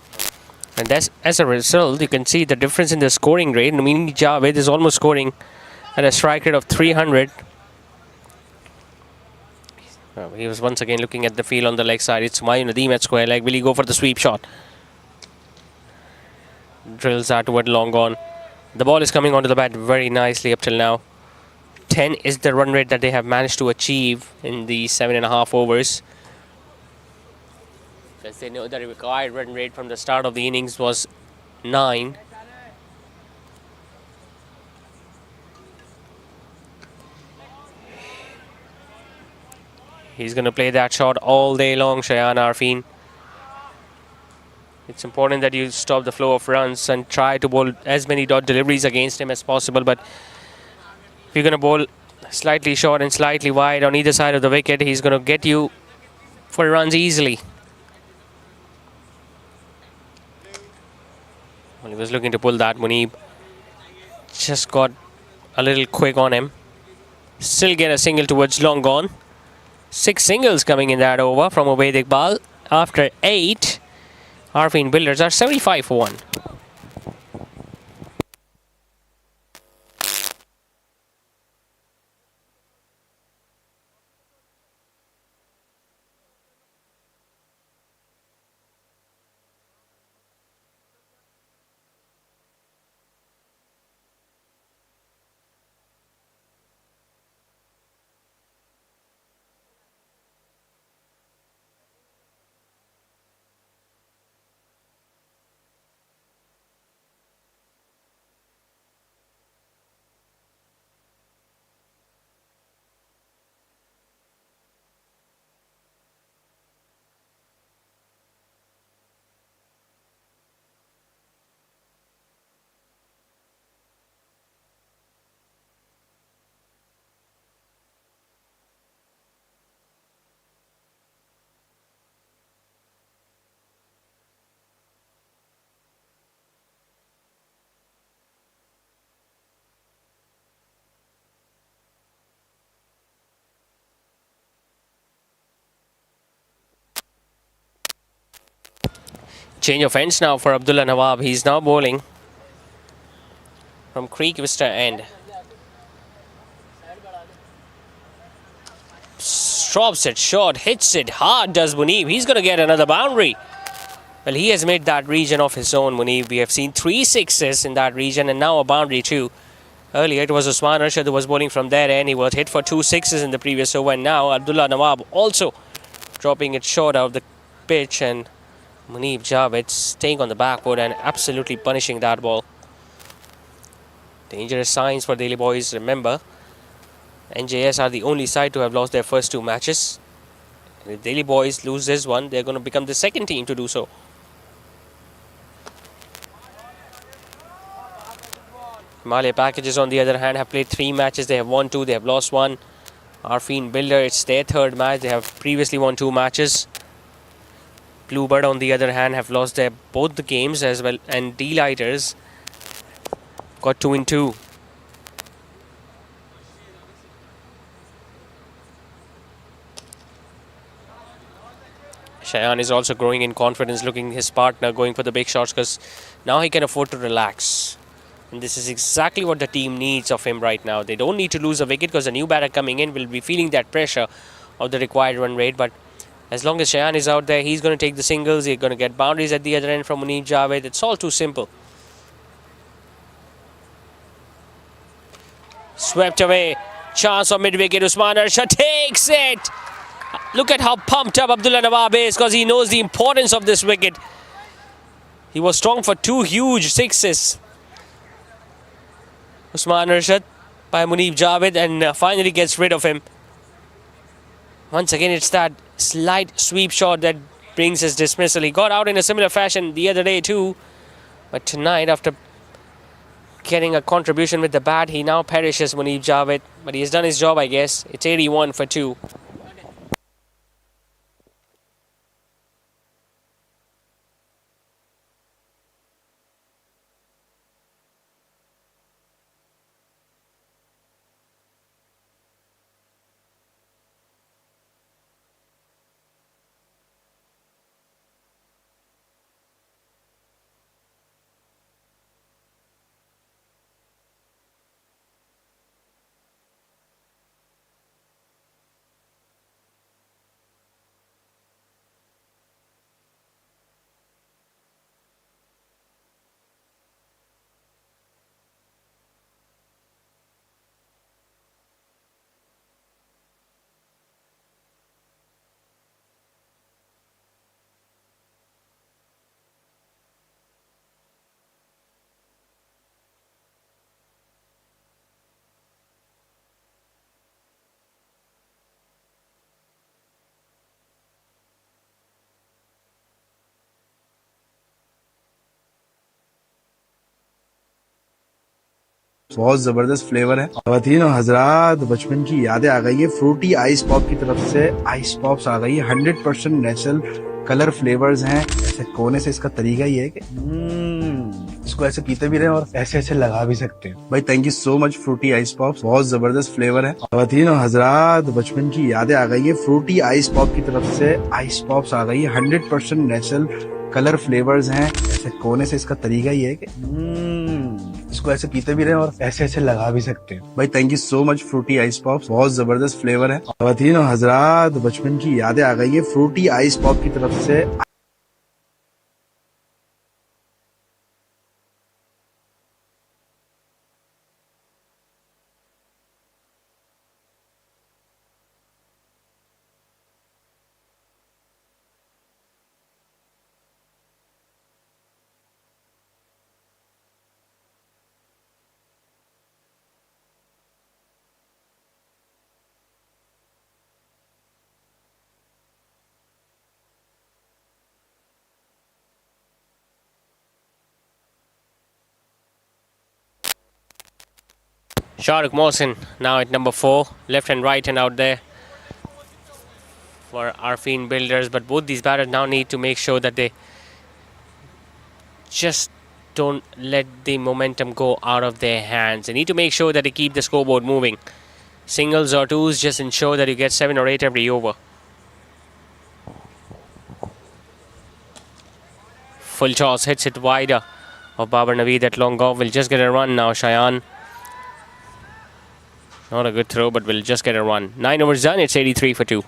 And as a result, you can see the difference in the scoring rate. Munib Javed is almost scoring at a strike rate of 300. He was once again looking at the field on the leg side. It's Humayun Nadeem at square leg. Will he go for the sweep shot? Drills that toward long on. The ball is coming onto the bat very nicely up till now. 10 is the run rate that they have managed to achieve in the 7.5 overs. As they know, the required run rate from the start of the innings was 9. He's going to play that shot all day long, Shayan Arfeen. It's important that you stop the flow of runs and try to bowl as many dot deliveries against him as possible. But if you're going to bowl slightly short and slightly wide on either side of the wicket, he's going to get you for runs easily. Well, he was looking to pull that. Munib just got a little quick on him. Still get a single towards long on. 6 singles coming in that over from Ubaid Iqbal. After 8, Arfeen Builders are 75 for 1. Change of ends now for Abdullah Nawab. He's now bowling from Creek Vista end. Drops it short, hits it hard, does Munib. He's going to get another boundary. Well, he has made that region of his own, Munib. We have seen 3 sixes in that region and now a boundary too. Earlier it was Usman Arshad who was bowling from there and he was hit for 2 sixes in the previous over. And now Abdullah Nawab also dropping it short out of the pitch, and Munib Javed staying on the back foot and absolutely punishing that ball. Dangerous signs for Delhi boys. Remember, NJS are the only side to have lost their first 2 matches. And if Delhi boys lose this one, they're going to become the second team to do so. Himalaya Packages, on the other hand, have played 3 matches. They have won 2, they have lost 1. Arfeen Builder, it's their 3rd match. They have previously won 2 matches. Bluebird, on the other hand, have lost their both the games as well, and D-Lighters got 2 in 2. Shayan is also growing in confidence, looking his partner going for the big shots because now he can afford to relax. And this is exactly what the team needs of him right now. They don't need to lose a wicket because the new batter coming in will be feeling that pressure of the required run rate, but As long as Shayan is out there, he's going to take the singles. He's going to get boundaries at the other end from Munib Javed. It's all too simple. Swept away. Chance on mid-wicket. Usman Arshad takes it. Look at how pumped up Abdullah Nawab is, because he knows the importance of this wicket. He was strong for 2 huge sixes. Usman Arshad by Munib Javed, and finally gets rid of him. Once again, it's that slight sweep shot that brings his dismissal. He got out in a similar fashion the other day too. But tonight, after getting a contribution with the bat, he now perishes, Munib Javed. But he has done his job, I guess. It's 81 for 2. बहुत जबरदस्त flavour है। ख़वातीन और हजरात, बचपन की यादें आ गई है। फ्रूटी आइस पॉप की तरफ से आइस पॉप्स आ गई है। 100% नेचुरल कलर फ्लेवर्स हैं। ऐसे कोने से इसका तरीका ही है कि इसको ऐसे पीते भी रहे और ऐसे ऐसे लगा भी सकते हैं। भाई thank you so much Frooti ice pops, बहुत जबरदस्त फ्लेवर है। ख़वातीन और हजरात, बचपन की यादें आ गई है। फ्रूटी आइस पॉप की तरफ से आइस पॉप्स आ गई है। 100% नेचुरल कलर फ्लेवर्स हैं। ऐसे कोने से इसका तरीका ही है कि इसको ऐसे पीते भी रहे और ऐसे ऐसे लगा भी सकते हैं। भाई thank you so much Frooti ice pops, बहुत जबरदस्त फ्लेवर है। ख़वातीन और हजरात, बचपन की यादें आ गई है। फ्रूटी आइस पॉप की तरफ से Shahrukh Mohsin now at number 4. Left and right and out there for Arfeen Builders. But both these batters now need to make sure that they just don't let the momentum go out of their hands. They need to make sure that they keep the scoreboard moving. Singles or twos, just ensure that you get 7 or 8 every over. Full toss, hits it wider of Babar Naveed at long off. Will just get a run now, Shayan. Not a good throw, but will just get a run. 9 overs done, it's 83 for 2.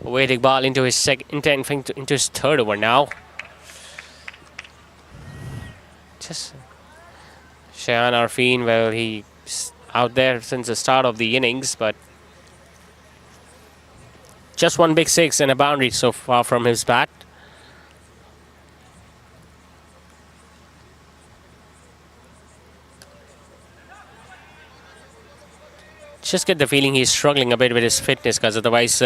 Waiting ball into his into his third over now. Just Shayan Arfeen, well, he's out there since the start of the innings, but just one big six and a boundary so far from his bat. Just get the feeling he's struggling a bit with his fitness, because otherwise,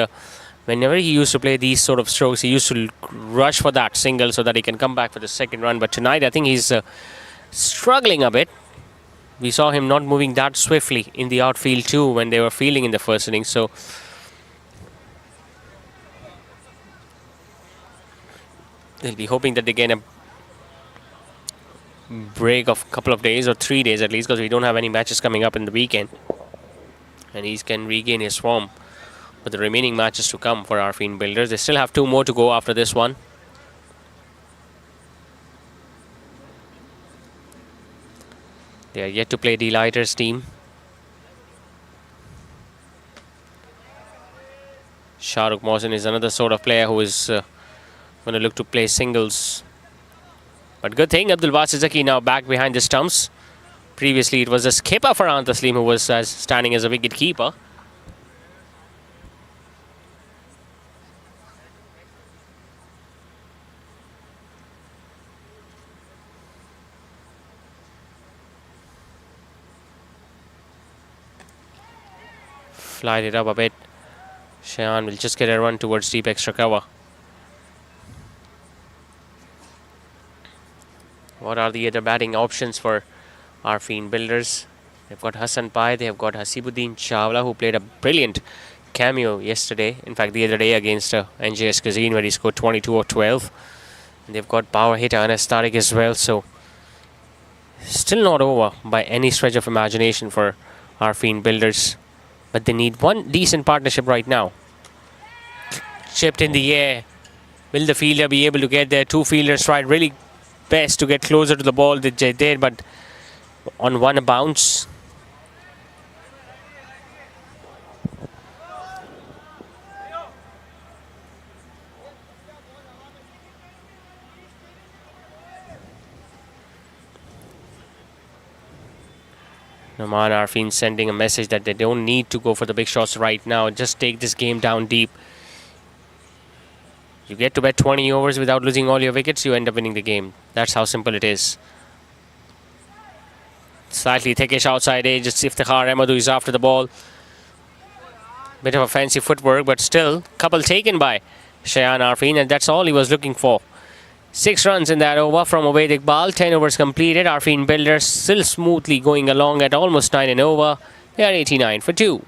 whenever he used to play these sort of strokes, he used to rush for that single so that he can come back for the second run. But tonight, I think he's struggling a bit. We saw him not moving that swiftly in the outfield too when they were fielding in the first innings. So they'll be hoping that they get a break of a couple of days or 3 days at least, because we don't have any matches coming up in the weekend. And he can regain his form for the remaining matches to come for Arfeen Builders. They still have 2 more to go after this one. They are yet to play the Lighters team. Shahrukh Mohsin is another sort of player who is going to look to play singles. But good thing, Abdul Basit Zaki now back behind the stumps. Previously, it was a skipper for Ant Taslim who was standing as a wicket keeper. Flied it up a bit. Shayan will just get a run towards deep extra cover. What are the other batting options for Arfeen Builders? They've got Hassan Pai, they have got Hasibuddin Chawla, who played a brilliant cameo yesterday. In fact, the other day against NJS Kazeen, where he scored 22 or 12. And they've got power hitter Anas Tariq as well. So still not over by any stretch of imagination for Arfeen Builders. But they need one decent partnership right now. Chipped in the air. Will the fielder be able to get there? 2 fielders tried really best to get closer to the ball that they did, but on one bounce. Naman Arfeen sending a message that they don't need to go for the big shots right now. Just take this game down deep. You get to bat 20 overs without losing all your wickets, you end up winning the game. That's how simple it is. Slightly thickish outside edge. It's Iftikhar Ahmadu is after the ball. Bit of a fancy footwork, but still, couple taken by Shayan Arfeen, and that's all he was looking for. 6 runs in that over from Ubaid Iqbal. 10 overs completed. Arfeen Builders still smoothly going along at almost 9 and over. They are 89 for 2.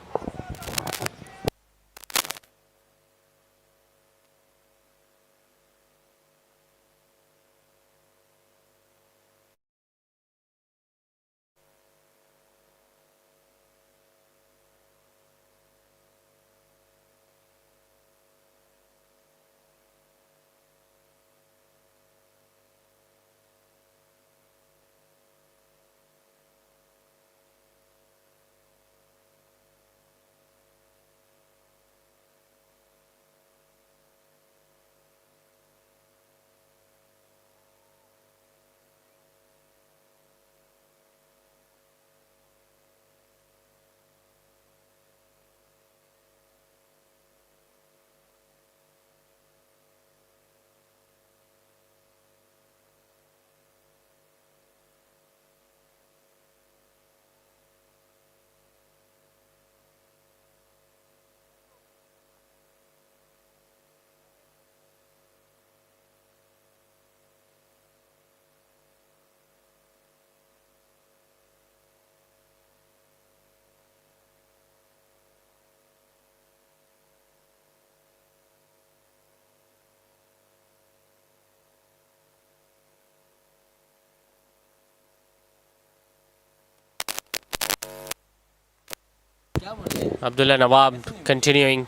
Abdullah Nawab continuing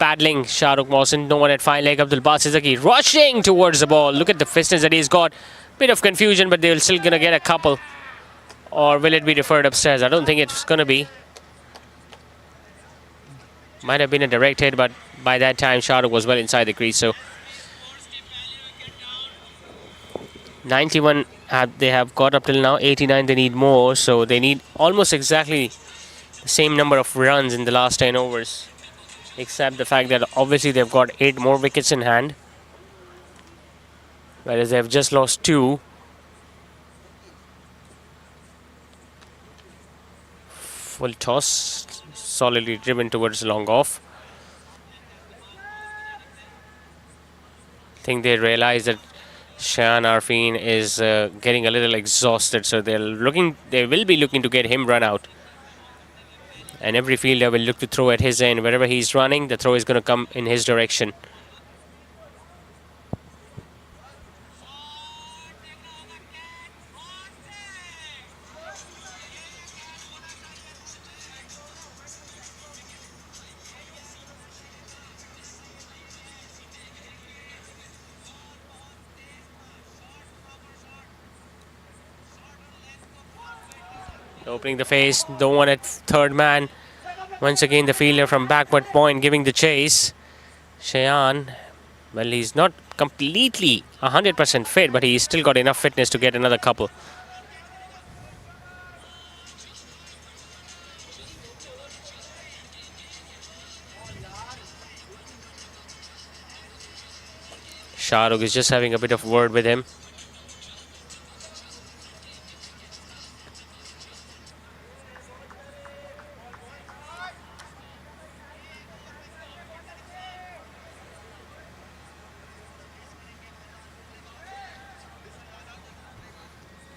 paddling Shahrukh Mohsin. No one at fine leg. Abdul Basit Zaki rushing towards the ball. Look at the fitness that he's got. Bit of confusion, but they're still going to get a couple. Or will it be deferred upstairs? I don't think it's going to be. Might have been a direct hit, but by that time Shahrukh was well inside the crease. So 91 they have got up till now. 89 they need more, so they need almost exactly the same number of runs in the last 10 overs, except the fact that obviously they've got 8 more wickets in hand, whereas they've just lost 2. Full toss, solidly driven towards long off. I think they realize that Arfeen is getting a little exhausted, so they will be looking to get him run out. And every fielder will look to throw at his end. Wherever he's running, the throw is going to come in his direction. Opening the face, don't want it third man. Once again the fielder from backward point giving the chase. Shayan, well, he's not completely 100% fit, but he's still got enough fitness to get another couple. Shahrukh is just having a bit of word with him.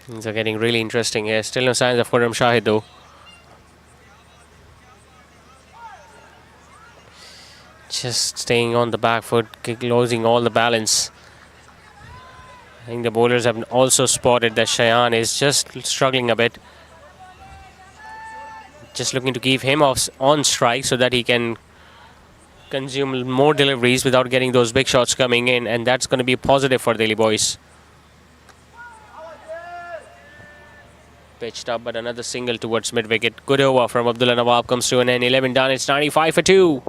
Things are getting really interesting here. Still no signs of Khurram Shahid though. Just staying on the back foot, losing all the balance. I think the bowlers have also spotted that Shayan is just struggling a bit. Just looking to keep him on strike so that he can consume more deliveries without getting those big shots coming in, and that's going to be positive for Delhi boys. Pitched up, but another single towards mid-wicket. Good over from Abdullah Nawab comes to an end. 11 done. It's 95 for 2.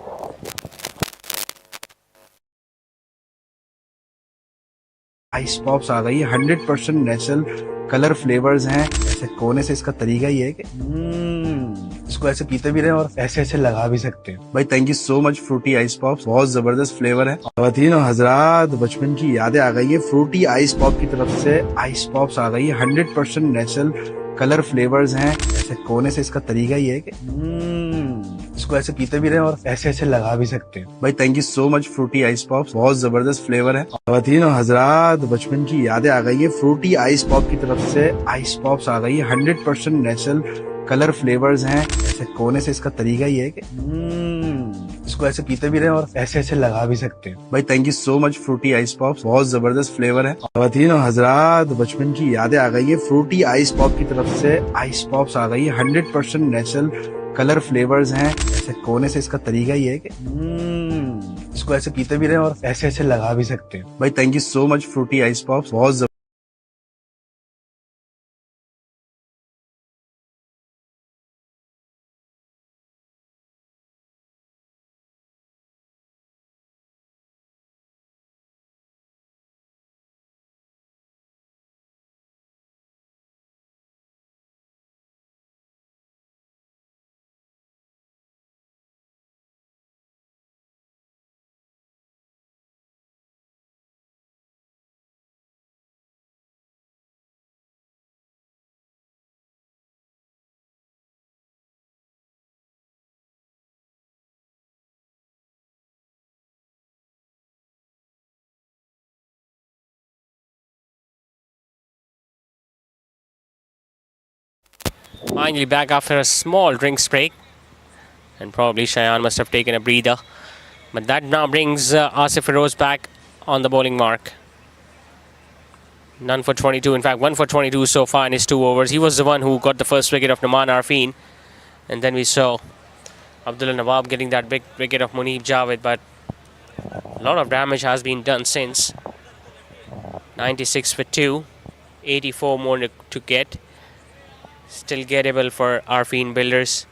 Ice pops आ गई है 100% natural colour flavours हैं। ऐसे कोने से इसका तरीका ही है कि इसको ऐसे पीते भी रहे और ऐसे ऐसे लगा भी सकते हैं। भाई thank you so much Frooti ice pops, बहुत जबरदस्त फ्लेवर है। खवातीन और हजरात, बचपन की यादें आ गई है फ्रूटी आइस पॉप की तरफ से। आइस पॉप्स आ गई है 100% नेचुरल कलर फ्लेवर्स हैं। ऐसे कोने से इसका तरीका ही है कि इसको ऐसे पीते भी रहे और ऐसे ऐसे लगा भी सकते हैं। भाई thank you so much Frooti ice pops, बहुत जबरदस्त फ्लेवर है। खवातीन और हजरात, बचपन की यादें आ गई है फ्रूटी आइस पॉप की तरफ से। आइस पॉप्स आ गई है 100% नेचुरल कलर फ्लेवर्स हैं। ऐसे कोने से इसका तरीका ही है कि इसको ऐसे पीते भी रहे और ऐसे ऐसे लगा भी सकते हैं। भाई thank you so much Frooti ice pops, बहुत जबरदस्त फ्लेवर है। खवातीन और हजरात, बचपन की यादें आ गई है फ्रूटी आइस पॉप की तरफ से। आइस पॉप्स आ गई है 100% नेचुरल कलर फ्लेवर्स हैं। ऐसे कोने से इसका तरीका ही है कि इसको ऐसे पीते भी रहे और ऐसे ऐसे लगा भी सकते हैं। भाई thank you so much Frooti ice pops, बहुत Finally back after a small drinks break, and probably Shayan must have taken a breather, but that now brings Asif Feroz back on the bowling mark. None for 22, in fact 1 for 22 so far in his 2 overs. He was the one who got the first wicket of Naman Arfeen, and then we saw Abdullah Nawab getting that big wicket of Munib Javed, but a lot of damage has been done since. 96 for 2, 84 more to get. Still gettable for Arfeen Builders.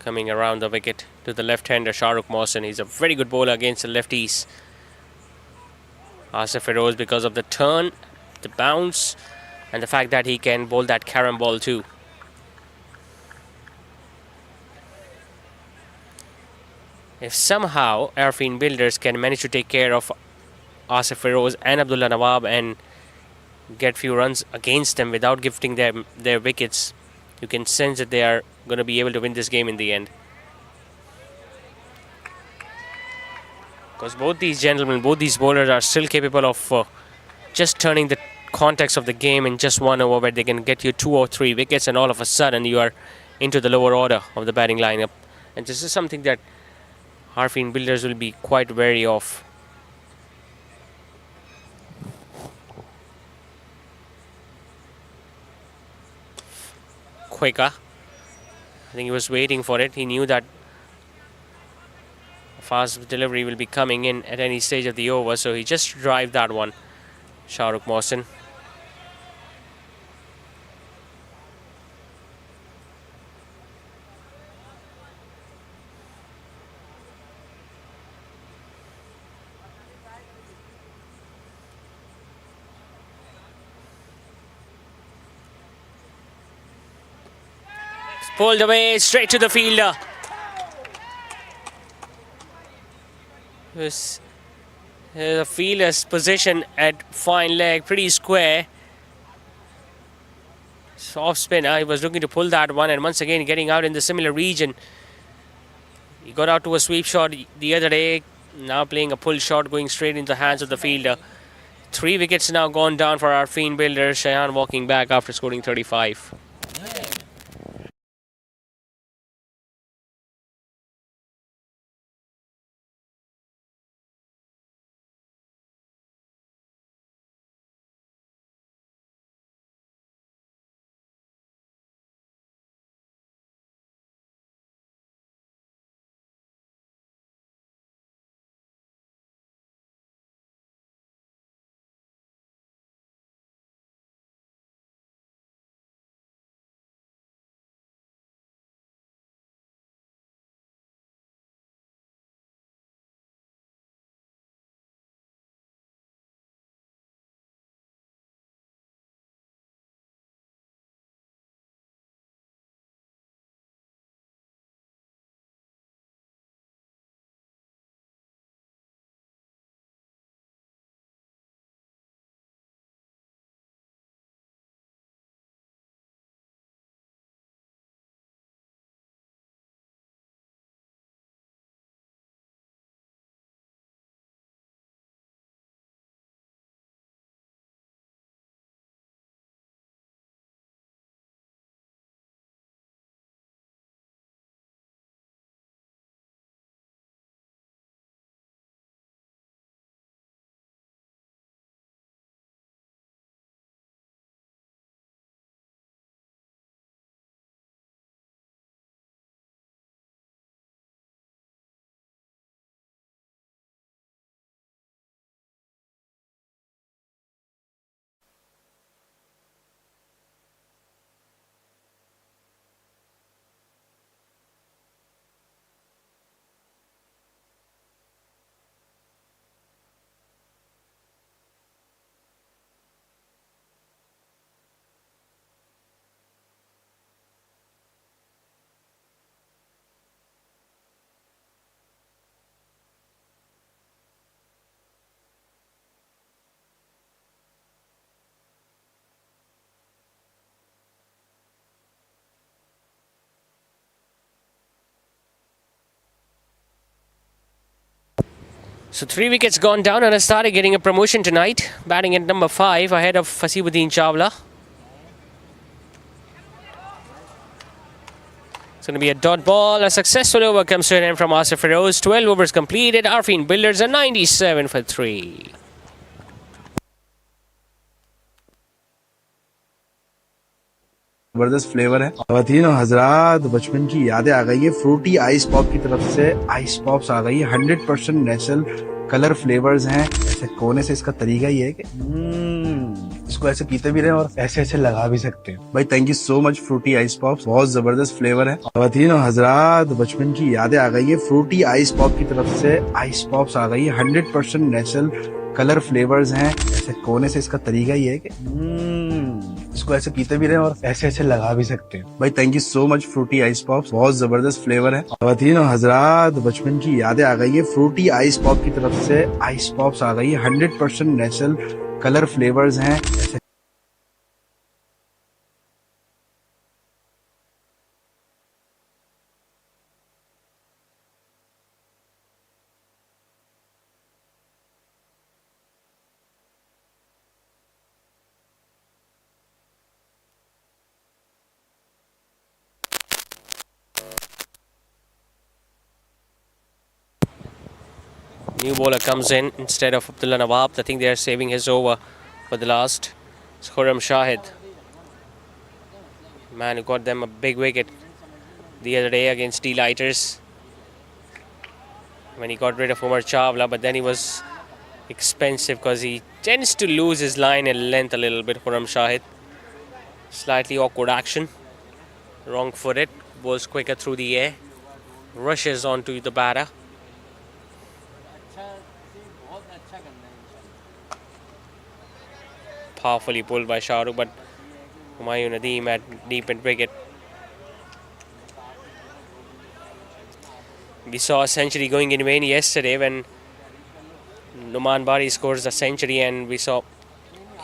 coming around the wicket to the left-hander Shahrukh Mohsin. He's a very good bowler against the lefties. Asif Feroz, because of the turn, the bounce, and the fact that he can bowl that carom ball too. If somehow Arfeen Builders can manage to take care of Asif Feroz and Abdullah Nawab and get few runs against them without gifting them their wickets, you can sense that they are going to be able to win this game in the end. Because both these gentlemen, both these bowlers are still capable of just turning the context of the game in just 1 over, where they can get you 2 or 3 wickets and all of a sudden you are into the lower order of the batting lineup. And this is something that Arfeen Builders will be quite wary of. Quicker. I think he was waiting for it. He knew that a fast delivery will be coming in at any stage of the over, so he just drove that one, Shahrukh Mohsin. Pulled away straight to the fielder. The fielder's position at fine leg, pretty square. Off spinner, he was looking to pull that one, and once again getting out in the similar region. He got out to a sweep shot the other day, now playing a pull shot going straight into the hands of the fielder. 3 wickets now gone down for Arfeen Builders. Shayan walking back after scoring 35. So 3 wickets gone down, and Started getting a promotion tonight, batting at number 5 ahead of Fasibuddin Chawla. It's going to be a dot ball. A successful over comes to an end from Asif Feroz. 12 overs completed. Arfeen Builders a 97 for 3. जबरदस्त flavour है। ख़वातीन और हजरात, बचपन की यादें आ गई है। फ्रूटी आइस पॉप की तरफ से आइस पॉप्स आ गई है। 100% नेचुरल कलर फ्लेवर्स हैं। ऐसे कोने से इसका तरीका ही है कि इसको ऐसे पीते भी रहे और ऐसे ऐसे लगा भी सकते हैं। भाई thank you so much Frooti ice pops, बहुत जबरदस्त फ्लेवर है। ख़वातीन और हजरात, बचपन की यादें आ गई है। फ्रूटी आइस पॉप की तरफ से आइस पॉप्स आ गई है। 100% नेचुरल कलर फ्लेवर्स हैं। ऐसे कोने से इसका तरीका ही है कि इसको ऐसे पीते भी रहे और ऐसे ऐसे लगा भी सकते हैं। भाई thank you so much Frooti ice pops, बहुत जबरदस्त फ्लेवर है। ख़वातीन और हजरात, बचपन की यादें आ गई है। फ्रूटी आइस पॉप की तरफ से आइस पॉप्स आ गई है। 100% नेचुरल कलर फ्लेवर्स हैं। ऐसे New bowler comes in instead of Abdullah Nawab. I think they are saving his over for the last. It's Khurram Shahid. Man who got them a big wicket the other day against D-Lighters when he got rid of Umar Chawla, but then he was expensive because he tends to lose his line and length a little bit. Khurram Shahid. Slightly awkward action. Wrong footed. Bowls quicker through the air. Rushes onto the batter. Powerfully pulled by Shahrukh, but Humayun Nadeem at deep in wicket. We saw a century going in vain yesterday when Numan Bari scores a century, and we saw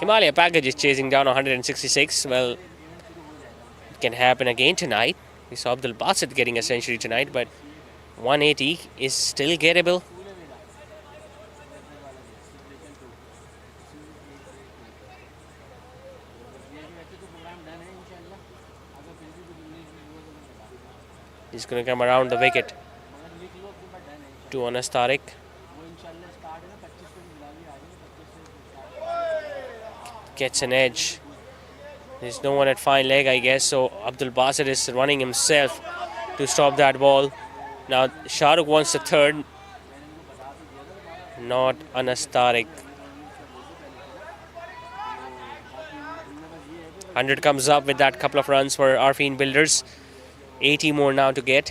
Himalaya Package is chasing down 166. Well, it can happen again tonight. We saw Abdul Basit getting a century tonight, but 180 is still gettable. He's going to come around the wicket to Anas Tariq. Gets an edge. There's no one at fine leg, I guess, so Abdul Basit is running himself to stop that ball. Now Shahrukh wants the third, not Anas Tariq. 100 comes up with that couple of runs for Arfeen Builders. 80 more now to get.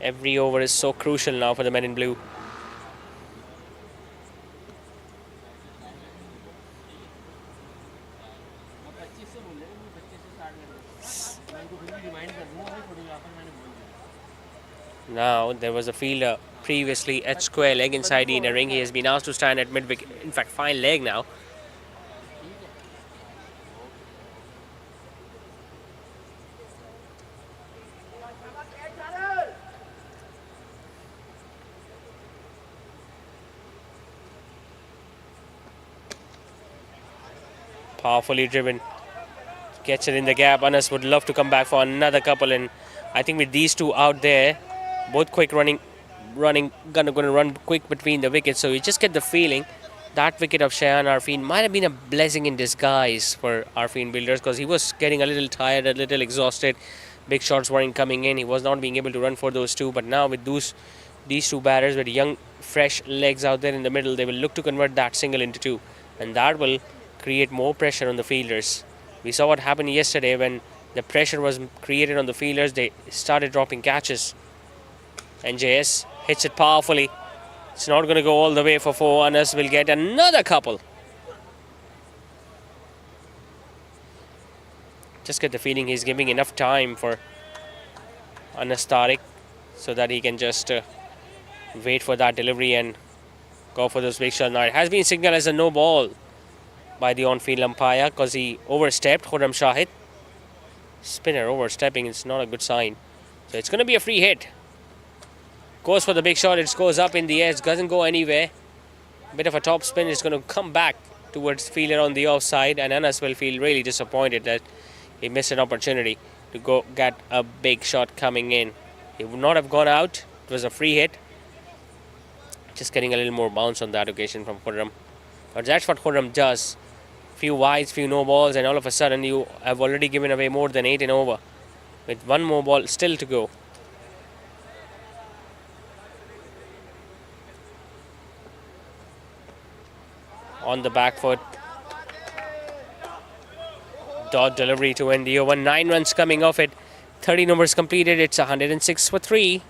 Every over is so crucial now for the men in blue. Now there was a fielder previously at square leg inside the inner ring. He has been asked to stand at mid wicket. In fact, fine leg now. Powerfully driven. Gets it in the gap. Anas would love to come back for another couple, and I think with these two out there, both quick running, gonna run quick between the wickets. So you just get the feeling that wicket of Shayan Arfeen might have been a blessing in disguise for Arfeen Builders, because he was getting a little tired, a little exhausted. Big shots weren't coming in. He was not being able to run for those two. But now with these two batters with young, fresh legs out there in the middle, they will look to convert that single into two, and that will create more pressure on the fielders. We saw what happened yesterday when the pressure was created on the fielders. They started dropping catches. And JS hits it powerfully. It's not going to go all the way for four. Anas will get another couple. Just get the feeling he's giving enough time for Anas Tariq so that he can just wait for that delivery and go for those big shots. Now it has been signaled as a no ball by the on-field umpire because he overstepped. Khurram Shahid. Spinner overstepping is not a good sign. So it's going to be a free hit. Goes for the big shot. It goes up in the air. It doesn't go anywhere. Bit of a top spin. It's going to come back towards fielder on the offside, and Anas will feel really disappointed that he missed an opportunity to go get a big shot coming in. He would not have gone out. It was a free hit. Just getting a little more bounce on that occasion from Khurram. But that's what Khurram does. Few wides, few no balls, and all of a sudden you have already given away more than 8 in over with one more ball still to go. on the back foot. Dot delivery to end the over. 9 runs coming off it. 30 numbers completed. It's 106 for 3.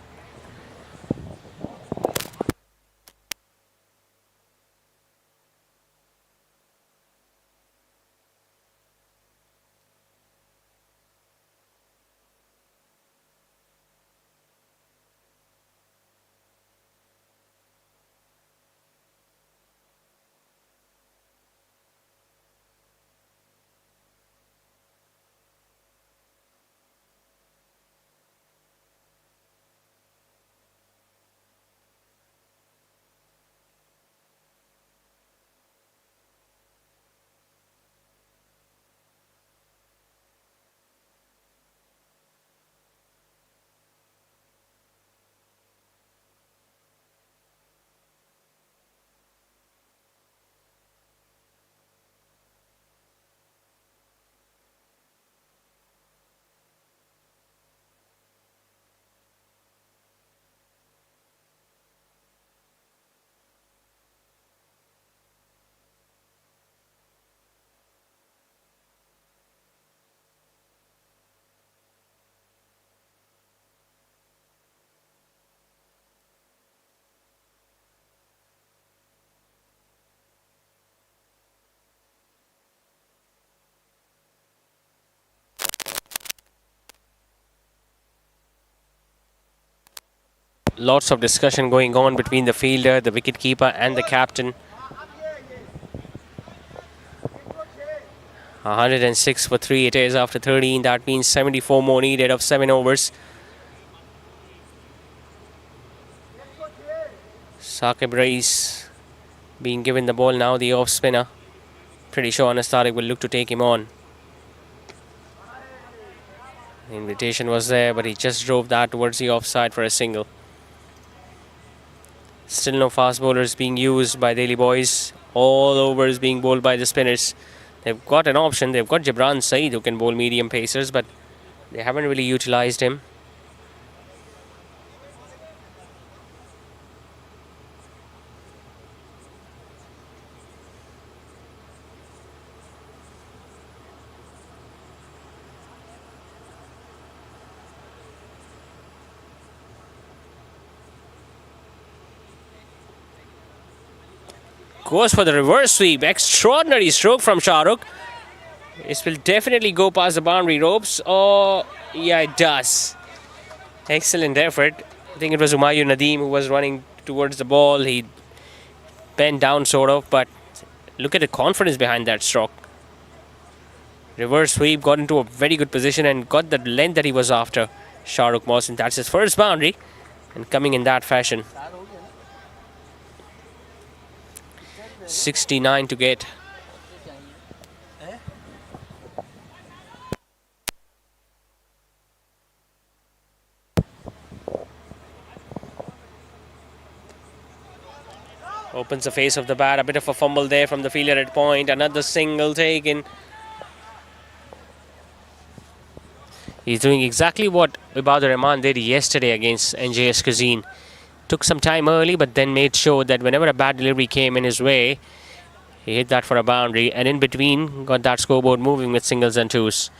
Lots of discussion going on between the fielder, the wicketkeeper and the captain. 106 for 3 it is after 13. That means 74 more needed of 7 overs. Saqib Rais being given the ball now, the off spinner. Pretty sure Anas Tariq will look to take him on. The invitation was there, but he just drove that towards the offside for a single. Still no fast bowlers being used by Delhi boys. All overs being bowled by the spinners. They've got an option. They've got Jibran Saeed who can bowl medium pacers, but they haven't really utilised him. Goes for the reverse sweep. Extraordinary stroke from Shahrukh. This will definitely go past the boundary ropes. Oh, yeah, it does. Excellent effort. I think it was Humayun Nadeem who was running towards the ball. He bent down sort of, but look at the confidence behind that stroke. Reverse sweep, got into a very good position and got the length that he was after. Shahrukh Mohsin, that's his first boundary, and coming in that fashion. 69 to get. Opens the face of the bat. A bit of a fumble there from the fielder at point. Another single taken. He's doing exactly what Ibadur Rahman did yesterday against NJS Cuisine. Took some time early, but then made sure that whenever a bad delivery came in his way, he hit that for a boundary, and in between got that scoreboard moving with singles and twos.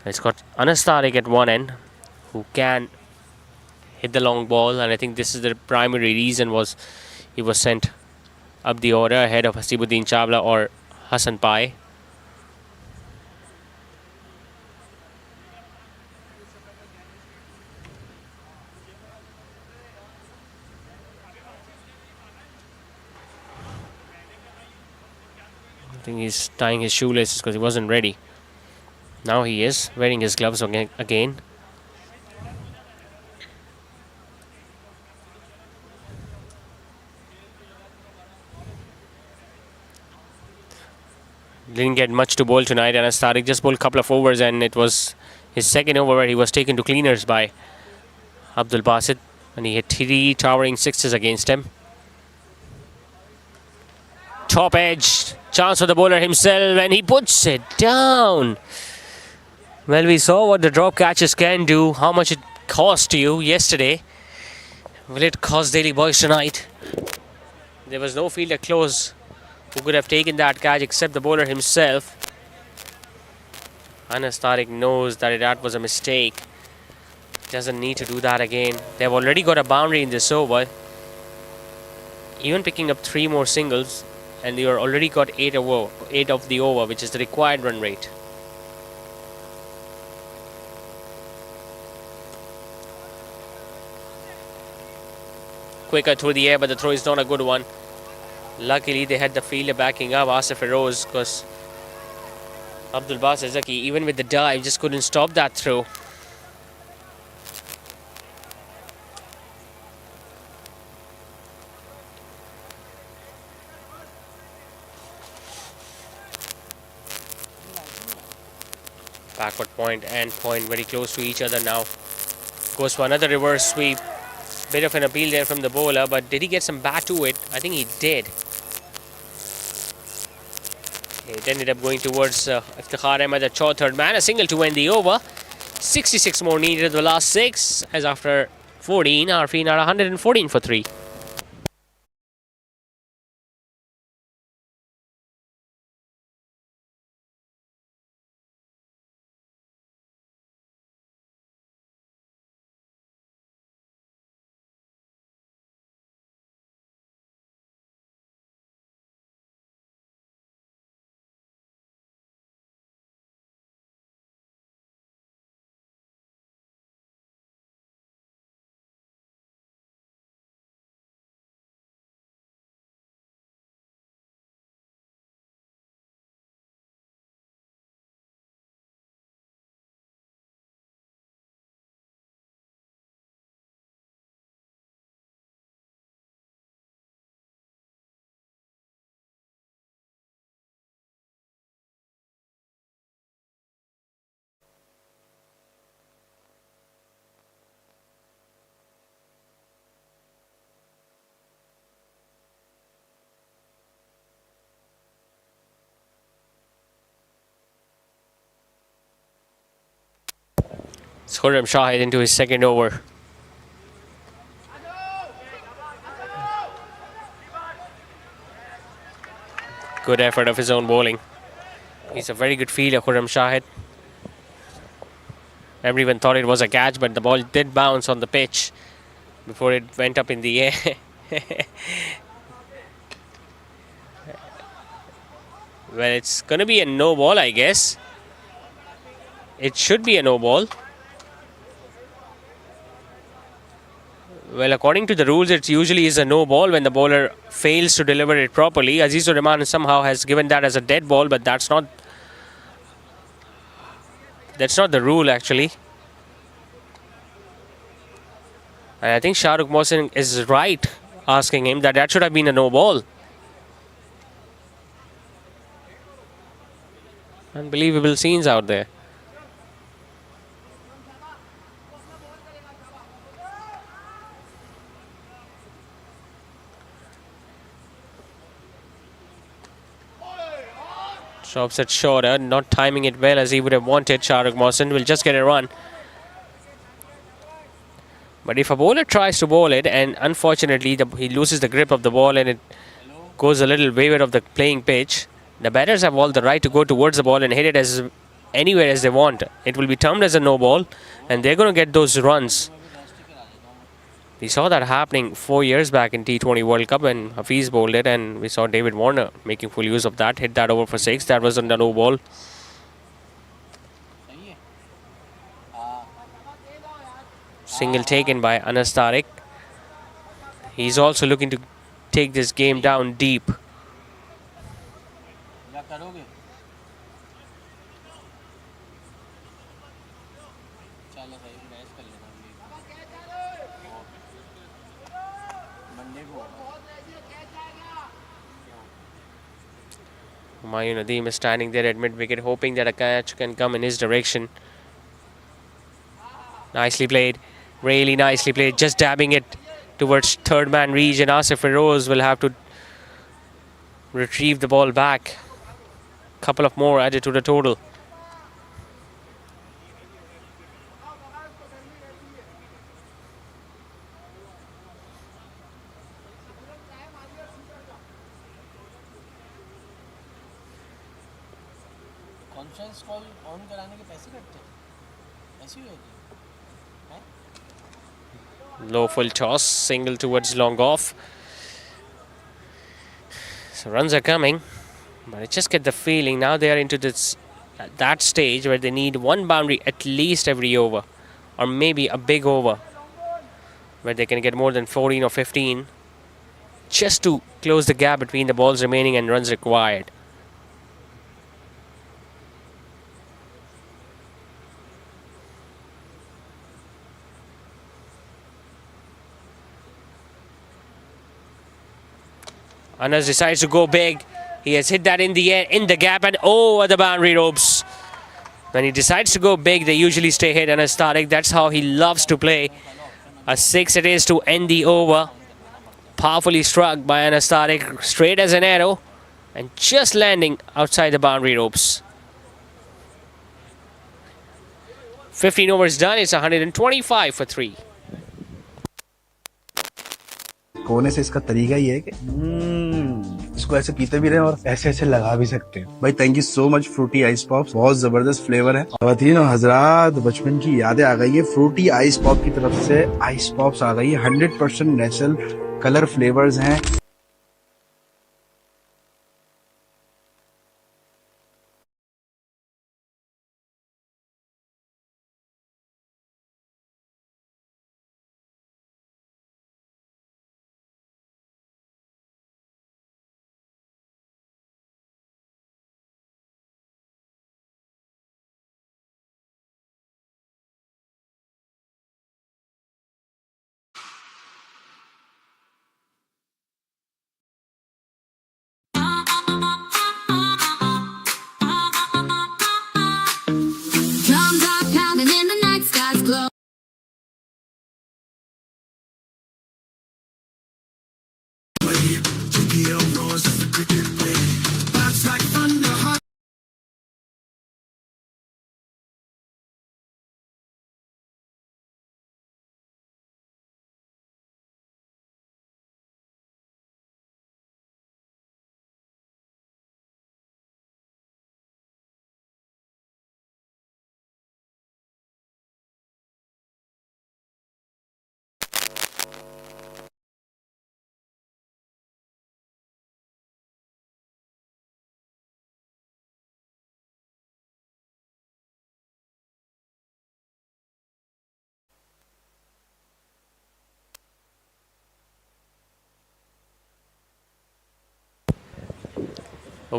It's got Anas Tariq at one end, who can hit the long ball, and I think this is the primary reason was he was sent up the order ahead of Hasibuddin Chawla or Hassan Pai. I think he's tying his shoelaces because he wasn't ready. Now he is wearing his gloves again. Didn't get much to bowl tonight, and Tariq just bowled a couple of overs, and it was his second over where he was taken to cleaners by Abdul Basit, and he hit 3 towering sixes against him. Top edge, chance for the bowler himself, and he puts it down. Well, we saw what the drop catches can do, how much it cost you yesterday. Will it cost Delhi boys tonight? There was no fielder close who could have taken that catch except the bowler himself. Anas Tariq knows that that was a mistake. Doesn't need to do that again. They've already got a boundary in this over. Even picking up 3 more singles, and you're already got 8 of the over, which is the required run rate. Quicker through the air, but the throw is not a good one. Luckily, they had the fielder backing up Asif Feroz, because Abdul Basit Zaki, even with the dive, just couldn't stop that throw. Backward point and point very close to each other now. Goes for another reverse sweep. Bit of an appeal there from the bowler, but did he get some bat to it? I think he did. It ended up going towards Iftikhar Ahmed, the third man. A single to end the over. 66 more needed in the last 6, as after 14, Arfeen are 114 for 3. Khurram Shahid into his second over. Good effort of his own bowling. He's a very good fielder, Khurram Shahid. Everyone thought it was a catch, but the ball did bounce on the pitch before it went up in the air. Well, it's going to be a no ball, I guess. It should be a no ball. Well, according to the rules, it usually is a no ball when the bowler fails to deliver it properly. Azizur Rahman somehow has given that as a dead ball, but that's not the rule, actually. And I think Shah Rukh Mohsin is right asking him that should have been a no ball. Unbelievable scenes out there. Stops it shorter, not timing it well as he would have wanted. Shah Rukh Mohsin will just get a run. But if a bowler tries to bowl it, and unfortunately he loses the grip of the ball and it goes a little wayward of the playing pitch, the batters have all the right to go towards the ball and hit it as anywhere as they want. It will be termed as a no ball, and they're going to get those runs. We saw that happening 4 years back in T20 World Cup when Hafiz bowled it, and we saw David Warner making full use of that. Hit that over for 6. That wasn't a no ball. Single taken by Anas Tariq. He's also looking to take this game down deep. Humayun Nadeem is standing there at mid-wicket, hoping that a catch can come in his direction. Nicely played. Really nicely played. Just dabbing it towards third man reach, and Asif Feroz will have to retrieve the ball back. Couple of more added to the total. Conference call on कराने के पैसे कटते हैं, ऐसी ही होती है। Low full toss, single towards long off. So runs are coming, but I just get the feeling now they are into that stage where they need one boundary at least every over, or maybe a big over where they can get more than 14 or 15 just to close the gap between the balls remaining and runs required. Anas decides to go big. He has hit that in the air, in the gap, and over the boundary ropes. When he decides to go big, they usually stay hit. Anas Tariq, that's how he loves to play. A 6 it is to end the over. Powerfully struck by Anas Tariq, straight as an arrow, and just landing outside the boundary ropes. 15 overs done. It's 125 for 3. कोने से इसका तरीका ही है कि इसको ऐसे पीते भी रहे और ऐसे ऐसे लगा भी सकते हैं। भाई thank you so much Frooti ice pops, बहुत जबरदस्त फ्लेवर है। खवातीन और हजरात, बचपन की यादें आ गई है। फ्रूटी आइस पॉप की तरफ से आइस पॉप्स आ गई है। 100% नेचुरल कलर फ्लेवर्स हैं। Drums are pounding in the night sky's glow. GPL roars as the cricket play. Bats like thunder.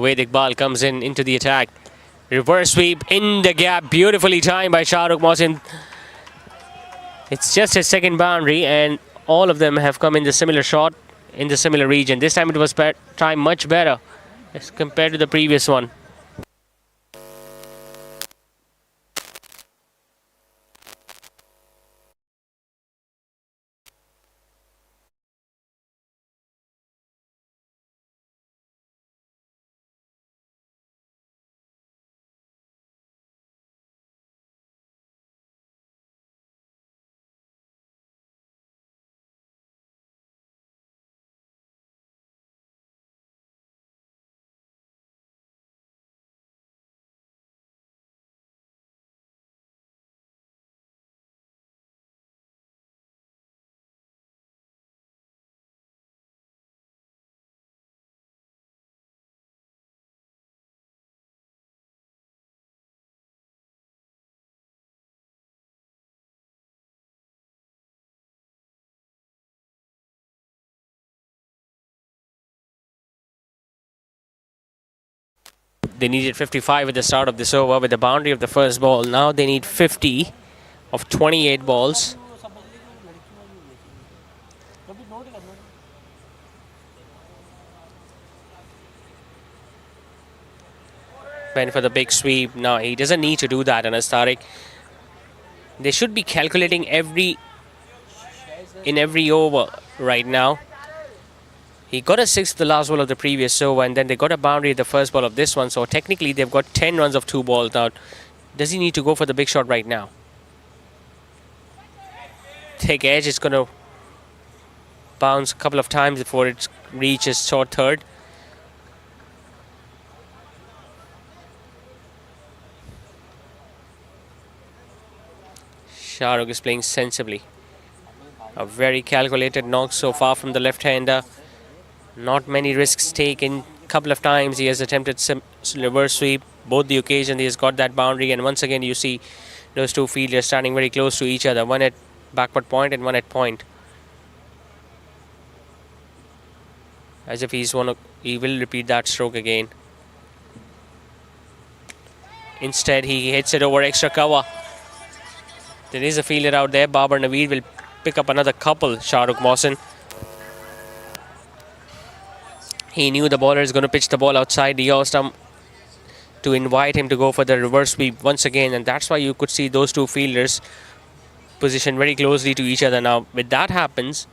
Vedic Iqbal comes into the attack. Reverse sweep in the gap, beautifully timed by Shahrukh Mohsin. It's just his second boundary, and all of them have come in the similar shot, in the similar region. This time it was timed much better as compared to the previous one. They needed 55 at the start of this over with the boundary of the first ball. Now they need 50 of 28 balls. Went for the big sweep. No, he doesn't need to do that, Anas Tariq. They should be calculating in every over right now. He got a 6 the last ball of the previous over, and then they got a boundary at the first ball of this one. So technically they've got 10 runs of 2 balls now. Does he need to go for the big shot right now? Take edge. It's going to bounce a couple of times before it reaches short third. Shahrukh is playing sensibly. A very calculated knock so far from the left-hander. Not many risks taken. Couple of times he has attempted some reverse sweep. Both the occasion he has got that boundary, and once again you see those two fielders standing very close to each other. One at backward point and one at point. As if he will repeat that stroke again. Instead, he hits it over extra cover. There is a fielder out there. Babar Naveed will pick up another couple. Shahrukh Mohsin. He knew the bowler is going to pitch the ball outside the off stump to invite him to go for the reverse sweep once again, and that's why you could see those two fielders positioned very closely to each other. Now, with that happens,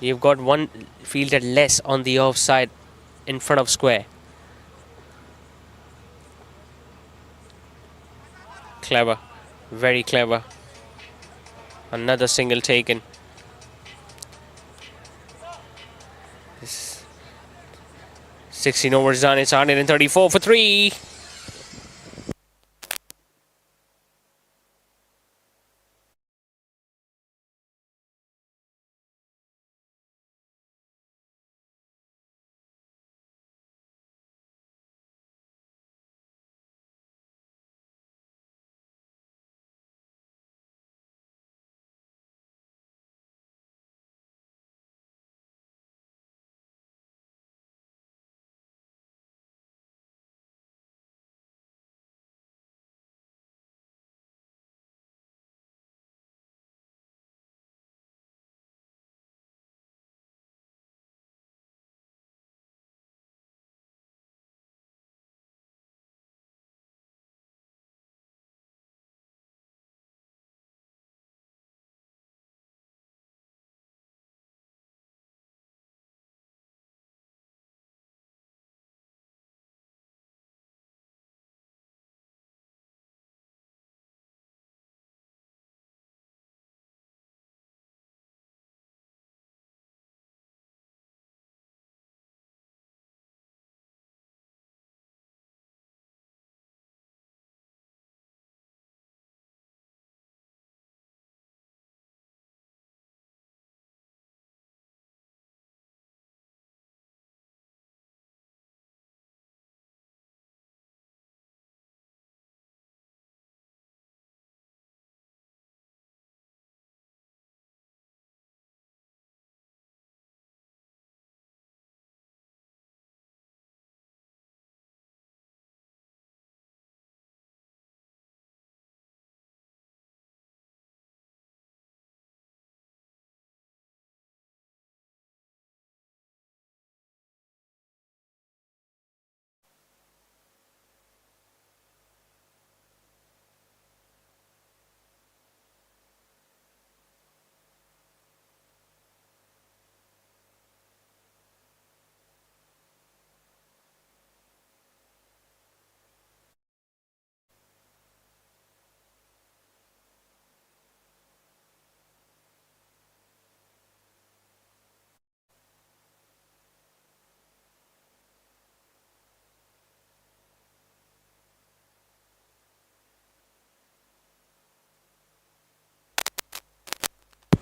you've got one fielder less on the offside in front of square. Clever, very clever. Another single taken. 16 overs done. It's 134 for 3.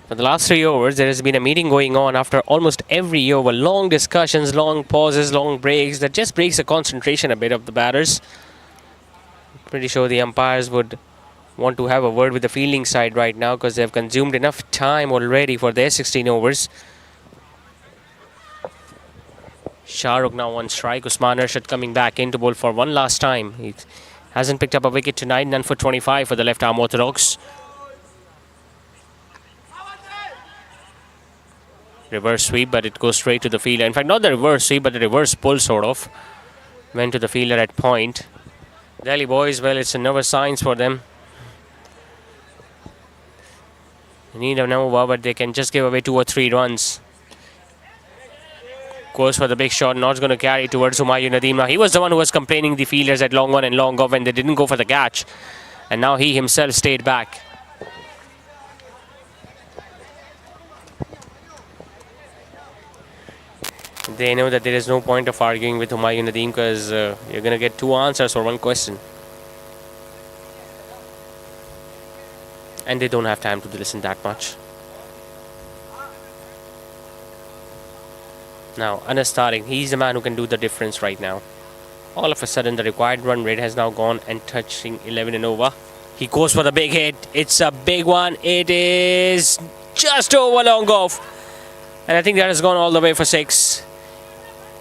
For the last 3 overs, there has been a meeting going on after almost every over. Long discussions, long pauses, long breaks. That just breaks the concentration a bit of the batters. Pretty sure the umpires would want to have a word with the fielding side right now because they've consumed enough time already for their 16 overs. Shahrukh now on strike. Usman Arshad coming back in to bowl for one last time. He hasn't picked up a wicket tonight. None for 25 for the left-arm orthodox. Reverse sweep, but it goes straight to the fielder. In fact, not the reverse sweep, but the reverse pull sort of. Went to the fielder at point. Delhi boys, well, it's a nervous signs for them. They need an over, but they can just give away 2 or 3 runs. Goes for the big shot, not going to carry towards Humayun Nadeem. Now, he was the one who was complaining the fielders at long on and long off when they didn't go for the catch. And now he himself stayed back. They know that there is no point of arguing with Humayun Nadeem because you're going to get 2 answers for 1 question. and they don't have time to listen that much. Now, Anas Tariq, he's the man who can do the difference right now. All of a sudden, the required run rate has now gone and touching 11 and over. He goes for the big hit. It's a big one. It is just over long off. And I think that has gone all the way for 6.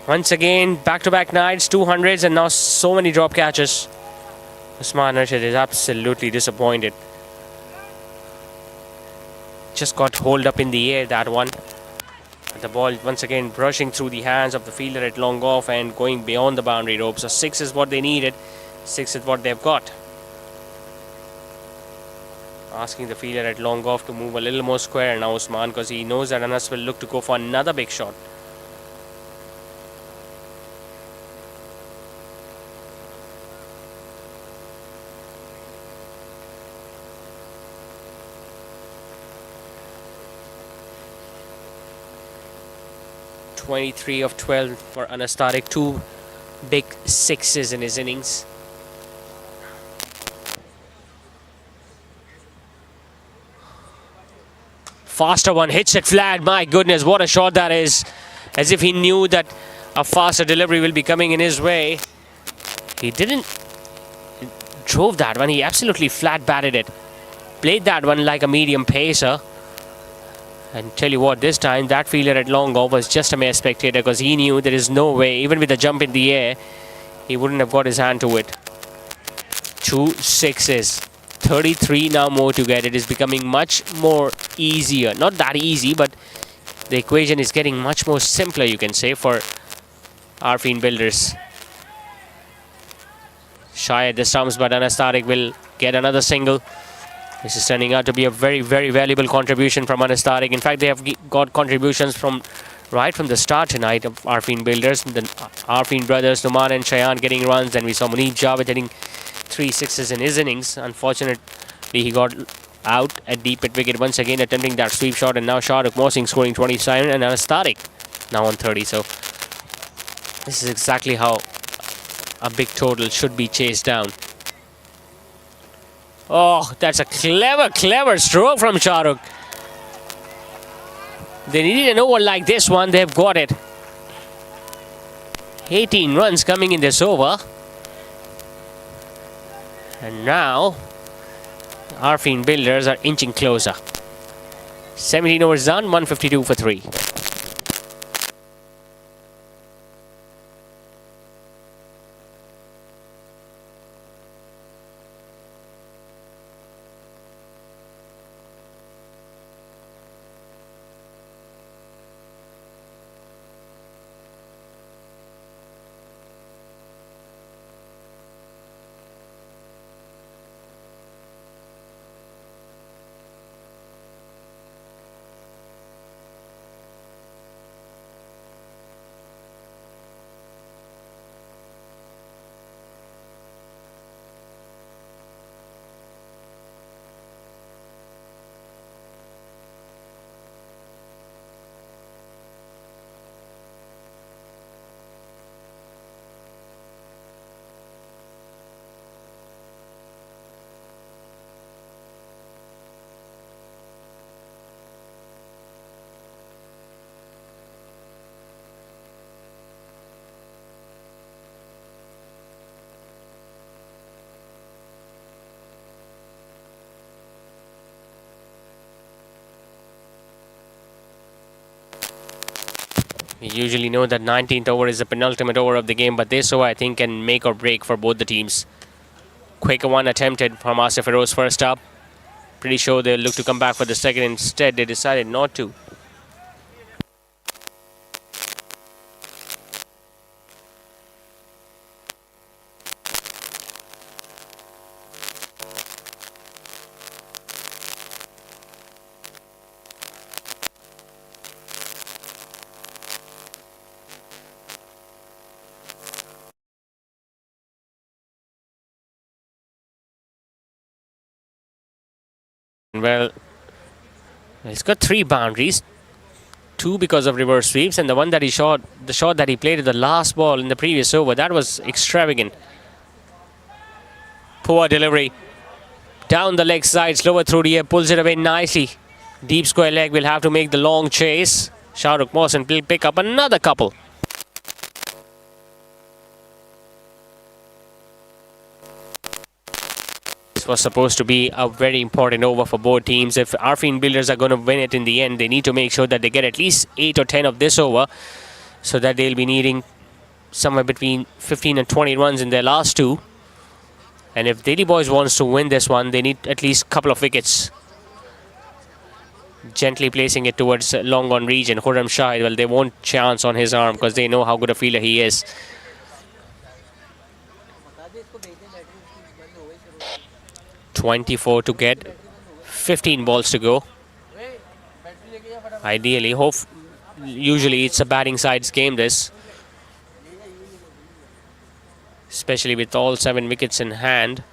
Once again, back-to-back nights, 200s, and now so many drop catches. Usman Rashid is absolutely disappointed. Just got holed up in the air, that one. And the ball once again brushing through the hands of the fielder at long off and going beyond the boundary rope. So 6 is what they needed. 6 is what they've got. Asking the fielder at long off to move a little more square now, Usman, because he knows that Anas will look to go for another big shot. (23 of 12 for Anas Tariq. 2 big 6s in his innings. Faster one, hits it flat. My goodness, what a shot that is. As if he knew that a faster delivery will be coming in his way. He didn't drove that one. He absolutely flat batted it. Played that one like a medium pacer. And tell you what, this time that fielder at long off was just a mere spectator, because he knew there is no way, even with the jump in the air, he wouldn't have got his hand to it. 2 6s. 33 now more to get. It is becoming much more easier. Not that easy, but the equation is getting much more simpler, you can say, for Arfeen Builders. Shy at the stumps, but Anas Tariq will get another single. This is turning out to be a very, very valuable contribution from Anas Tariq. In fact, they have got contributions from right from the start tonight of Arfeen Builders. The Arfeen brothers, Numan and Shayan, getting runs. And we saw Munib Javed hitting 3 6s in his innings. Unfortunately, he got out at deep at wicket once again, attempting that sweep shot. And now Shahrukh Mohsin scoring 27 and Anas Tariq now on 30. So this is exactly how a big total should be chased down. Oh, that's a clever, clever stroke from Shahrukh. They needed an over like this one. They've got it. 18 runs coming in this over. And now, Arfeen Builders are inching closer. 17 overs done, 152 for 3. We usually know that 19th over is the penultimate over of the game, but this over, I think, can make or break for both the teams. Quicker one attempted from Asif Feroz first up. Pretty sure they'll look to come back for the second. Instead, they decided not to. Well, he's got 3 boundaries, 2 because of reverse sweeps, and the one that he shot, the shot that he played at the last ball in the previous over, that was extravagant. Poor delivery. Down the leg side, slower through the air, pulls it away nicely. Deep square leg will have to make the long chase. Shahrukh Mohsin will pick up another couple. This was supposed to be a very important over for both teams. If Arfeen Builders are going to win it in the end, they need to make sure that they get at least 8 or 10 of this over, so that they'll be needing somewhere between 15 and 20 runs in their last two. And if Delhi Boys wants to win this one, they need at least a couple of wickets. Gently placing it towards long on region. Khurram Shahid, well, they won't chance on his arm because they know how good a fielder he is. 24 to get, 15 balls to go. Ideally, usually it's a batting side's game, this. Especially with all 7 wickets in hand.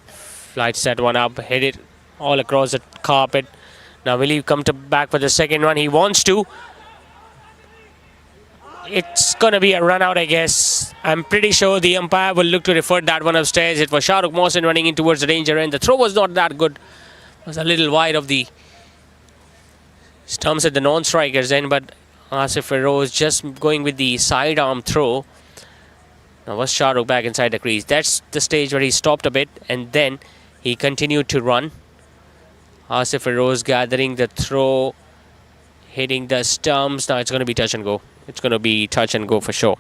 Flight set one up, hit it all across the carpet. Now will he come back for the second one? He wants to. It's going to be a run out, I guess. I'm pretty sure the umpire will look to refer that one upstairs. It was Shahrukh Mohsin running in towards the danger end. The throw was not that good. It was a little wide of the stumps at the non-strikers end, but Asif Feroz just going with the sidearm throw. Now was Shahrukh back inside the crease. That's the stage where he stopped a bit and then he continued to run. Asif Feroz gathering the throw, hitting the stumps. Now it's going to be touch and go. It's going to be touch and go for sure.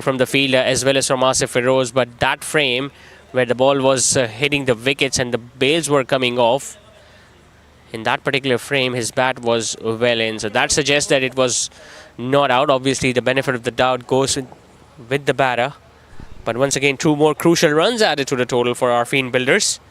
From the fielder as well as from Asif Feroz, but that frame where the ball was hitting the wickets and the bails were coming off, in that particular frame his bat was well in, so that suggests that it was not out. Obviously the benefit of the doubt goes with the batter, but once again 2 more crucial runs added to the total for Arfeen Builders.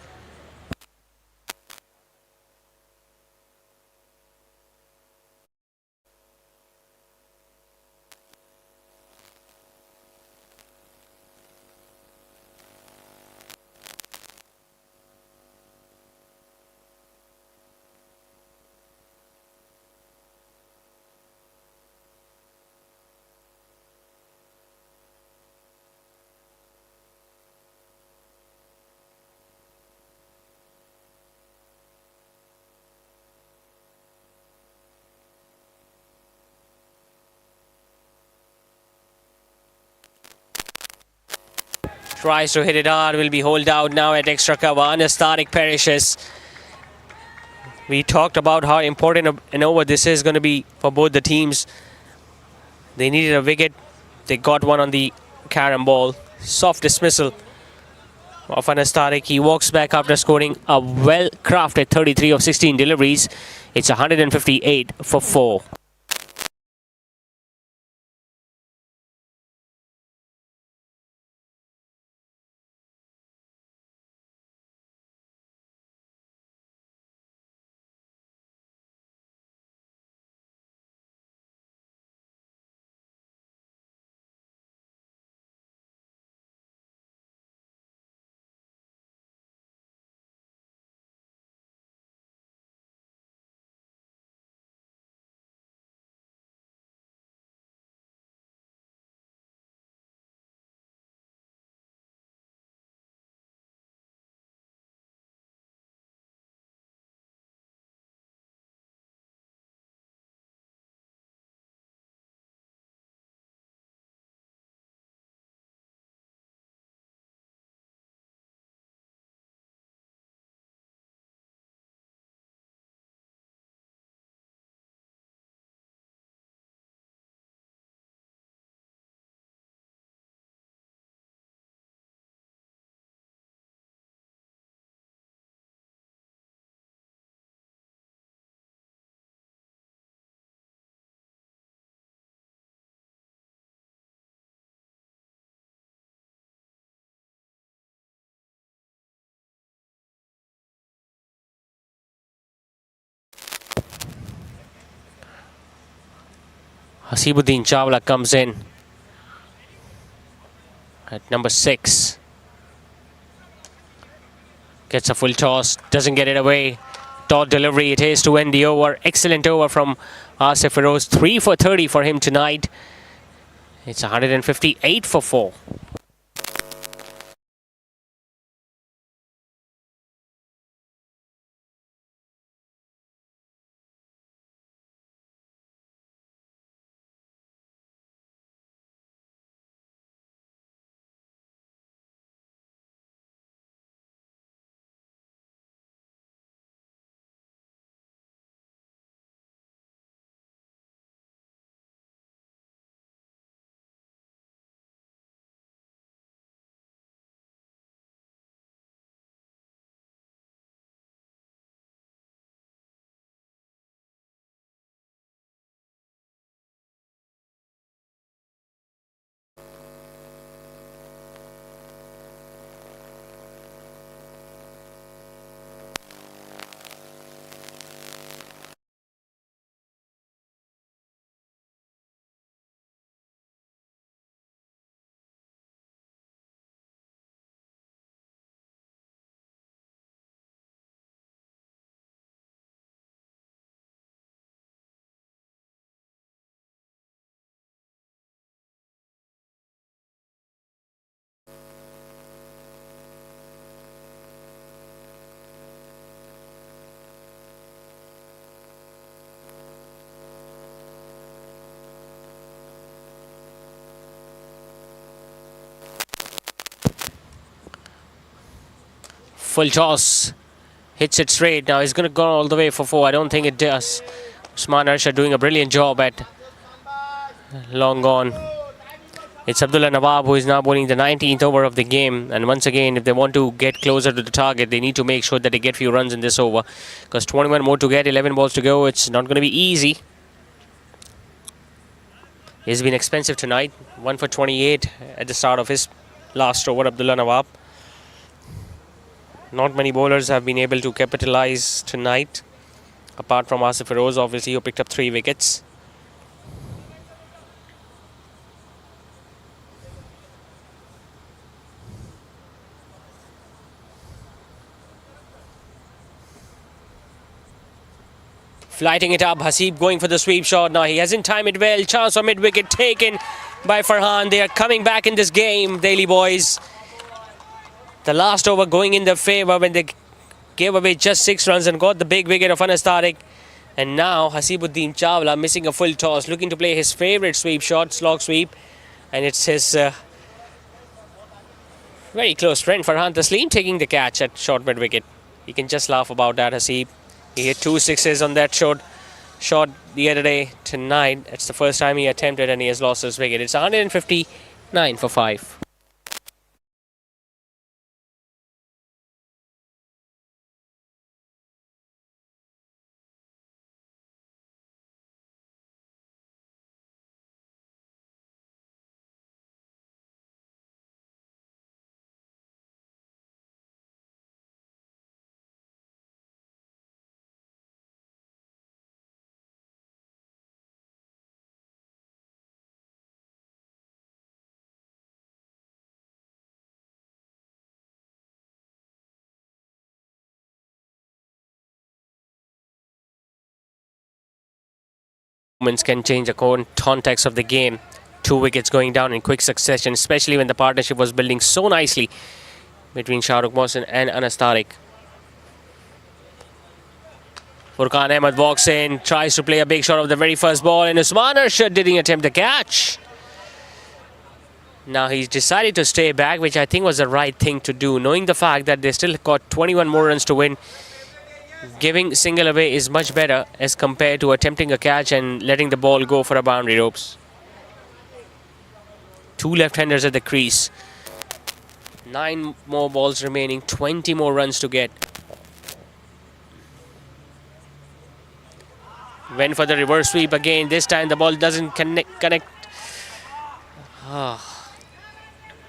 Tries to hit it hard, will be holed out now at extra cover. Anas Tariq perishes. We talked about how important an over this is going to be for both the teams. They needed a wicket. They got one on the carom ball. Soft dismissal of Anas Tariq. He walks back after scoring a well-crafted 33 of 16 deliveries. It's 158 for 4. Hasibuddin Chawla comes in at number 6. Gets a full toss, doesn't get it away. Dot delivery it is to end the over. Excellent over from Asif Feroz. 3 for 30 for him tonight. It's 158 for 4. Full toss. Hits it straight. Now he's going to go all the way for 4. I don't think it does. Usman Arshad doing a brilliant job at long gone. It's Abdullah Nawab who is now bowling the 19th over of the game. And once again, if they want to get closer to the target, they need to make sure that they get few runs in this over. Because 21 more to get, 11 balls to go. It's not going to be easy. He's been expensive tonight. 1 for 28 at the start of his last over, Abdullah Nawab. Not many bowlers have been able to capitalize tonight, apart from Asif Feroz, obviously, who picked up 3 wickets. Flighting it up, Hasib going for the sweep shot. Now he hasn't timed it well. Chance for mid-wicket taken by Farhan. They are coming back in this game, Delhi boys. The last over going in their favour when they gave away just 6 runs and got the big wicket of Anas Tariq. And now Hasibuddin Chawla missing a full toss, looking to play his favourite sweep shot, slog sweep. And it's his very close friend Farhan Taslim taking the catch at short mid-wicket. You can just laugh about that, Hasib. He hit 2 sixes on that shot the other day. Tonight, it's the first time he attempted and he has lost his wicket. It's 159 for 5. Moments can change the context of the game. 2 wickets going down in quick succession, especially when the partnership was building so nicely between Shahrukh Mohsin and Anas Tariq. Furqan Ahmed walks in, tries to play a big shot of the very first ball, and Usman Arshad didn't attempt the catch. Now he's decided to stay back, which I think was the right thing to do, knowing the fact that they still got 21 more runs to win. Giving single away is much better as compared to attempting a catch and letting the ball go for a boundary ropes. 2 left-handers at the crease. 9 more balls remaining, 20 more runs to get. Went for the reverse sweep again. This time the ball doesn't connect. Well,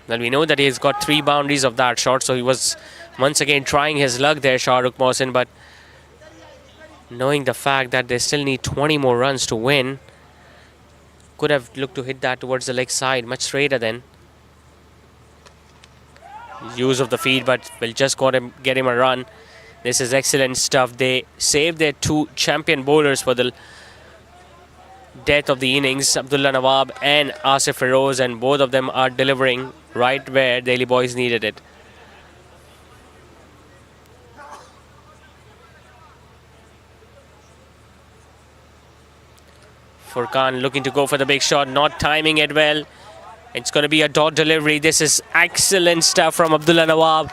we know that he's got 3 boundaries of that shot, so he was once again trying his luck there, Shahrukh Mohsin, but knowing the fact that they still need 20 more runs to win, Could have looked to hit that towards the leg side, much straighter then. Use of the feed, but will just get him a run. This is excellent stuff. They saved their two champion bowlers for the death of the innings, Abdullah Nawab and Asif Feroz, and both of them are delivering right where Delhi Boys needed it. Furkan looking to go for the big shot, not timing it well. It's going to be a dot delivery. This is excellent stuff from Abdullah Nawab.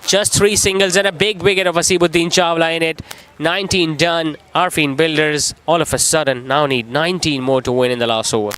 Just 3 singles and a big wicket of Asibuddin Chawla in it. 19 done. Arfeen Builders all of a sudden now need 19 more to win in the last over.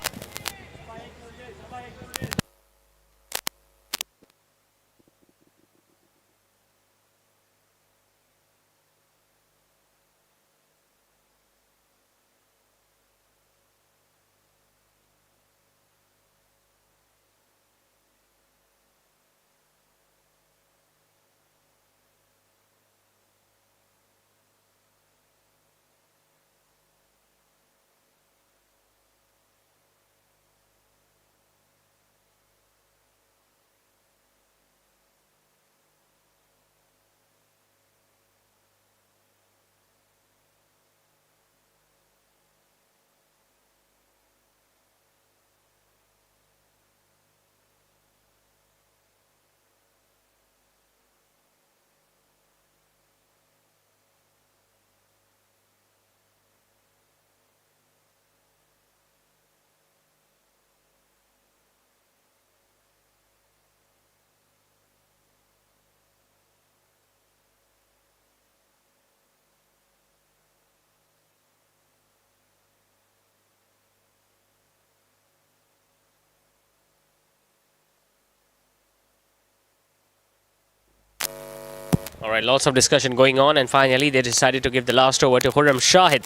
Alright, lots of discussion going on, and finally they decided to give the last over to Khurram Shahid.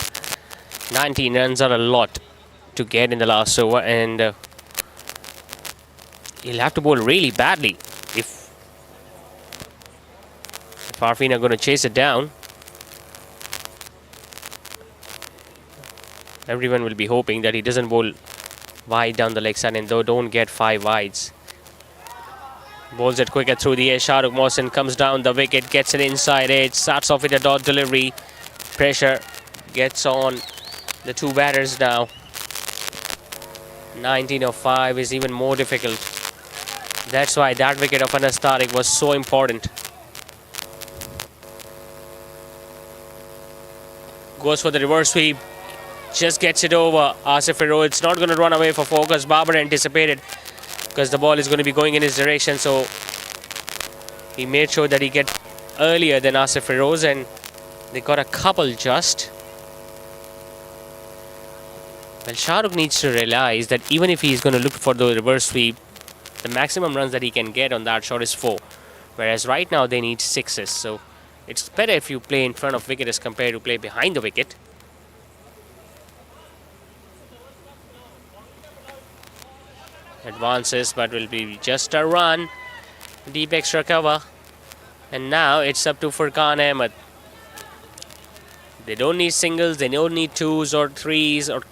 19 runs are a lot to get in the last over, and he'll have to bowl really badly if Arfeen are going to chase it down. Everyone will be hoping that he doesn't bowl wide down the leg side and don't get 5 wides. Bowls it quicker through the air. Shahrukh Mohsin comes down the wicket, gets it inside edge, starts off with a dot delivery. Pressure gets on the 2 batters now. 19 of 5 is even more difficult. That's why that wicket of Anas Tariq was so important. Goes for the reverse sweep. Just gets it over. Asif Feroz, it's not going to run away for 4 because Babar anticipated, because the ball is going to be going in his direction, so he made sure that he get earlier than Asif Feroz, and they got a couple just. Well, Shahrukh needs to realize that even if he's going to look for the reverse sweep, the maximum runs that he can get on that shot is 4, whereas right now they need 6s, so it's better if you play in front of wicket as compared to play behind the wicket. Advances, but will be just a run. Deep extra cover. And now it's up to Furkan Ahmed. They don't need singles, they don't need 2s or 3s or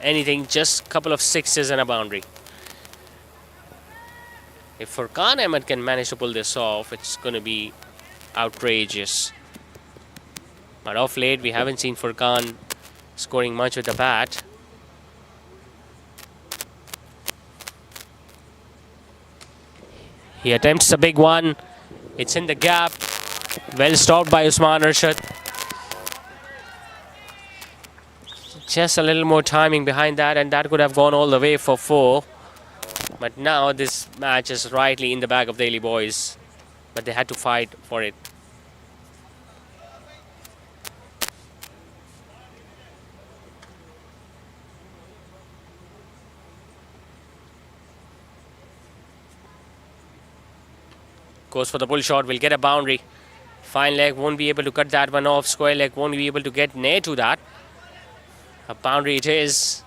anything, just a couple of 6s and a boundary. If Furkan Ahmed can manage to pull this off, it's going to be outrageous. But of late, we haven't seen Furkan scoring much with the bat. He attempts a big one. It's in the gap. Well stopped by Usman Arshad. Just a little more timing behind that, and that could have gone all the way for 4. But now this match is rightly in the bag of Delhi Boys. But they had to fight for it. Goes for the pull shot, will get a boundary. Fine leg won't be able to cut that one off. Square leg won't be able to get near to that. A boundary it is.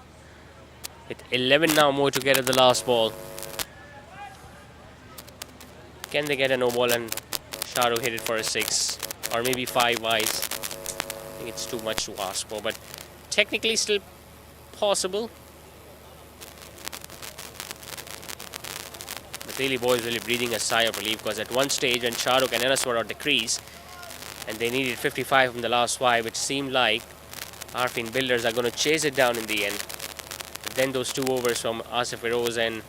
With 11 now more to get at the last ball. Can they get a no ball and Shahrukh hit it for a 6? Or maybe 5 wides. I think it's too much to ask for, but technically still possible. Daily Boys really breathing a sigh of relief, because at one stage when Shahrukh and Anas were on the crease and they needed 55 from the last 5, it seemed like Arfeen Builders are going to chase it down in the end. But then those 2 overs from Asif Feroz and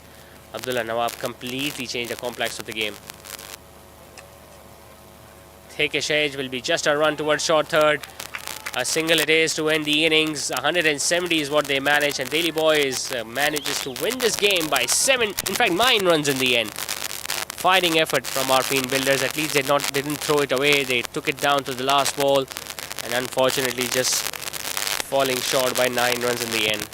Abdullah Nawab completely changed the complex of the game. Thikesh Edge will be just a run towards short third. A single it is to end the innings. 170 is what they manage, and Daily Boys manages to win this game by 7, in fact 9 runs in the end. Fighting effort from Arfeen Builders. At least they didn't throw it away. They took it down to the last ball, and unfortunately just falling short by 9 runs in the end.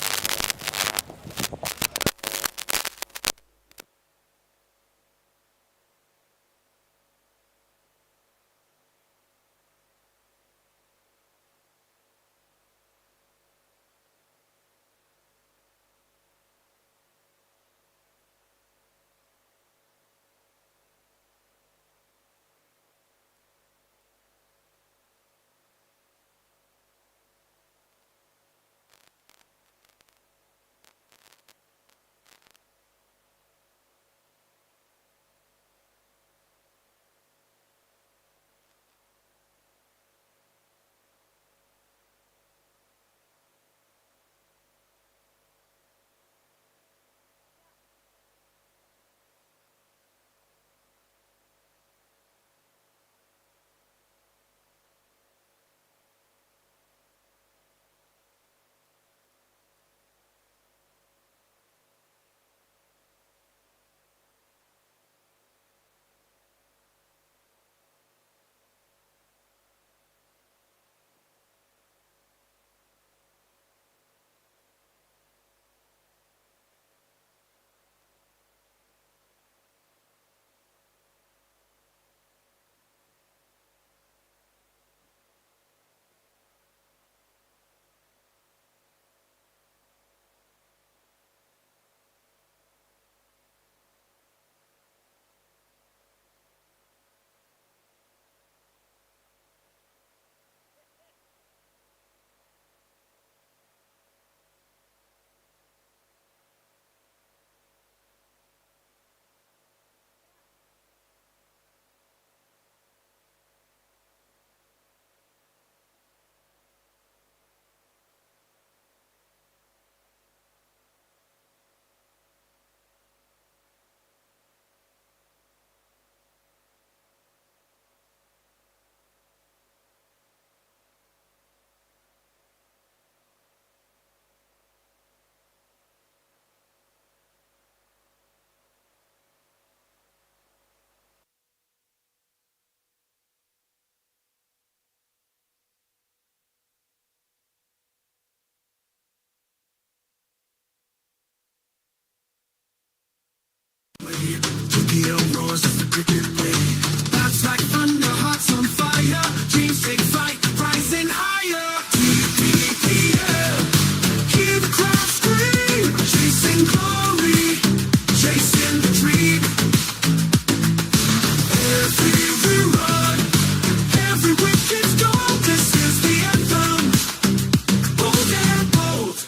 TPL roars as the cricket play. Bats like thunder, hearts on fire. Dreams take flight, rising higher. TPL, hear the crowd scream. Chasing glory, chasing the dream. Every run, every wicket's goal. This is the anthem, bold and bold.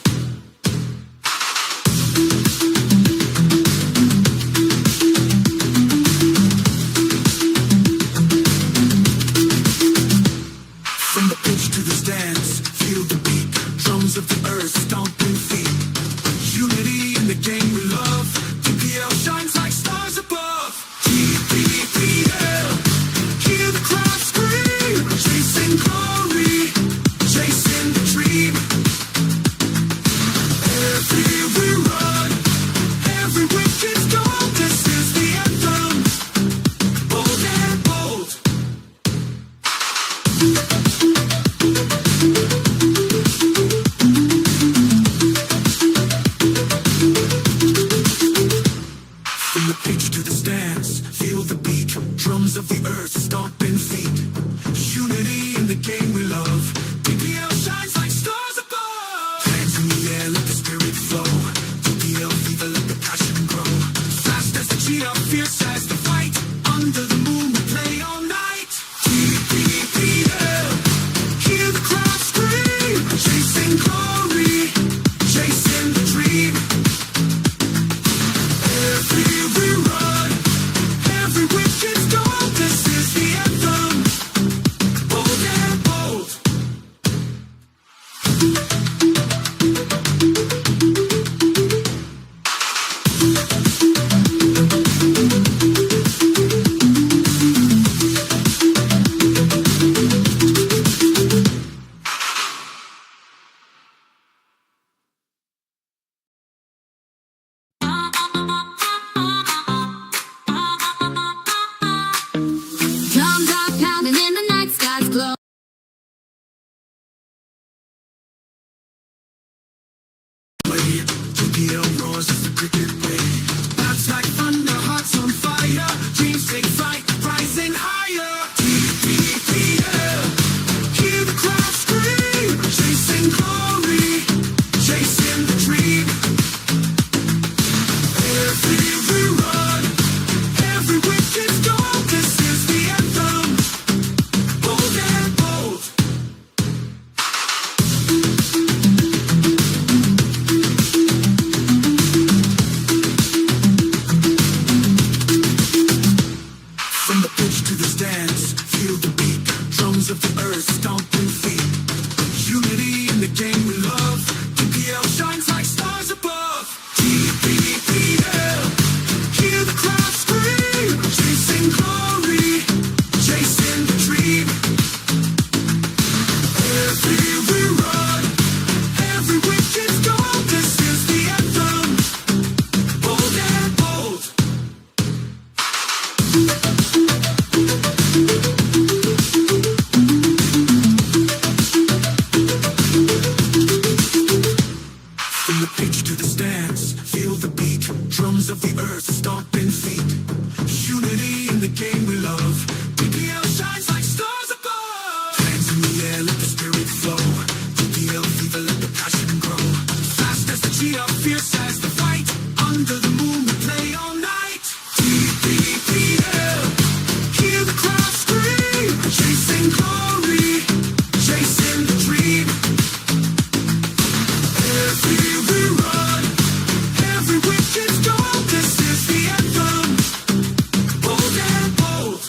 From the pitch to the stands, feel the beat. Drums of the earth, stomping feet. Unity in the game we love. TPL shines like stars above. TPL, hear the crowd scream. Chasing glory, chasing the dream. Every run, every wicket's goal. This is the anthem, bold and bold. TPL roars as the cricket play. Bats like thunder, hearts on fire. Dreams take flight, rising higher. TPL, hear the crowd scream. Chasing glory, chasing the dream. Every rerun, every wicket's goal. This is the anthem, bold and bold. From the pitch to the stands, feel the beat. Drums of the earth, stomping feet. Unity in the game we love. TPL shines like stars above. TPL, hear the crowd scream. Chasing glory, chasing the dream. Every rerun, every wicket's goal. This is the anthem, bold and bold. From the pitch to the stands, feel the beat. Drums of the earth, stomping feet. Unity in the game we love. TPL shines like stars above. Hands in the air, let the spirit flow. TPL fever, let the passion grow. Fast as the cheer, fierce as the fight. Under the moon, we play all night. TPL, hear the crowd scream. Chasing glory, chasing the dream. Every rerun, every wicket's goal. This is the anthem, bold and bold.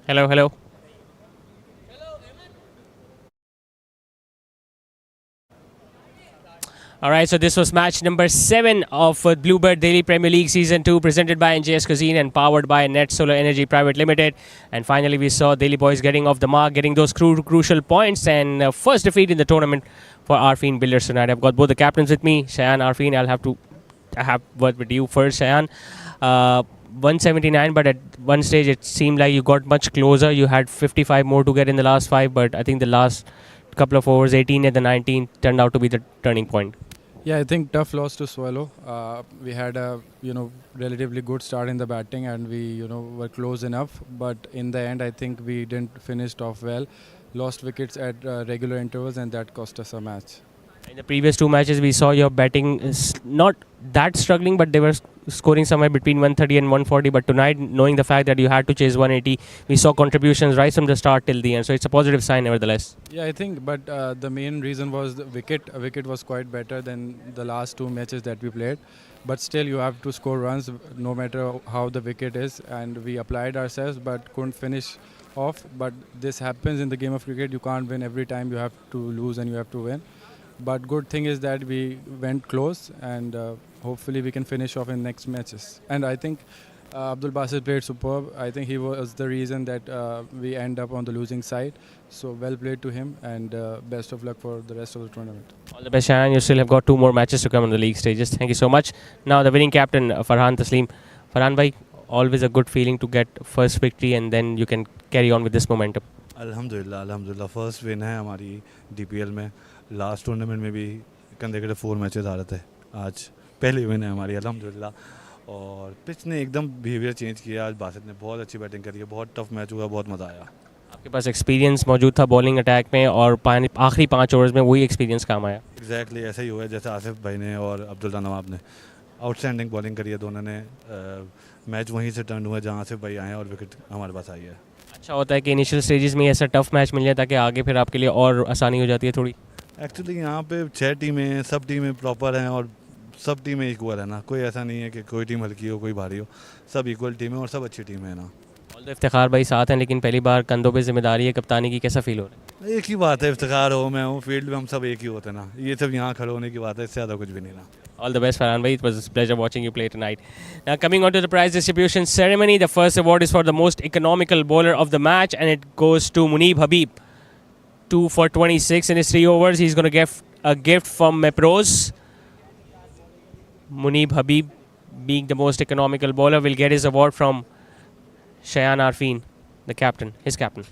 Hello, hello. All right, so this was match number 7 of Bluebird Daily Premier League Season 2, presented by NJS Cuisine and powered by Net Solar Energy Private Limited. And finally, we saw Daily Boys getting off the mark, getting those crucial points, and first defeat in the tournament for Arfeen Builders tonight. I've got both the captains with me, Shayan, Arfeen. I have word with you first, Shayan. 179, but at one stage it seemed like you got much closer. You had 55 more to get in the last 5, but I think the last couple of overs, 18 and the 19, turned out to be the turning point. Yeah, I think tough loss to swallow. We had a relatively good start in the batting, and we were close enough. But in the end, I think we didn't finish off well. Lost wickets at regular intervals, and that cost us a match. In the previous 2 matches, we saw your batting is not that struggling, but they were scoring somewhere between 130 and 140. But tonight, knowing the fact that you had to chase 180, we saw contributions right from the start till the end. So it's a positive sign, nevertheless. Yeah, I think, but the main reason was the wicket. A wicket was quite better than the last 2 matches that we played. But still, you have to score runs no matter how the wicket is. And we applied ourselves, but couldn't finish off. But this happens in the game of cricket. You can't win every time. You have to lose and you have to win. But good thing is that we went close, and hopefully we can finish off in next matches. And I think Abdul Basit played superb. I think he was the reason that we end up on the losing side. So well played to him, and best of luck for the rest of the tournament. All the best, Shayan. You still have got 2 more matches to come on the league stages. Thank you so much. Now the winning captain, Farhan Taslim. Farhan bhai, always a good feeling to get first victory, and then you can carry on with this momentum. अल्हम्दुलिल्लाह first win है हमारी DPL में. Last tournament में भी consecutive 4 matches आ रहे थे. आज पहली विन है हमारी अल्हम्दुलिल्लाह. और पिच ने एकदम बिहेवियर चेंज किया. आज बासित ने बहुत अच्छी बैटिंग करी है. बहुत टफ मैच हुआ, बहुत मज़ा आया. आपके पास एक्सपीरियंस मौजूद था बॉलिंग अटैक में, और आखिरी 5 ओवर्स में वही एक्सपीरियंस काम आया. एग्जैक्टली ऐसा ही हुआ है जैसे आसिफ भाई ने और अब्दुल्ला नवाब ने आउटस्टैंडिंग बॉलिंग करी है. दोनों ने मैच वहीं से टर्न हुआ जहाँ आसिफ भाई आए और विकेट हमारे पास आई है. अच्छा होता है कि इनिशियल स्टेजेस में ऐसा टफ मैच मिल जाए ताकि आगे फिर आपके लिए और आसानी हो जाती है थोड़ी. एक्चुअली यहाँ पे 6 टीमें हैं, सब टीमें प्रॉपर हैं और सब टीमें इक्वल है ना. कोई ऐसा नहीं है कि कोई टीम हल्की हो कोई भारी हो. सब इक्वल टीम है और सब अच्छी टीम है ना. ऑल द इफ्तिखार भाई साथ हैं, लेकिन पहली बार कंधों पे जिम्मेदारी है कप्तानी की. कैसा फील हो रहा है? एक ही बात है, इफ्तिखार हो मैं हूँ, फील्ड में हम सब एक ही होते हैं ना. ये सब यहाँ खड़े होने की बात है, इससे ज़्यादा कुछ भी नहीं ना. All the best, Farhan bhai. It was a pleasure watching you play tonight. Now, coming on to the prize distribution ceremony, the first award is for the most economical bowler of the match, and it goes to Muneeb Habib. 2 for 26 in his 3 overs. He's going to give a gift from Mepros. Muneeb Habib, being the most economical bowler, will get his award from Shayan Arfeen, the captain, his captain.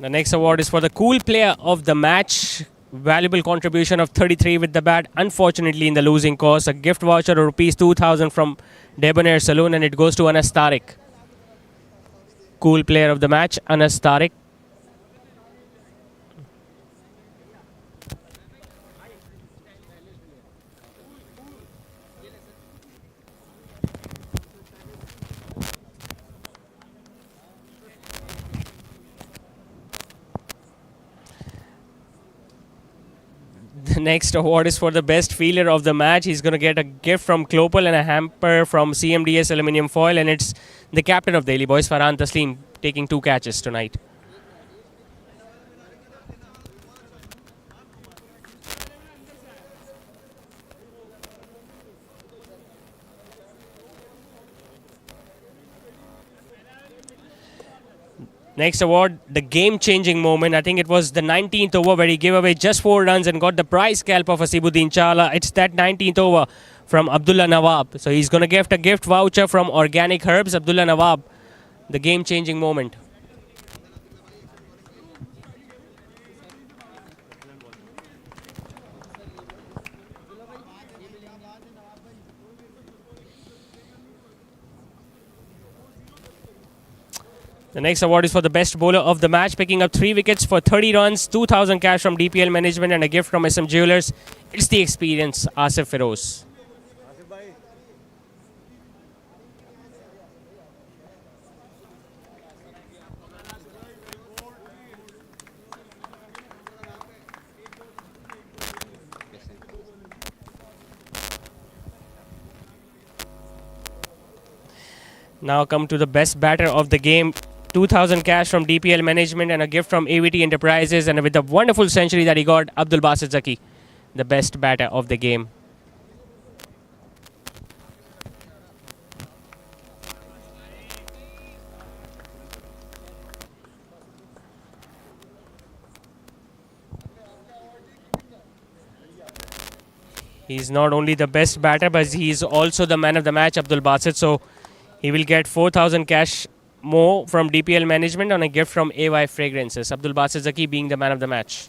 The next award is for the cool player of the match. Valuable contribution of 33 with the bat. Unfortunately, in the losing cause, a gift voucher of rupees 2,000 from Debonair Saloon, and it goes to Anas Tariq. Cool player of the match, Anas Tariq. The next award is for the best fielder of the match. He's going to get a gift from Clopal and a hamper from CMDS Aluminium Foil, and it's the captain of Daily Boys, Farhan Taslim, taking 2 catches tonight. Next award, the game-changing moment. I think it was the 19th over where he gave away just 4 runs and got the prize scalp of Asibuddin Chala. It's that 19th over from Abdullah Nawab. So he's going to gift a gift voucher from Organic Herbs. Abdullah Nawab, the game-changing moment. The next award is for the best bowler of the match, picking up 3 wickets for 30 runs, 2,000 cash from DPL management and a gift from SM Jewelers. It's the experience, Asif Feroz. Now come to the best batter of the game. 2,000 cash from DPL management and a gift from AVT Enterprises, and with the wonderful century that he got, Abdul Basit Zaki, the best batter of the game. He's not only the best batter, but he's also the man of the match, Abdul Basit. So he will get 4,000 cash more from DPL management on a gift from AY Fragrances. Abdul Basit Zaki being the man of the match.